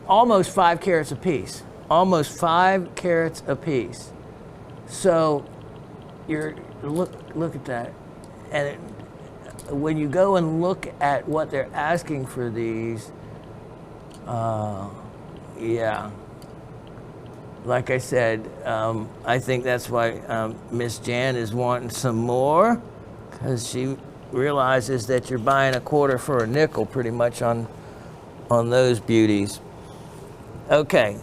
almost 5 carats apiece. Almost 5 carats apiece. So you're look at that, and when you go and look at what they're asking for these, yeah. Like I said, I think that's why Miss Jan is wanting some more, because she realizes that you're buying a quarter for a nickel pretty much on those beauties. Okay.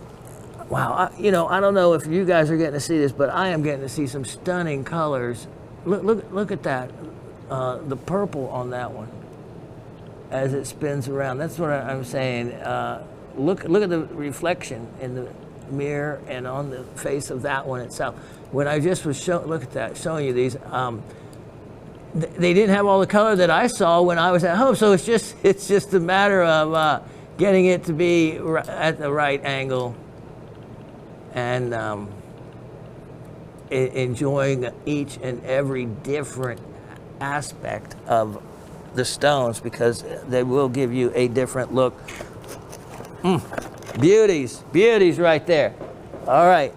Wow, I don't know if you guys are getting to see this, but I am getting to see some stunning colors. Look at that, the purple on that one as it spins around. That's what I'm saying. Look at the reflection in the mirror and on the face of that one itself. When I just was showing you these, they didn't have all the color that I saw when I was at home. So it's just a matter of getting it to be at the right angle and enjoying each and every different aspect of the stones, because they will give you a different look. Beauties right there. All right,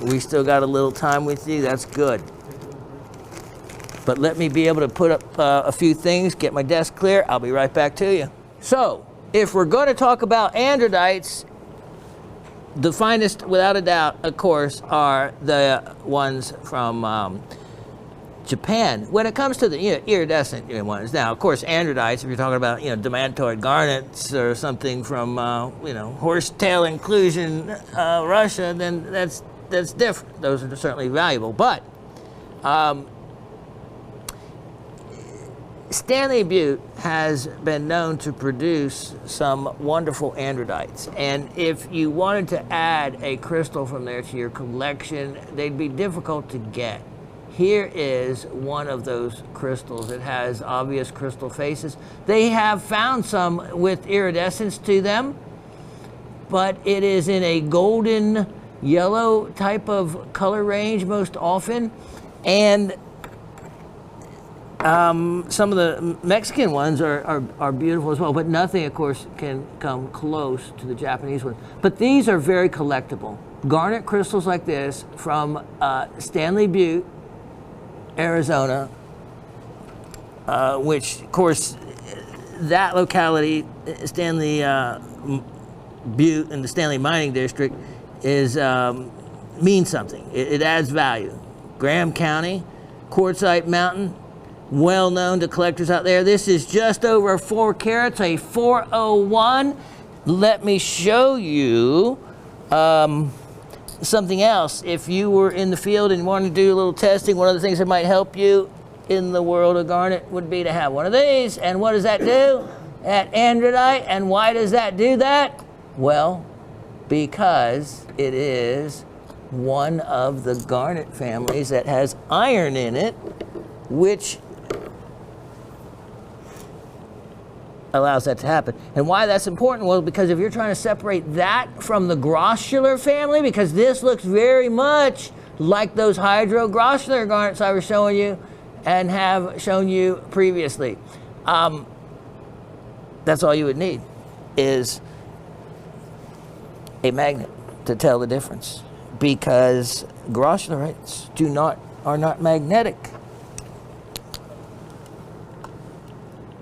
we still got a little time with you. That's good. But let me be able to put up a few things, get my desk clear. I'll be right back to you. So, if we're going to talk about androdites, the finest, without a doubt, of course, are the ones from Japan. When it comes to the iridescent ones, now of course androdites, if you're talking about demantoid garnets or something from horsetail inclusion Russia, then that's different. Those are certainly valuable. But Stanley Butte has been known to produce some wonderful androdites, and if you wanted to add a crystal from there to your collection, they'd be difficult to get. Here is one of those crystals. It has obvious crystal faces. They have found some with iridescence to them, but it is in a golden yellow type of color range most often, and some of the Mexican ones are beautiful as well, but nothing, of course, can come close to the Japanese one. But these are very collectible. Garnet crystals like this from Stanley Butte, Arizona, which, of course, that locality, Stanley Butte in the Stanley Mining District, is means something. It adds value. Graham County, Quartzite Mountain, well known to collectors out there. This is just over 4 carats, a 401. Let me show you something else. If you were in the field and wanted to do a little testing, one of the things that might help you in the world of garnet would be to have one of these. And what does that do? At androdite. And why does that do that? Well, because it is one of the garnet families that has iron in it, which allows that to happen. And why that's important? Well, because if you're trying to separate that from the grossular family, because this looks very much like those hydrogrossular garnets I was showing you and have shown you previously. That's all you would need is a magnet to tell the difference, because grossularites are not magnetic.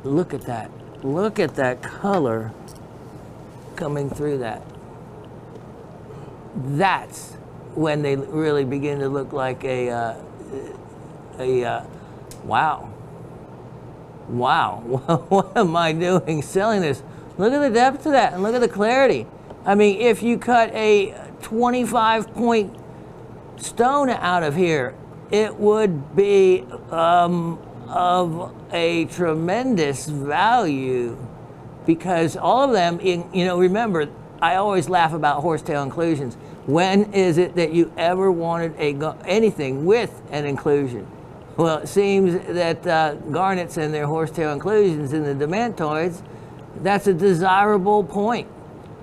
Look at that. Look at that color coming through that. That's when they really begin to look like a wow. Wow, what am I doing selling this? Look at the depth of that and look at the clarity. I mean, if you cut a 25-point stone out of here, it would be of a tremendous value, because all of them, remember, I always laugh about horsetail inclusions. When is it that you ever wanted anything with an inclusion? Well, it seems that garnets and their horsetail inclusions in the demantoids, that's a desirable point.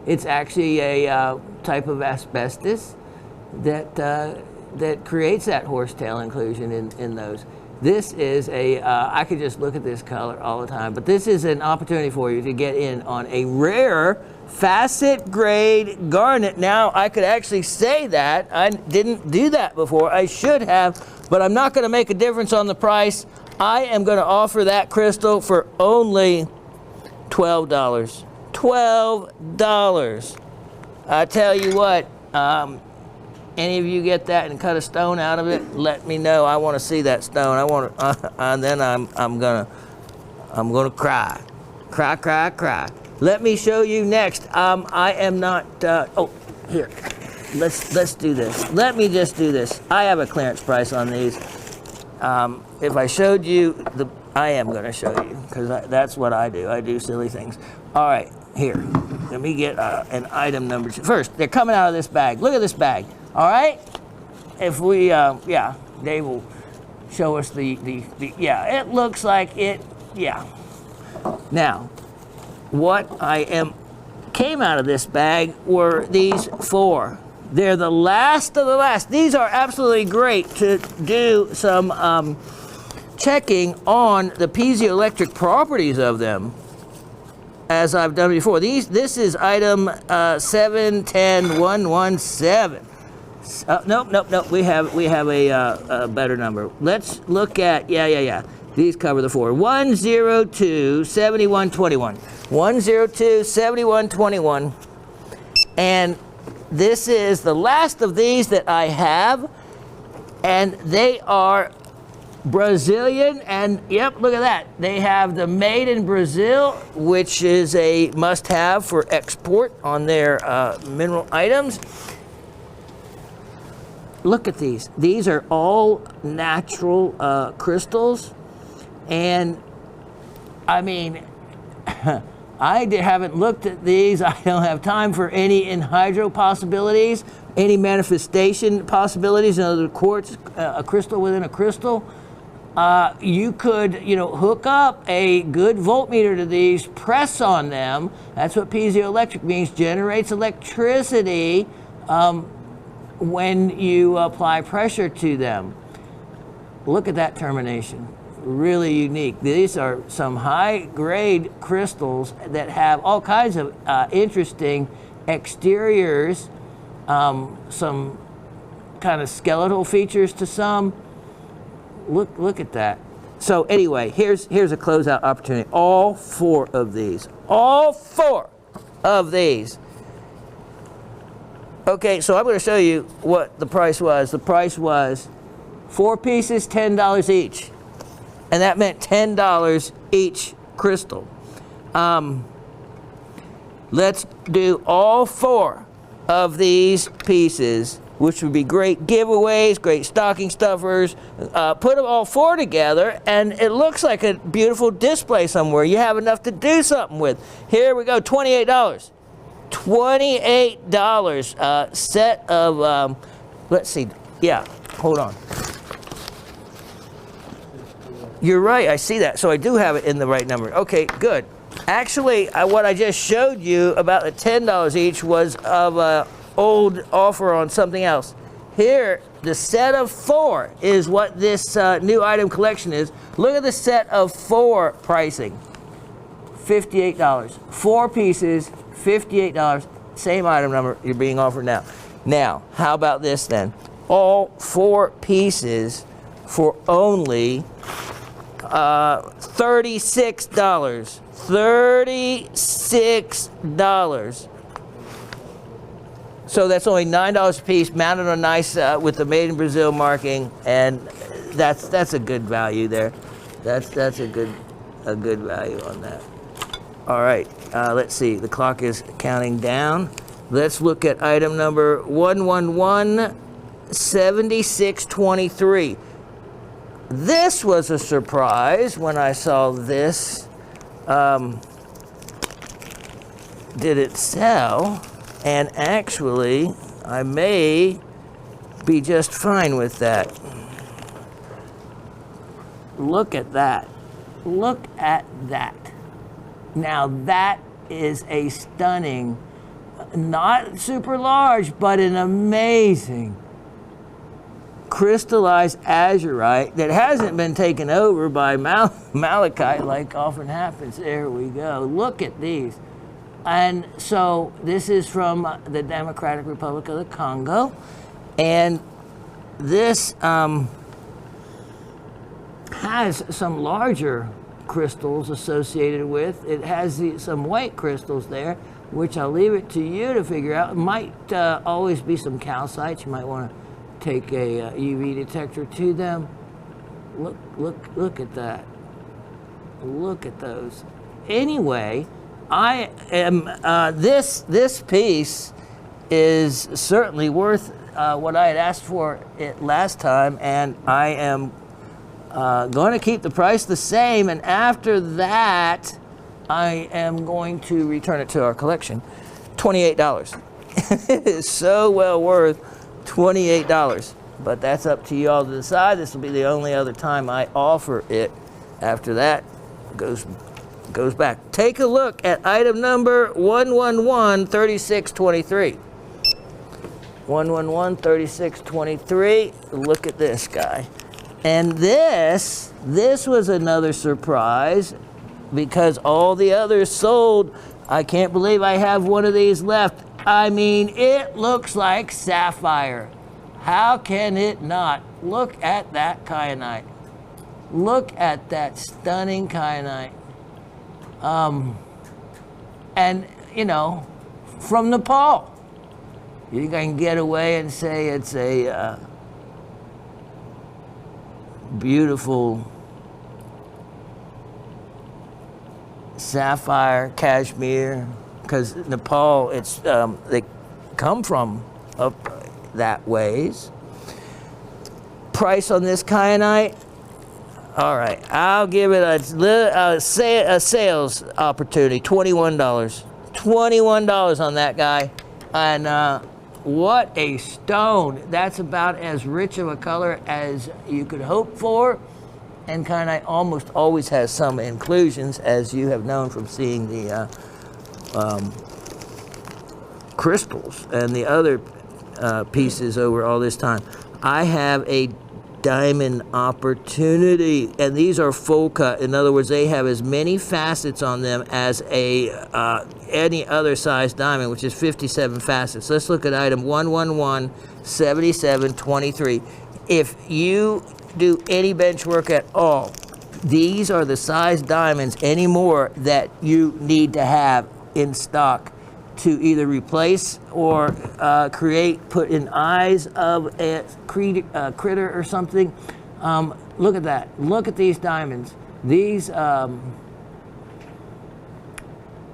It's actually a type of asbestos that creates that horsetail inclusion in those. This is I could just look at this color all the time, but this is an opportunity for you to get in on a rare facet grade garnet. Now, I could actually say that. I didn't do that before. I should have, but I'm not going to make a difference on the price. I am going to offer that crystal for only $12. $12. I tell you what, any of you get that and cut a stone out of it, let me know. I want to see that stone. I want to, and then I'm gonna cry. Let me show you next. I am not. Here. Let's do this. Let me just do this. I have a clearance price on these. If I showed you I am going to show you, because that's what I do. I do silly things. All right, here. Let me get an item number. First, they're coming out of this bag. Look at this bag. All right. If we, they will show us it looks like it. Yeah. Now, what came out of this bag were these 4. They're the last of the last. These are absolutely great to do some checking on the piezoelectric properties of them, as I've done before. This is item 710117. Nope. We have a better number. Let's look at These cover the 4. 102 7121. 102 7121. And this is the last of these that I have, and they are Brazilian, and yep, look at that. They have the made in Brazil, which is a must-have for export on their mineral items. Look at these. These are all natural crystals, and I mean, I haven't looked at these. I don't have time for any anhydro possibilities, any manifestation possibilities. Another quartz, a crystal within a crystal. You could, hook up a good voltmeter to these, press on them. That's what piezoelectric means, generates electricity when you apply pressure to them. Look at that termination, really unique. These are some high-grade crystals that have all kinds of interesting exteriors, some kind of skeletal features to some. Look at that. So anyway, here's a closeout opportunity. All four of these. Okay, so I'm going to show you what the price was. The price was 4 pieces, $10 each. And that meant $10 each crystal. Let's do all 4 of these pieces, which would be great giveaways, great stocking stuffers. Put them all 4 together, and it looks like a beautiful display somewhere. You have enough to do something with. Here we go, $28. $28 set of, let's see, yeah, hold on. You're right, I see that. So I do have it in the right number. Okay, good. Actually, what I just showed you about the $10 each was of a old offer on something else. Here, the set of 4 is what this new item collection is. Look at the set of 4 pricing. $58. 4 pieces, $58. Same item number you're being offered now. Now, how about this then? All 4 pieces for only $36. $36. So that's only $9 a piece, mounted on nice with the Made in Brazil marking, and that's a good value there. That's a good value on that. All right, let's see. The clock is counting down. Let's look at item number 1117623. This was a surprise when I saw this. Did it sell? And actually, I may be just fine with that. Look at that. Look at that. Now that is a stunning, not super large, but an amazing crystallized azurite that hasn't been taken over by malachite like often happens. There we go. Look at these. And so this is from the Democratic Republic of the Congo. And this has some larger crystals associated with. It has some white crystals there, which I'll leave it to you to figure out. It might always be some calcites. You might want to take a UV detector to them. Look at that. Look at those. Anyway, I am this piece is certainly worth what I had asked for it last time, and I am going to keep the price the same, and after that I am going to return it to our collection. $28. It is so well worth $28, but that's up to you all to decide. This will be the only other time I offer it. After that, goes back. Take a look at item number 1113623. 1113623. Look at this guy. And this was another surprise because all the others sold. I can't believe I have one of these left. I mean, it looks like sapphire. How can it not? Look at that kyanite. Look at that stunning kyanite. And, from Nepal. You can get away and say it's a beautiful sapphire, cashmere, because Nepal, it's they come from up that ways. Price on this kyanite, all right, I'll give it a sales opportunity, $21. $21 on that guy. And what a stone. That's about as rich of a color as you could hope for. And kyanite almost always has some inclusions, as you have known from seeing the crystals and the other pieces over all this time. I have a diamond opportunity, and these are full cut. In other words, they have as many facets on them as any other size diamond, which is 57 facets. Let's look at item 1117723. If you do any bench work at all, these are the size diamonds anymore that you need to have in stock to either replace or put in eyes of a critter or something. Look at that. Look at these diamonds. These,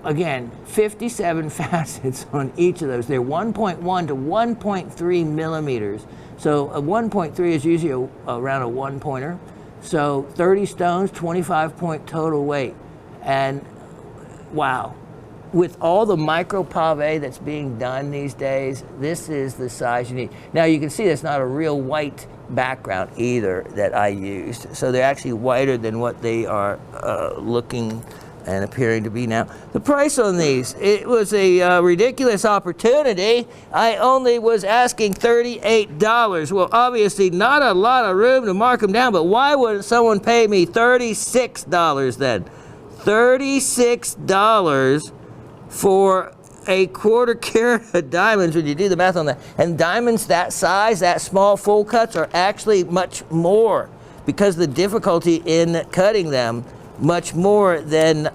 again, 57 facets on each of those. They're 1.1 to 1.3 millimeters. So a 1.3 is usually around a 1-pointer. So 30 stones, 25 point total weight. And wow. With all the micro pave that's being done these days, this is the size you need. Now you can see that's not a real white background either that I used. So they're actually whiter than what they are looking and appearing to be now. The price on these, it was a ridiculous opportunity. I only was asking $38. Well, obviously not a lot of room to mark them down, but why wouldn't someone pay me $36 then? $36 for a quarter carat of diamonds when you do the math on that. And diamonds that size, that small full cuts, are actually much more, because the difficulty in cutting them much more than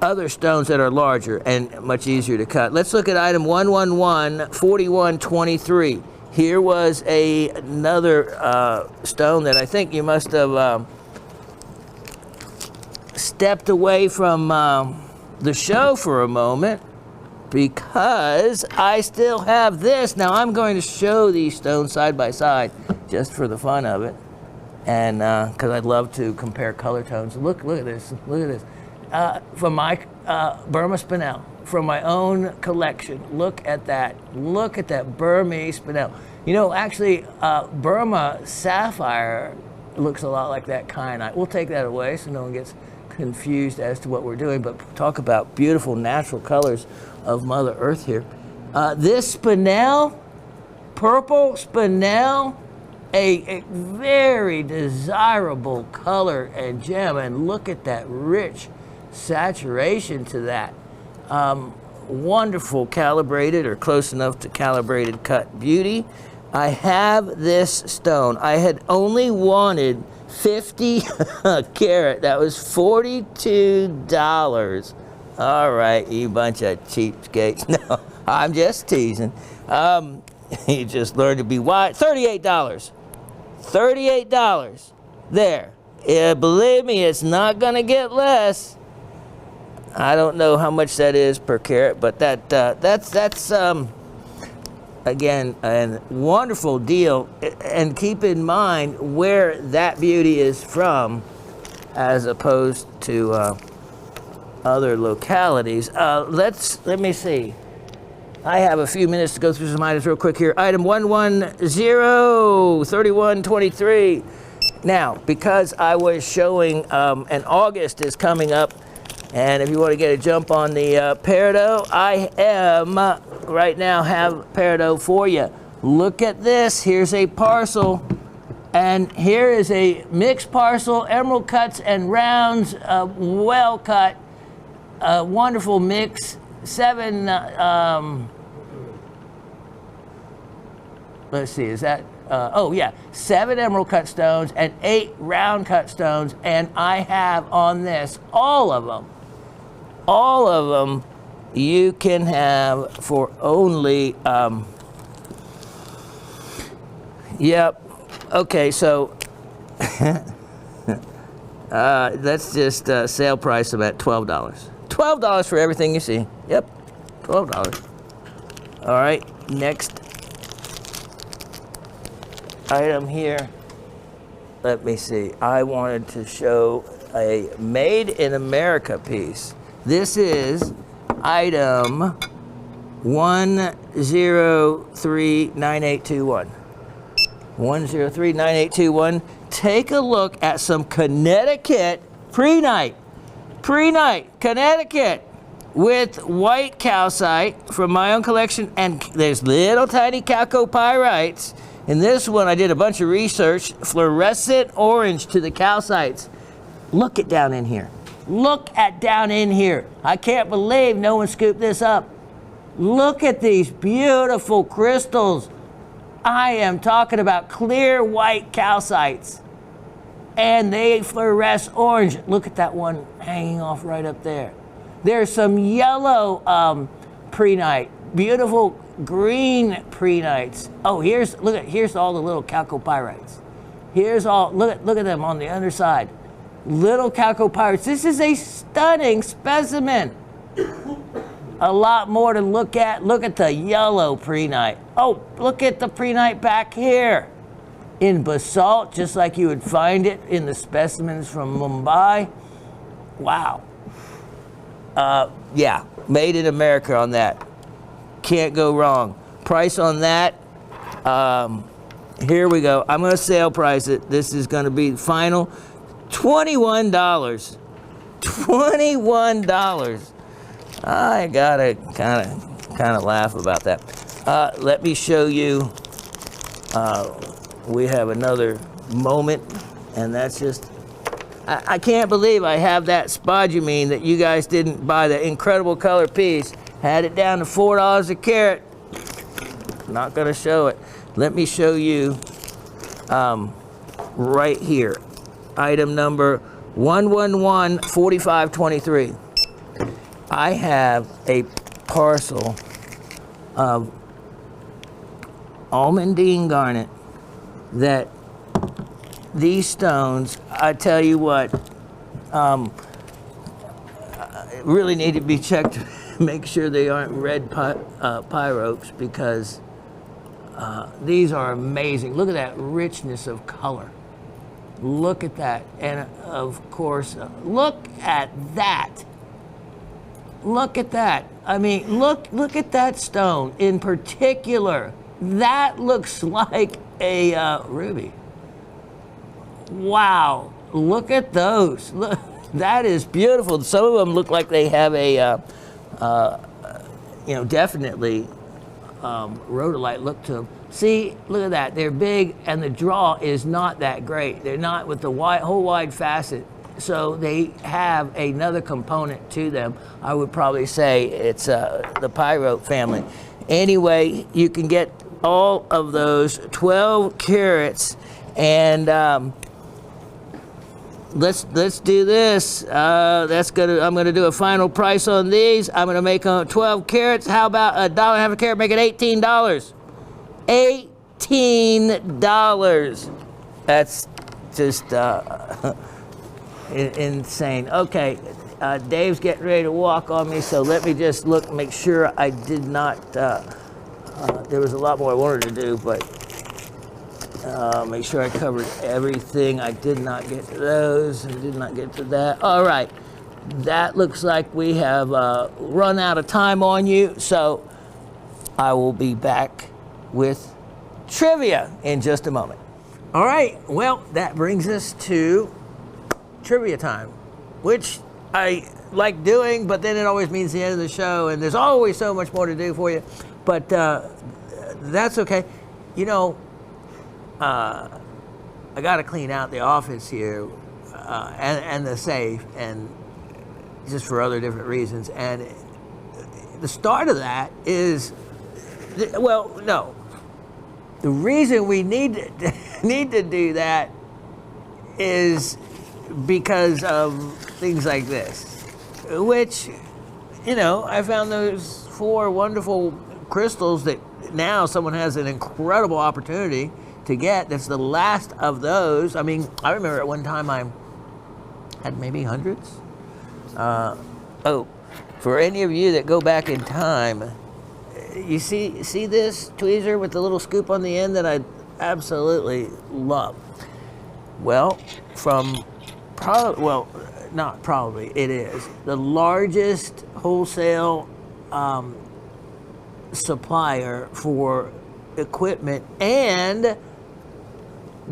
other stones that are larger and much easier to cut. Let's look at item 1114123. Here was another stone that I think you must have stepped away from the show for a moment, because I still have this. Now I'm going to show these stones side by side just for the fun of it, and because I'd love to compare color tones. Look at this. Look at this. From my Burma spinel, from my own collection. Look at that. Look at that Burmese spinel. You know, actually, Burma sapphire looks a lot like that kyanite. We'll take that away so no one gets confused as to what we're doing, but talk about beautiful natural colors of Mother Earth here. This spinel, purple spinel, a very desirable color and gem, and look at that rich saturation to that. Wonderful calibrated, or close enough to calibrated cut beauty. I have this stone. I had only wanted 50 carat. That was $42. All right, you bunch of cheapskates. No, I'm just teasing. You just learned to be wise. $38. $38. There. Yeah, believe me, it's not gonna get less. I don't know how much that is per carat, but that's again, a wonderful deal. And keep in mind where that beauty is from, as opposed to other localities. Let me see. I have a few minutes to go through some items real quick here. Item 1103123. Now, because I was showing, and August is coming up, and if you want to get a jump on the peridot, I am right now have peridot for you. Look at this. Here's a parcel, and here is a mixed parcel, emerald cuts and rounds, well cut, wonderful mix. 7. Let's see. Is that? Oh yeah, 7 emerald cut stones and 8 round cut stones, and I have on this all of them. All of them you can have for only, Yep. Okay, so let's just sale price them at $12. $12 for everything you see. Yep, $12. All right, next item here. Let me see. I wanted to show a Made in America piece. This is item 1039821. 1039821. Take a look at some Connecticut prehnite. Prehnite, Connecticut, with white calcite from my own collection, and there's little tiny chalcopyrites. In this one, I did a bunch of research. Fluorescent orange to the calcites. Look at down in here. Look at down in here. I can't believe no one scooped this up. Look at these beautiful crystals. I am talking about clear white calcites. And they fluoresce orange. Look at that one hanging off right up there. There's some yellow prehnite. Beautiful green prehnites. Oh, here's all the little chalcopyrites. Here's all, look at them on the underside. Little chalcopyrites. This is a stunning specimen. A lot more to look at. Look at the yellow prehnite. Oh, look at the prehnite back here. In basalt, just like you would find it in the specimens from Mumbai. Wow. Yeah, Made in America on that. Can't go wrong. Price on that, here we go. I'm gonna sale price it. This is gonna be final $21. $21. I gotta kind of laugh about that. Let me show you. We have another moment, and that's just. I can't believe I have that spodumene that you guys didn't buy, the incredible color piece. Had it down to $4 a carat. Not gonna show it. Let me show you right here. Item number 1114523. I have a parcel of almandine garnet that these stones, I tell you what, really need to be checked. Make sure they aren't red pyropes, because these are amazing. Look at that richness of color. Look at that. And of course, look at that. Look at that. I mean, look at that stone in particular. That looks like a ruby. Wow. Look at those. Look, that is beautiful. Some of them look like they have a definitely rhodolite look to them. See, look at that. They're big, and the draw is not that great. They're not with the whole wide facet. So they have another component to them. I would probably say it's the pyrope family. Anyway, you can get all of those 12 carats, and let's do this. I'm gonna do a final price on these. I'm gonna make 12 carats. How about $1.50 a carat? Make it $18. $18. That's just insane. Okay, Dave's getting ready to walk on me, so let me just make sure I did not. There was a lot more I wanted to do, but make sure I covered everything. I did not get to those and did not get to that. All right, that looks like we have run out of time on you, so I will be back with trivia in just a moment. All right, well, that brings us to trivia time, which I like doing, but then it always means the end of the show, and there's always so much more to do for you, but that's okay. You know, I got to clean out the office here and the safe, and just for other different reasons, and the start of that is, well, no. The reason we need to do that is because of things like this, which, I found those 4 wonderful crystals that now someone has an incredible opportunity to get. That's the last of those. I mean, I remember at one time I had maybe hundreds. Oh, for any of you that go back in time, you see this tweezer with the little scoop on the end that I absolutely love. Well, not probably, it is the largest wholesale supplier for equipment and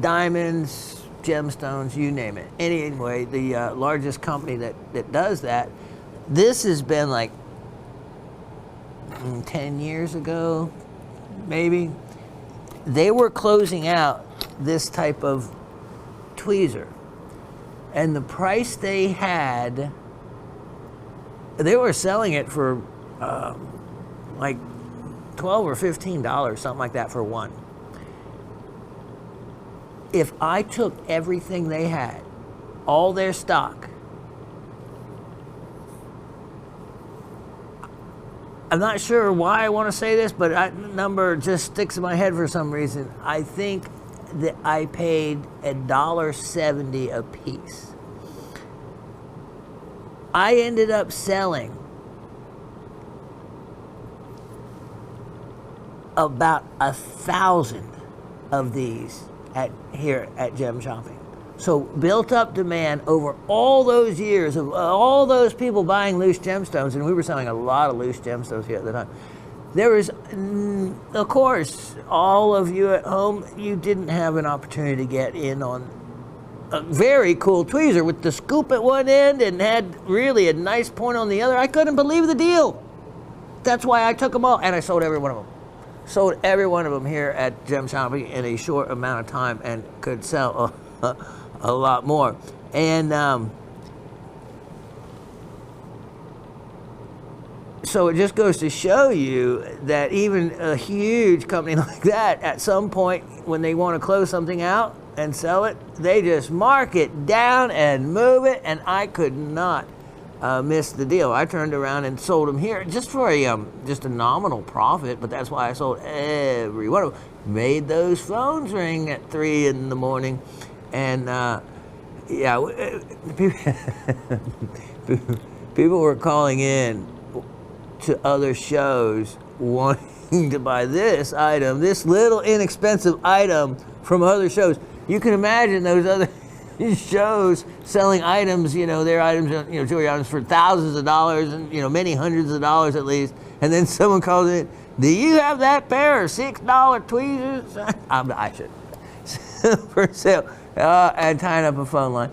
diamonds, gemstones, you name it. Anyway, the largest company that does that. This has been like 10 years ago, maybe. They were closing out this type of tweezer. And the price they had, they were selling it for like $12 or $15, something like that for one. If I took everything they had, all their stock, I'm not sure why I want to say this, but that number just sticks in my head for some reason. I think that I paid $1.70 a piece. I ended up selling about 1,000 of these here at Gem Shopping. So built up demand over all those years of all those people buying loose gemstones, and we were selling a lot of loose gemstones here at the time. There was, of course, all of you at home, you didn't have an opportunity to get in on a very cool tweezer with the scoop at one end and had really a nice point on the other. I couldn't believe the deal. That's why I took them all, and I sold every one of them. Sold every one of them here at Gem Shopping in a short amount of time and could sell a lot more. And so it just goes to show you that even a huge company like that, at some point when they want to close something out and sell it, they just mark it down and move it, and I could not miss the deal. I turned around and sold them here just for just a nominal profit, but that's why I sold every one of them. Made those phones ring at 3 in the morning. And yeah, people were calling in to other shows wanting to buy this item, this little inexpensive item from other shows. You can imagine those other shows selling items, their items, jewelry items for thousands of dollars and, many hundreds of dollars at least. And then someone calls in, do you have that pair of $6 tweezers? I should. For sale. And tying up a phone line.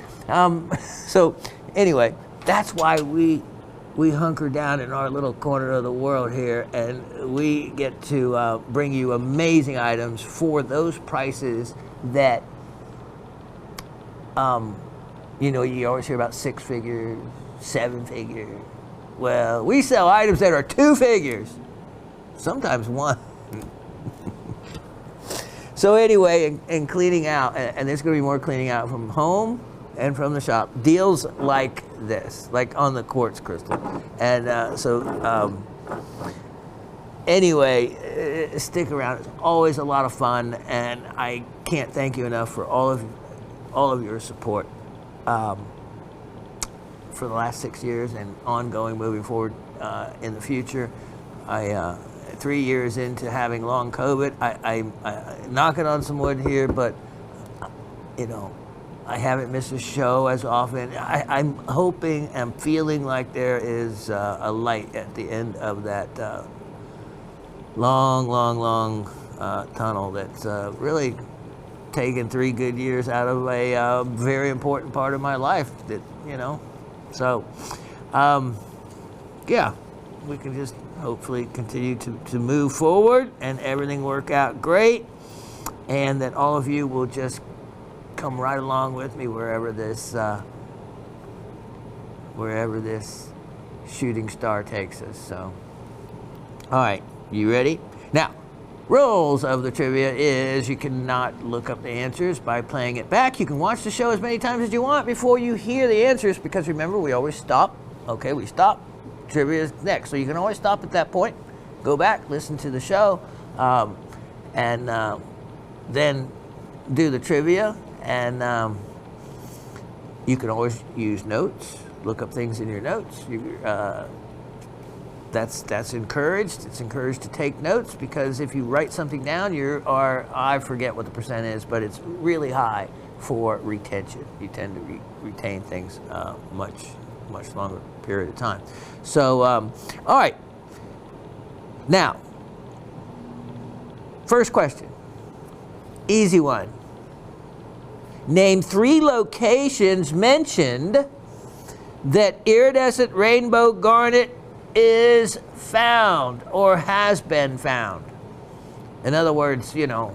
So anyway, that's why we hunker down in our little corner of the world here, and we get to bring you amazing items for those prices that, you always hear about 6 figures, 7 figures. Well, we sell items that are 2 figures, sometimes 1. So anyway, and cleaning out, and there's going to be more cleaning out from home and from the shop. Deals like this, like on the quartz crystal. And anyway, stick around. It's always a lot of fun, and I can't thank you enough for all of your support for the last 6 years and ongoing moving forward in the future. 3 years into having long COVID, I'm knocking on some wood here, but I haven't missed a show as often. I'm hoping and feeling like there is a light at the end of that long tunnel that's really taken 3 good years out of a very important part of my life. So yeah, we can just hopefully continue to move forward and everything work out great, and that all of you will just come right along with me wherever this shooting star takes us. So, all right, you ready? Now, rules of the trivia is you cannot look up the answers by playing it back. You can watch the show as many times as you want before you hear the answers, because remember, we always stop. Okay, we stop. Trivia is next, so you can always stop at that point, go back, listen to the show, and then do the trivia, and you can always use notes, look up things in your notes. That's encouraged. It's encouraged to take notes, because if you write something down, I forget what the percent is, but it's really high for retention. You tend to retain things much longer period of time. So, all right. Now, first question, easy one. Name 3 locations mentioned that iridescent rainbow garnet is found or has been found. In other words, the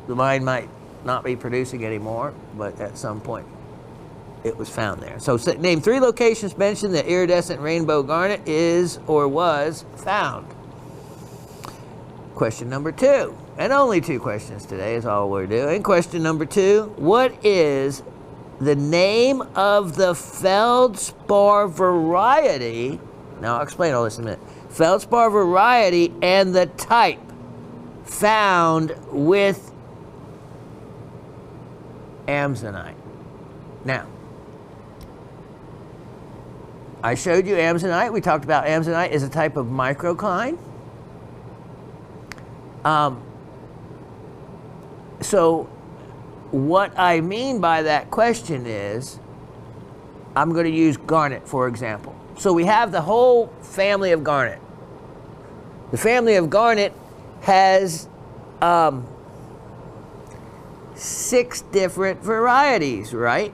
mine might not be producing anymore, but at some point it was found there. So name 3 locations mentioned that iridescent rainbow garnet is or was found. Question number 2, and only 2 questions today is all we're doing. Question number 2, what is the name of the feldspar variety? Now I'll explain all this in a minute. Feldspar variety and the type found with amsonite. Now, I showed you amsonite. We talked about amsonite as a type of microcline. So what I mean by that question is, I'm going to use garnet, for example. So we have the whole family of garnet. The family of garnet has 6 different varieties, right?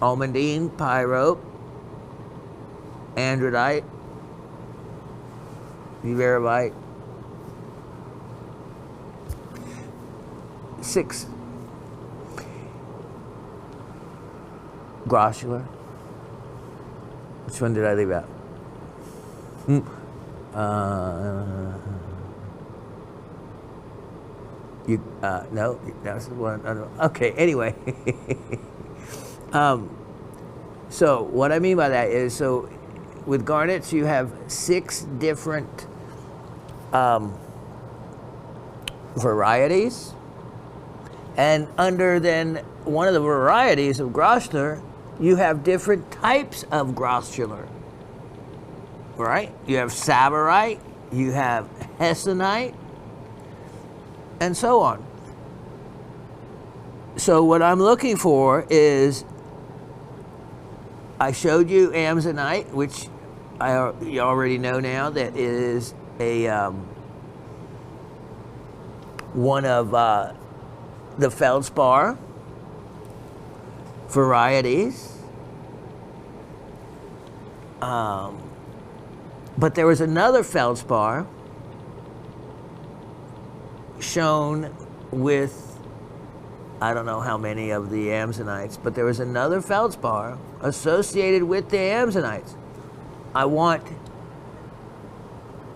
Almandine, pyrope, andradite, uvarovite. 6. Grossular. Which one did I leave out? No, that's the one. Okay, anyway. So what I mean by that is, so with garnets you have 6 different varieties, and under then one of the varieties of grossular, you have different types of grossular, right? You have sabarite, you have hessonite, and so on. So what I'm looking for is, I showed you amsonite, which you already know now that is a one of the feldspar varieties. But there was another feldspar shown with, I don't know how many of the amsonites, but there was another feldspar associated with the amsonites. I want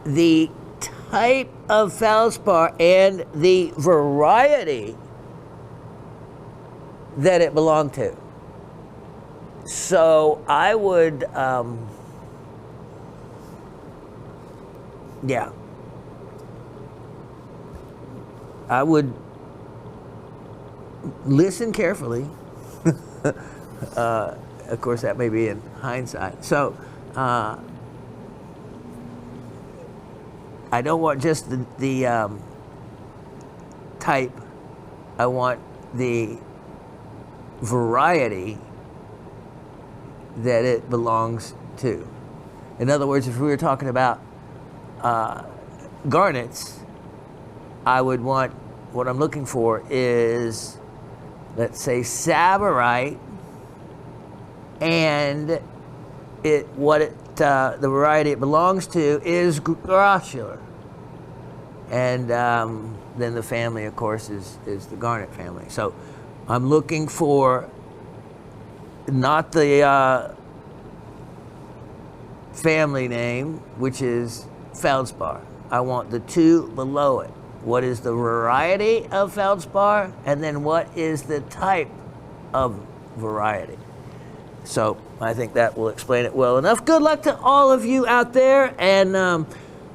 the type of feldspar and the variety that it belonged to. So I would, I would listen carefully. Of course, that may be in hindsight. So I don't want just the type. I want the variety that it belongs to. In other words, if we were talking about garnets, I would want, what I'm looking for is, let's say, sabarite, and the variety it belongs to is grossular. And then the family, of course, is the garnet family. So I'm looking for not the family name, which is feldspar. I want the 2 below it. What is the variety of feldspar, and then what is the type of variety? So I think that will explain it well enough. Good luck to all of you out there, and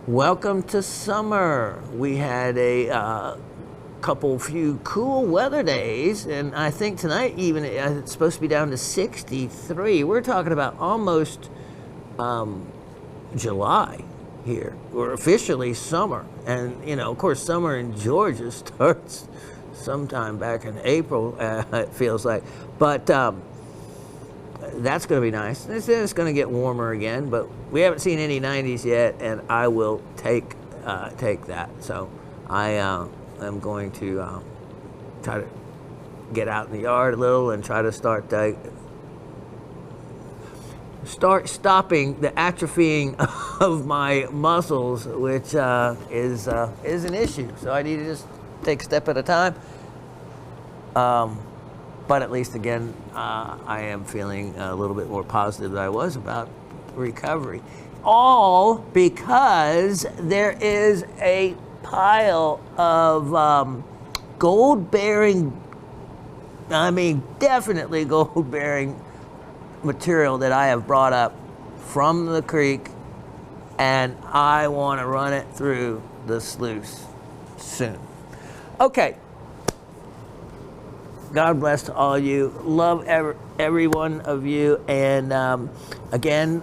welcome to summer. We had a few cool weather days, and I think tonight even it's supposed to be down to 63. We're talking about almost July here. We're officially summer, and of course, summer in Georgia starts sometime back in April. It feels like, but that's going to be nice. It's going to get warmer again, but we haven't seen any 90s yet, and I will take that. So I am going to try to get out in the yard a little and try to start stopping the atrophying of my muscles, which is an issue. So I need to just take a step at a time. But at least, again, I am feeling a little bit more positive than I was about recovery. All because there is a pile of gold-bearing, definitely gold-bearing material that I have brought up from the creek, and I want to run it through the sluice soon. Okay. God bless to all of you. Love every one of you. And again,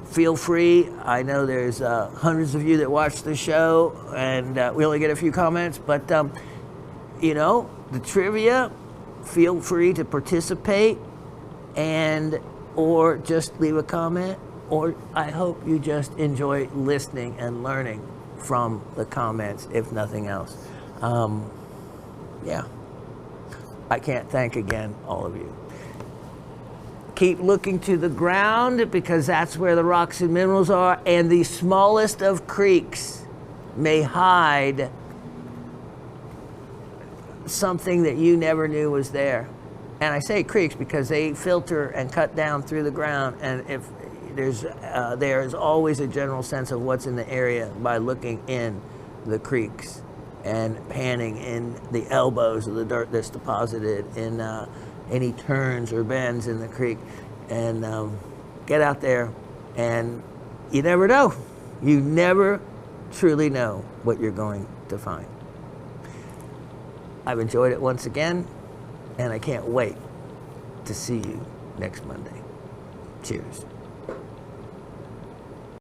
feel free. I know there's hundreds of you that watch the show, and we only get a few comments. But, the trivia, feel free to participate or just leave a comment. Or I hope you just enjoy listening and learning from the comments, if nothing else. Yeah. I can't thank again all of you. Keep looking to the ground, because that's where the rocks and minerals are, and the smallest of creeks may hide something that you never knew was there. And I say creeks because they filter and cut down through the ground, and if there is always a general sense of what's in the area by looking in the creeks and panning in the elbows of the dirt that's deposited in any turns or bends in the creek. And get out there, and you never know. You never truly know what you're going to find. I've enjoyed it once again, and I can't wait to see you next Monday. Cheers.